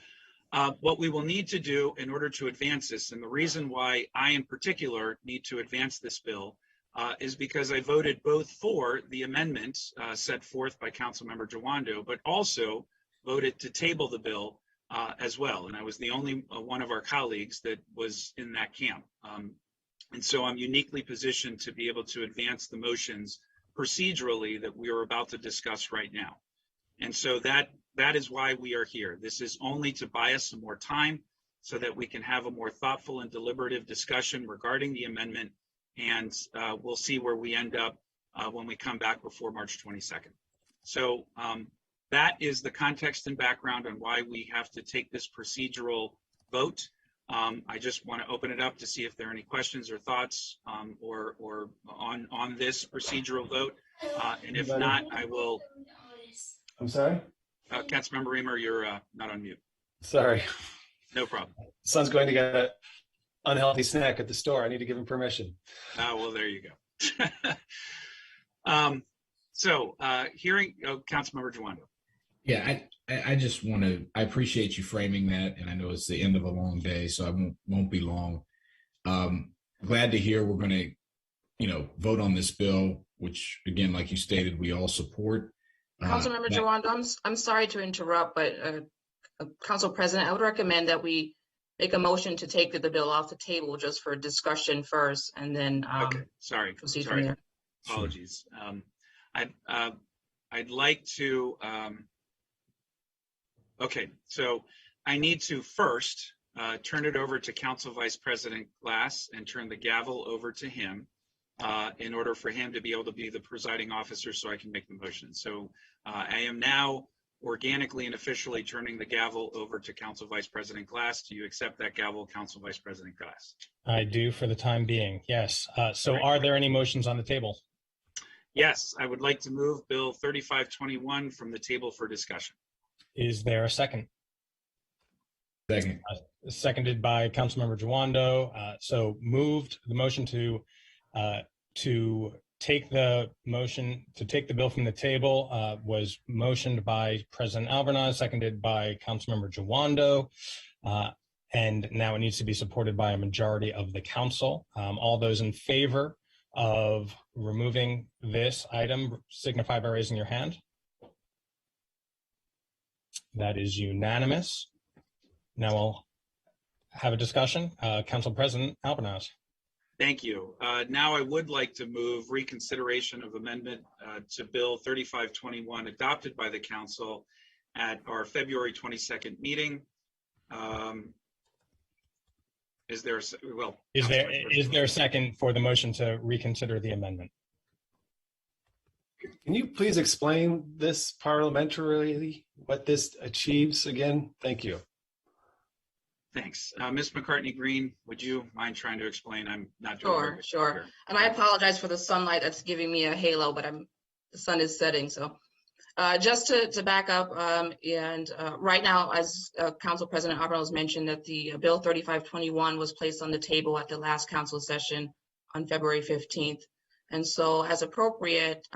what we will need to do in order to advance this, and the reason why I in particular need to advance this bill is because I voted both for the amendment set forth by Councilmember Jawando, but also voted to table the bill as well. And I was the only one of our colleagues that was in that camp. And so I'm uniquely positioned to be able to advance the motions procedurally that we are about to discuss right now. And so that is why we are here. This is only to buy us some more time so that we can have a more thoughtful and deliberative discussion regarding the amendment, and we'll see where we end up when we come back before March 22nd. So that is the context and background on why we have to take this procedural vote. I just want to open it up to see if there are any questions or thoughts or on this procedural vote. And if not, I will. I'm sorry? Councilmember Reamer, you're not on mute. Sorry. No problem. Son's going to get unhealthy snack at the store. I need to give him permission. Oh, well, there you go. Hearing, Councilmember Jawando. Yeah, I just want to, I appreciate you framing that. And I know it's the end of a long day, so I won't be long. Glad to hear we're going to, vote on this bill, which again, like you stated, we all support. Councilmember Jawando, I'm sorry to interrupt, but Council President, I would recommend that we make a motion to take the bill off the table just for discussion first, and then Okay, sorry. proceed from there. Apologies. I'd like to. Okay, so I need to first turn it over to Council Vice President Glass and turn the gavel over to him in order for him to be able to be the presiding officer so I can make the motion. So I am now organically and officially turning the gavel over to Council Vice President Glass. Do you accept that gavel, Council Vice President Glass? I do for the time being, yes. So are there any motions on the table? Yes, I would like to move Bill 3521 from the table for discussion. Is there a second? Second. Seconded by Councilmember Jawando. So moved the motion to take the bill from the table was motioned by President Albornoz, seconded by Councilmember Jawando. And now it needs to be supported by a majority of the council. All those in favor of removing this item signify by raising your hand. That is unanimous. Now we'll have a discussion. Council President Albornoz. Thank you. Now I would like to move reconsideration of amendment to Bill 3521 adopted by the council at our February 22nd meeting. Is there a second for the motion to reconsider the amendment? Can you please explain this parliamentarily, what this achieves again? Thank you. Thanks. Ms. McCartney Green, would you mind trying to explain? I'm not doing Sure. And I apologize for the sunlight that's giving me a halo, but the sun is setting. So just to back up, right now, as Council President Albornoz mentioned, that the Bill 3521 was placed on the table at the last council session on February 15th. And so as appropriate,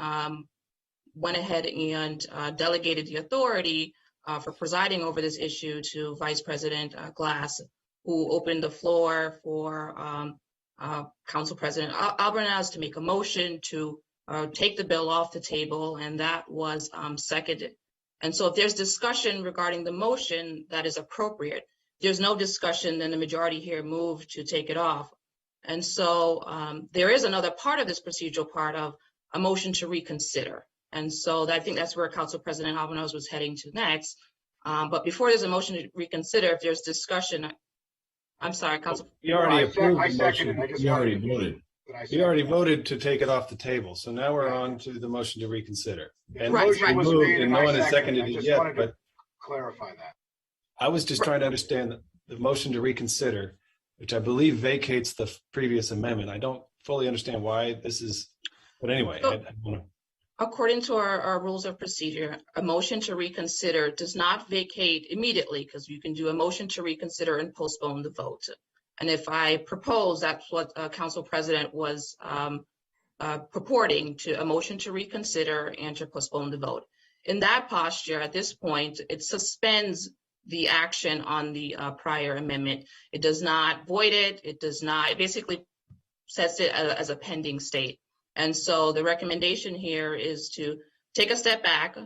went ahead and delegated the authority for presiding over this issue to Vice President Glass, who opened the floor for Council President Albornoz to make a motion to take the bill off the table, and that was seconded. And so if there's discussion regarding the motion, that is appropriate. If there's no discussion, then the majority here moved to take it off. And so there is another part of this procedural part of a motion to reconsider. And so I think that's where Council President Albornoz was heading to next. But before there's a motion to reconsider, if there's discussion, I'm sorry, Council. You already approved the motion. You already voted. You already voted to take it off the table. So now we're on to the motion to reconsider. And Right. motion was moved and no one has seconded I it just yet, wanted to but clarify that. I was just trying to understand the motion to reconsider, which I believe vacates the previous amendment. I don't fully understand why this is, but anyway, I want to. According to our rules of procedure, a motion to reconsider does not vacate immediately, because you can do a motion to reconsider and postpone the vote. And if I propose, that's what Council President was purporting, to a motion to reconsider and to postpone the vote. In that posture, at this point, it suspends the action on the prior amendment. It does not void it. It does not, it basically sets it as a pending state. And so the recommendation here is to take a step back,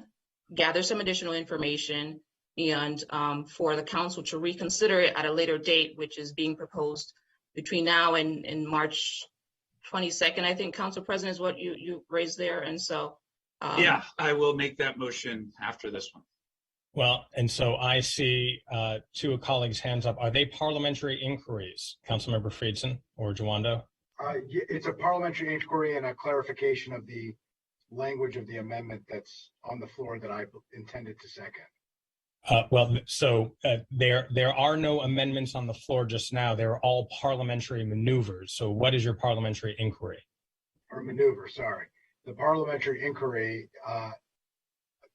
gather some additional information, and for the council to reconsider it at a later date, which is being proposed between now and March 22nd, I think, Council President, is what you raised there. And so yeah, I will make that motion after this one. Well, and so I see two colleagues' hands up. Are they parliamentary inquiries, Councilmember Friedson or Jawando? It's a parliamentary inquiry and a clarification of the language of the amendment that's on the floor that I intended to second. There are no amendments on the floor just now. They're all parliamentary maneuvers. So what is your parliamentary inquiry? Or maneuver, sorry. The parliamentary inquiry,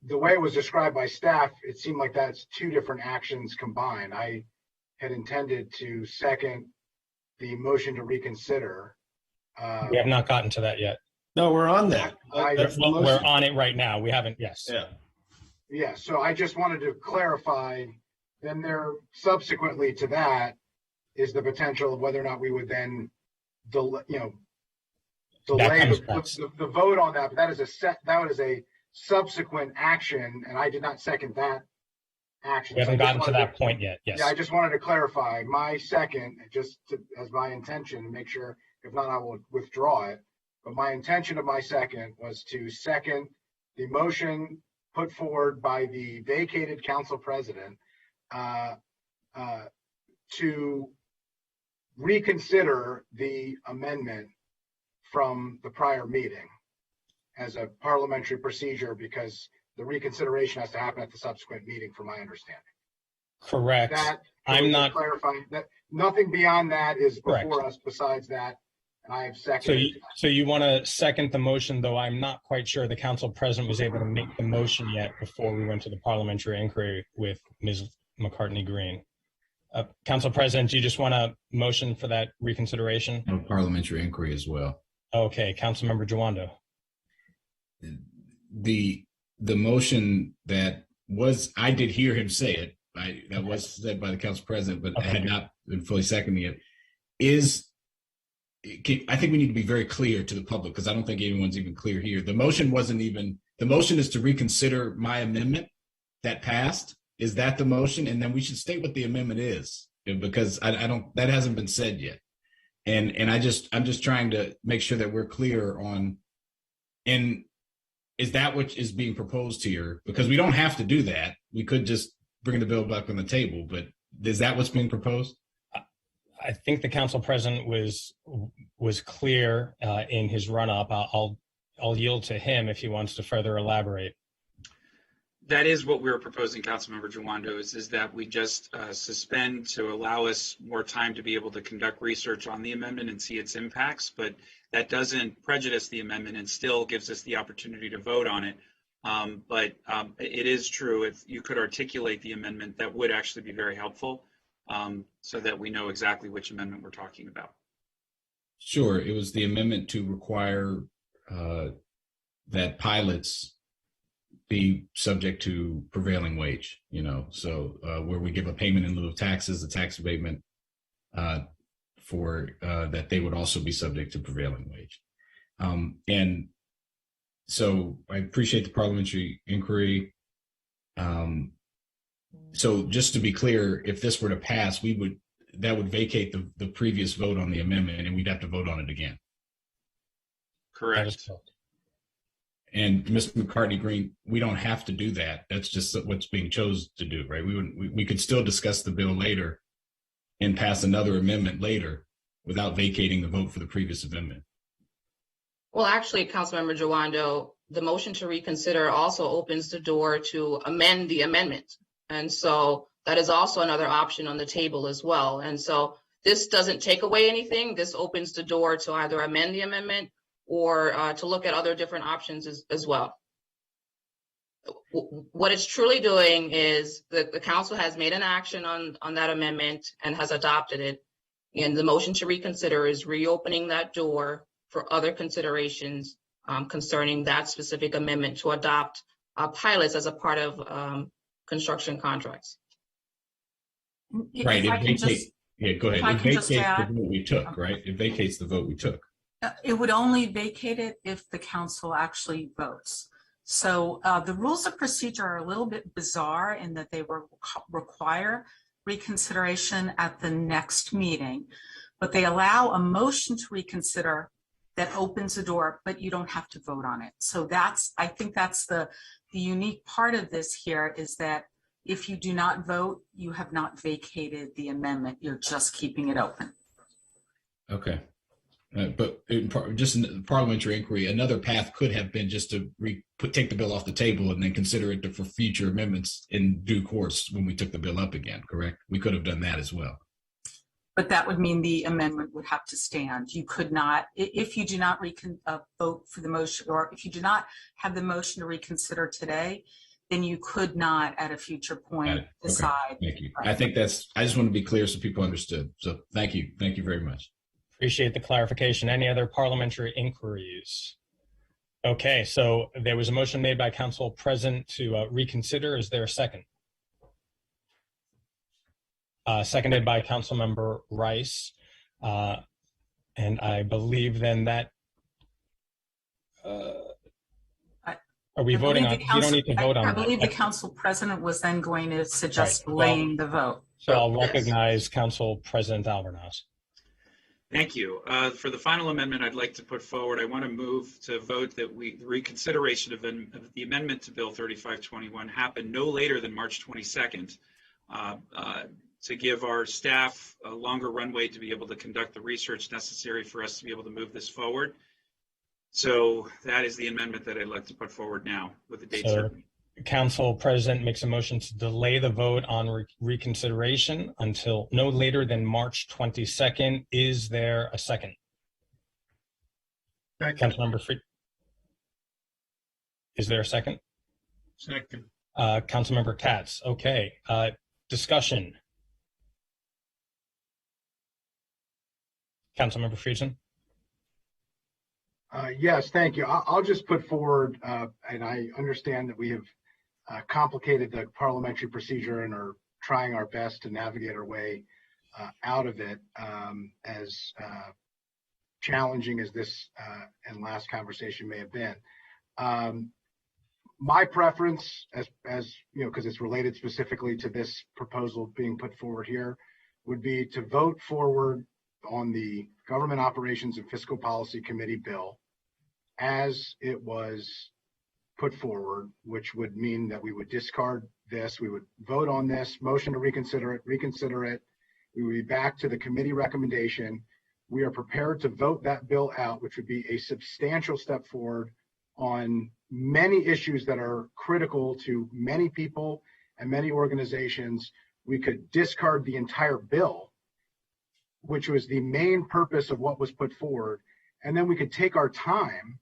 the way it was described by staff, it seemed like that's two different actions combined. I had intended to second the motion to reconsider. We have not gotten to that yet. No, we're on that. We're on it right now. We haven't, yes. Yeah. Yeah, so I just wanted to clarify, then there subsequently to that is the potential of whether or not we would then delay the vote on that, but that is a subsequent action, and I did not second that action. We haven't gotten to that point yet, yes. Yeah, I just wanted to clarify my second, as my intention, to make sure, if not, I will withdraw it. But my intention of my second was to second the motion put forward by the vacated council president to reconsider the amendment from the prior meeting as a parliamentary procedure, because the reconsideration has to happen at the subsequent meeting, from my understanding. Correct. I'm not clarifying that. Nothing beyond that is before us besides that. And I have seconded. So you want to second the motion, though I'm not quite sure the council president was able to make the motion yet before we went to the parliamentary inquiry with Ms. McCartney Green. Council President, do you just want a motion for that reconsideration? No, parliamentary inquiry as well. Okay, Councilmember Jawando. The motion that was, I did hear him say it, that was said by the council president, but had not been fully seconded yet, I think we need to be very clear to the public, because I don't think anyone's even clear here. The motion is to reconsider my amendment that passed. Is that the motion? And then we should state what the amendment is, because that hasn't been said yet. And I'm just trying to make sure that we're clear on, and is that what is being proposed here? Because we don't have to do that. We could just bring the bill back on the table, but is that what's being proposed? I think the council president was clear in his run-up. I'll yield to him if he wants to further elaborate. That is what we're proposing, Councilmember Jawando, is that we just suspend to allow us more time to be able to conduct research on the amendment and see its impacts, but that doesn't prejudice the amendment and still gives us the opportunity to vote on it. But it is true, if you could articulate the amendment, that would actually be very helpful, so that we know exactly which amendment we're talking about. Sure, it was the amendment to require that pilots be subject to prevailing wage, so where we give a payment in lieu of taxes, a tax abatement for that they would also be subject to prevailing wage. And so I appreciate the parliamentary inquiry. So just to be clear, if this were to pass, that would vacate the previous vote on the amendment, and we'd have to vote on it again. Correct. And Mr. McCartney Green, we don't have to do that. That's just what's being chosen to do, right? We could still discuss the bill later and pass another amendment later without vacating the vote for the previous amendment. Well, actually, Councilmember Jawando, the motion to reconsider also opens the door to amend the amendment. And so that is also another option on the table as well. And so this doesn't take away anything. This opens the door to either amend the amendment or to look at other different options as well. What it's truly doing is that the council has made an action on that amendment and has adopted it. And the motion to reconsider is reopening that door for other considerations concerning that specific amendment to adopt pilots as a part of construction contracts. Right. Go ahead. It vacates the vote we took, right? It vacates the vote we took. It would only vacate it if the council actually votes. So the rules of procedure are a little bit bizarre in that they require reconsideration at the next meeting, but they allow a motion to reconsider that opens the door, but you don't have to vote on it. So I think that's the unique part of this here, is that if you do not vote, you have not vacated the amendment. You're just keeping it open. Okay. But just in the parliamentary inquiry, another path could have been just to take the bill off the table and then consider it for future amendments in due course when we took the bill up again, correct? We could have done that as well. But that would mean the amendment would have to stand. You could not, if you do not vote for the motion, or if you do not have the motion to reconsider today, then you could not at a future point decide. Okay. Thank you. I think I just want to be clear so people understood. So thank you. Thank you very much. Appreciate the clarification. Any other parliamentary inquiries? Okay, so there was a motion made by Council President to reconsider. Is there a second? Seconded by Councilmember Rice. And I believe then that, are we voting on, you don't need to vote on that. I believe the Council President was then going to suggest delaying the vote. So I'll recognize Council President Albornoz. Thank you. For the final amendment I'd like to put forward, I want to move to vote that the reconsideration of the amendment to Bill 3521 happen no later than March 22nd to give our staff a longer runway to be able to conduct the research necessary for us to be able to move this forward. So that is the amendment that I'd like to put forward now with the date certain. Council President makes a motion to delay the vote on reconsideration until no later than March 22nd. Is there a second? Councilmember Freed. Is there a second? Second. Councilmember Katz. Okay. Discussion. Councilmember Friedson. Yes, thank you. I'll just put forward, and I understand that we have complicated the parliamentary procedure and are trying our best to navigate our way out of it, as challenging as this and last conversation may have been. My preference, as you know, because it's related specifically to this proposal being put forward here, would be to vote forward on the Government Operations and Fiscal Policy Committee bill as it was put forward, which would mean that we would discard this. We would vote on this, motion to reconsider it. We would be back to the committee recommendation. We are prepared to vote that bill out, which would be a substantial step forward on many issues that are critical to many people and many organizations. We could discard the entire bill, which was the main purpose of what was put forward. And then we could take our time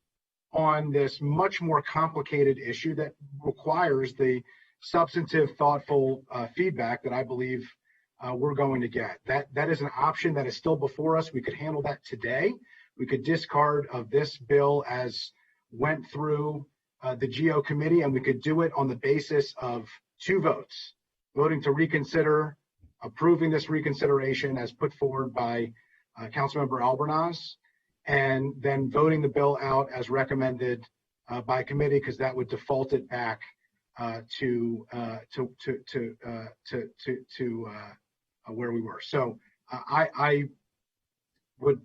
on this much more complicated issue that requires the substantive, thoughtful feedback that I believe we're going to get. That is an option that is still before us. We could handle that today. We could discard of this bill as went through the GO committee, and we could do it on the basis of 2 votes, voting to reconsider, approving this reconsideration as put forward by Councilmember Albornoz, and then voting the bill out as recommended by committee, because that would default it back to where we were. So I would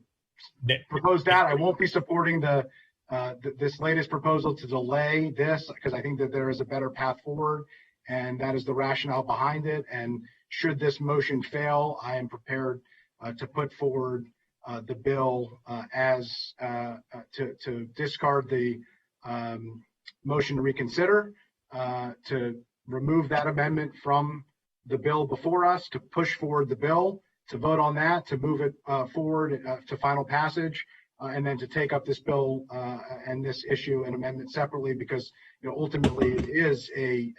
propose that. I won't be supporting this latest proposal to delay this, because I think that there is a better path forward, and that is the rationale behind it. And should this motion fail, I am prepared to put forward the bill as to discard the motion to reconsider, to remove that amendment from the bill before us, to push forward the bill, to vote on that, to move it forward to final passage, and then to take up this bill and this issue and amendment separately, because ultimately it is a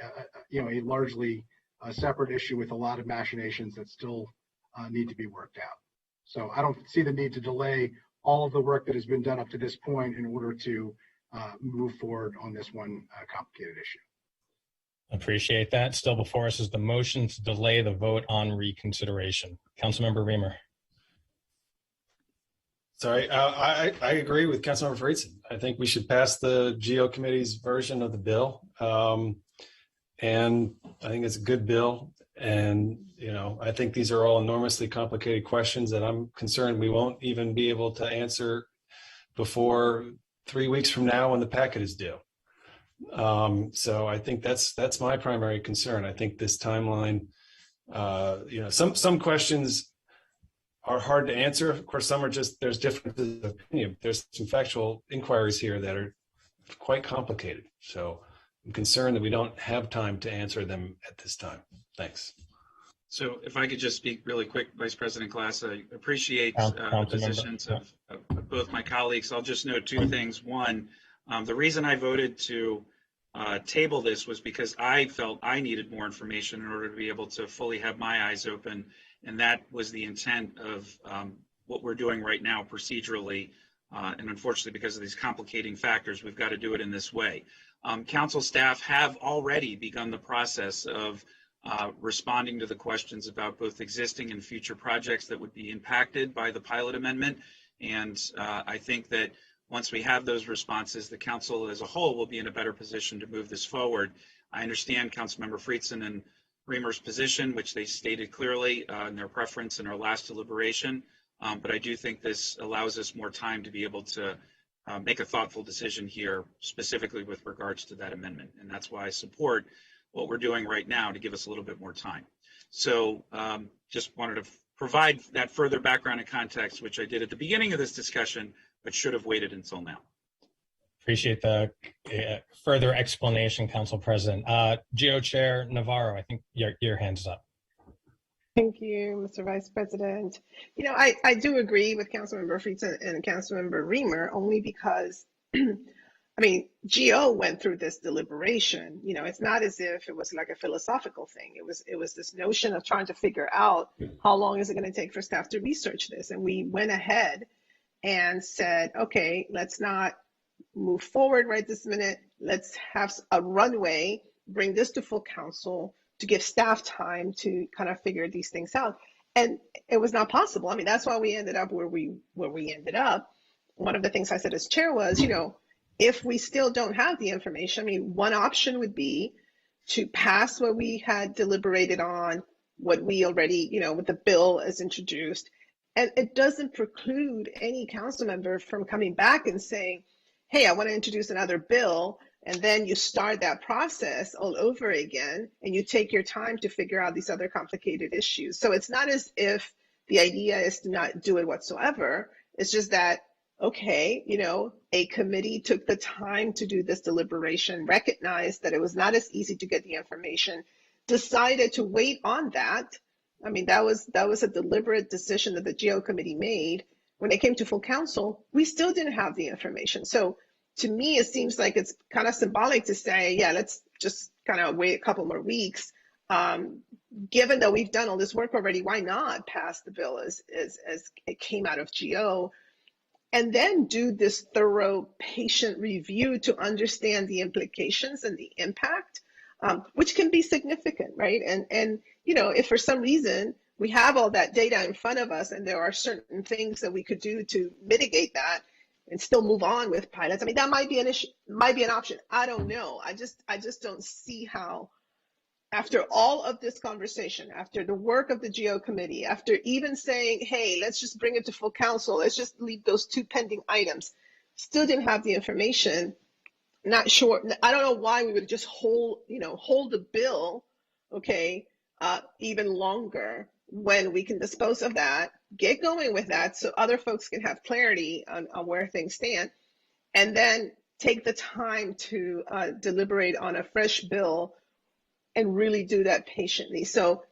largely separate issue with a lot of machinations that still need to be worked out. So I don't see the need to delay all of the work that has been done up to this point in order to move forward on this one complicated issue. Appreciate that. Still before us is the motion to delay the vote on reconsideration. Councilmember Reamer. Sorry, I agree with Councilmember Friedson. I think we should pass the GO committee's version of the bill. And I think it's a good bill. And, I think these are all enormously complicated questions that I'm concerned we won't even be able to answer before 3 weeks from now when the packet is due. So I think that's my primary concern. I think this timeline, some questions are hard to answer. Of course, some are just, there's differences of opinion. There's some factual inquiries here that are quite complicated. So I'm concerned that we don't have time to answer them at this time. Thanks. So if I could just speak really quick, Vice President Glass, I appreciate the positions of both my colleagues. I'll just note 2 things. One, the reason I voted to table this was because I felt I needed more information in order to be able to fully have my eyes open. And that was the intent of what we're doing right now procedurally. And unfortunately, because of these complicating factors, we've got to do it in this way. Council staff have already begun the process of responding to the questions about both existing and future projects that would be impacted by the pilot amendment. And I think that once we have those responses, the council as a whole will be in a better position to move this forward. I understand Councilmember Friedson and Reamer's position, which they stated clearly in their preference in our last deliberation. But I do think this allows us more time to be able to make a thoughtful decision here, specifically with regards to that amendment. And that's why I support what we're doing right now to give us a little bit more time. So just wanted to provide that further background and context, which I did at the beginning of this discussion, but should have waited until now. Appreciate the further explanation, Council President. GO Chair Navarro, I think your hand's up. Thank you, Mr. Vice President. You know, I do agree with Councilmember Friedson and Councilmember Reamer, only because, I mean, GO went through this deliberation. You know, it's not as if it was like a philosophical thing. It was this notion of trying to figure out how long is it going to take for staff to research this. And we went ahead and said, okay, let's not move forward right this minute. Let's have a runway, bring this to full council to give staff time to kind of figure these things out. And it was not possible. I mean, that's why we ended up where we ended up. One of the things I said as chair was, you know, if we still don't have the information, I mean, one option would be to pass what we had deliberated on, what we already, you know, with the bill as introduced. And it doesn't preclude any council member from coming back and saying, hey, I want to introduce another bill. And then you start that process all over again, and you take your time to figure out these other complicated issues. So it's not as if the idea is to not do it whatsoever. It's just that, okay, you know, a committee took the time to do this deliberation, recognized that it was not as easy to get the information, decided to wait on that. I mean, that was a deliberate decision that the GO committee made. When it came to full council, we still didn't have the information. So to me, it seems like it's kind of symbolic to say, yeah, let's just kind of wait a couple more weeks. Given that we've done all this work already, why not pass the bill as it came out of GO, and then do this thorough patient review to understand the implications and the impact, which can be significant, right? And you know, if for some reason we have all that data in front of us and there are certain things that we could do to mitigate that and still move on with pilots, I mean, that might be an issue, might be an option. I don't know. I just don't see how, after all of this conversation, after the work of the GO committee, after even saying, hey, let's just bring it to full council, let's just leave those two pending items, still didn't have the information. Not sure. I don't know why we would just hold the bill, okay, even longer when we can dispose of that, get going with that so other folks can have clarity on where things stand, and then take the time to deliberate on a fresh bill and really do that patiently. So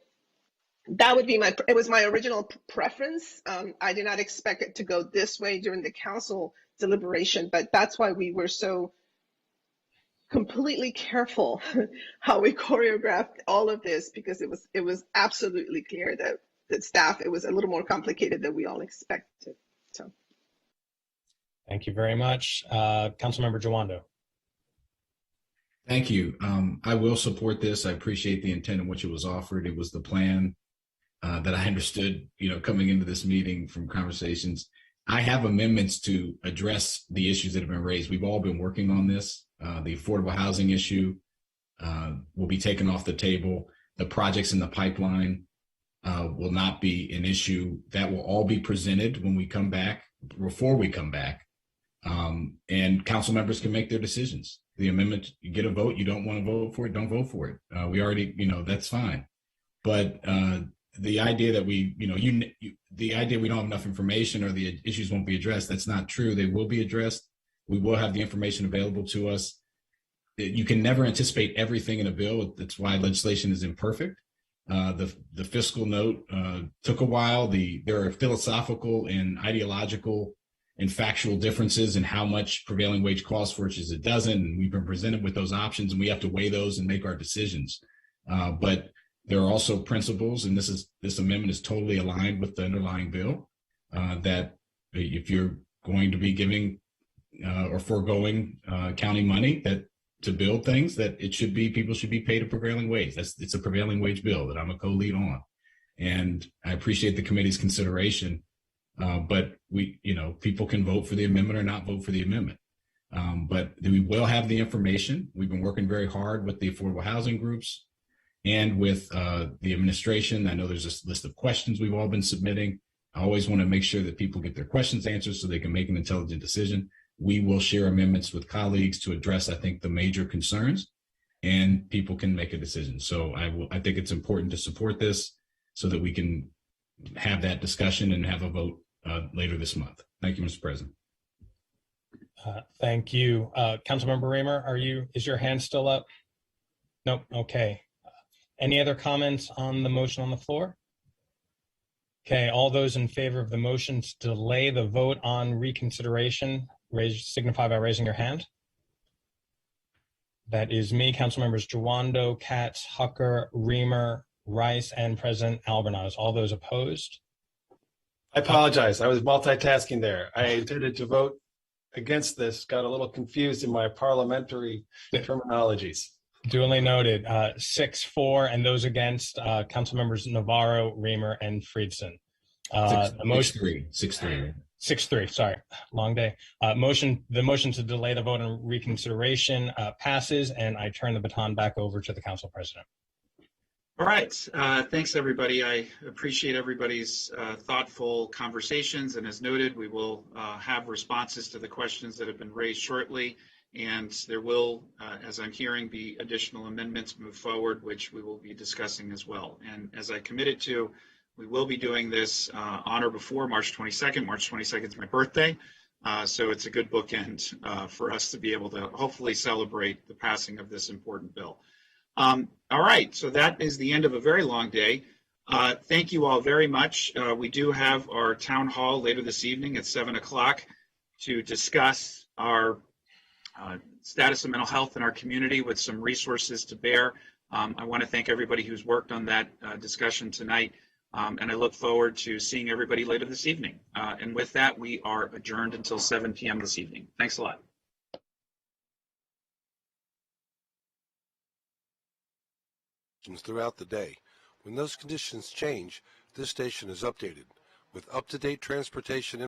that would be it was my original preference. I did not expect it to go this way during the council deliberation, but that's why we were so completely careful how we choreographed all of this, because it was absolutely clear that staff, it was a little more complicated than we all expected. So thank you very much. Councilmember Jawando. Thank you. I will support this. I appreciate the intent in which it was offered. It was the plan that I understood, you know, coming into this meeting from conversations. I have amendments to address the issues that have been raised. We've all been working on this. The affordable housing issue will be taken off the table. The projects in the pipeline will not be an issue. That will all be presented when we come back, before we come back. And council members can make their decisions. The amendment, you get a vote, you don't want to vote for it, don't vote for it. We already, you know, that's fine. But the idea that the idea we don't have enough information or the issues won't be addressed, that's not true. They will be addressed. We will have the information available to us. You can never anticipate everything in a bill. That's why legislation is imperfect. The fiscal note took a while. There are philosophical and ideological and factual differences in how much prevailing wage costs versus it doesn't. And we've been presented with those options, and we have to weigh those and make our decisions. But there are also principles, and this amendment is totally aligned with the underlying bill, that if you're going to be giving or foregoing county money that to build things, that people should be paid a prevailing wage. It's a prevailing wage bill that I'm a co-lead on. And I appreciate the committee's consideration, but people can vote for the amendment or not vote for the amendment. But we will have the information. We've been working very hard with the affordable housing groups and with the administration. I know there's a list of questions we've all been submitting. I always want to make sure that people get their questions answered so they can make an intelligent decision. We will share amendments with colleagues to address, I think, the major concerns, and people can make a decision. So I think it's important to support this so that we can have that discussion and have a vote later this month. Thank you, Mr. President. Thank you. Councilmember Raymer, is your hand still up? Nope. Okay. Any other comments on the motion on the floor? Okay, all those in favor of the motion to delay the vote on reconsideration, signify by raising your hand. That is me, Councilmembers Jawando, Katz, Hucker, Reamer, Rice, and President Albornoz. All those opposed? I apologize. I was multitasking there. I intended to vote against this, got a little confused in my parliamentary terminologies. Duly noted. 6-4, and those against, Councilmembers Navarro, Reamer, and Friedson. The motion 6-3. 6-3. Sorry, long day. The motion to delay the vote on reconsideration passes, and I turn the baton back over to the Council President. All right. Thanks, everybody. I appreciate everybody's thoughtful conversations. And as noted, we will have responses to the questions that have been raised shortly. And there will, as I'm hearing, be additional amendments move forward, which we will be discussing as well. And as I committed to, we will be doing this on or before March 22nd. March 22nd is my birthday. So it's a good bookend for us to be able to hopefully celebrate the passing of this important bill. All right, so that is the end of a very long day. Thank you all very much. We do have our town hall later this evening at 7 o'clock to discuss our status of mental health in our community with some resources to bear. I want to thank everybody who's worked on that discussion tonight, and I look forward to seeing everybody later this evening. And with that, we are adjourned until 7 p.m. this evening. Thanks a lot. Throughout the day. When those conditions change, this station is updated with up-to-date transportation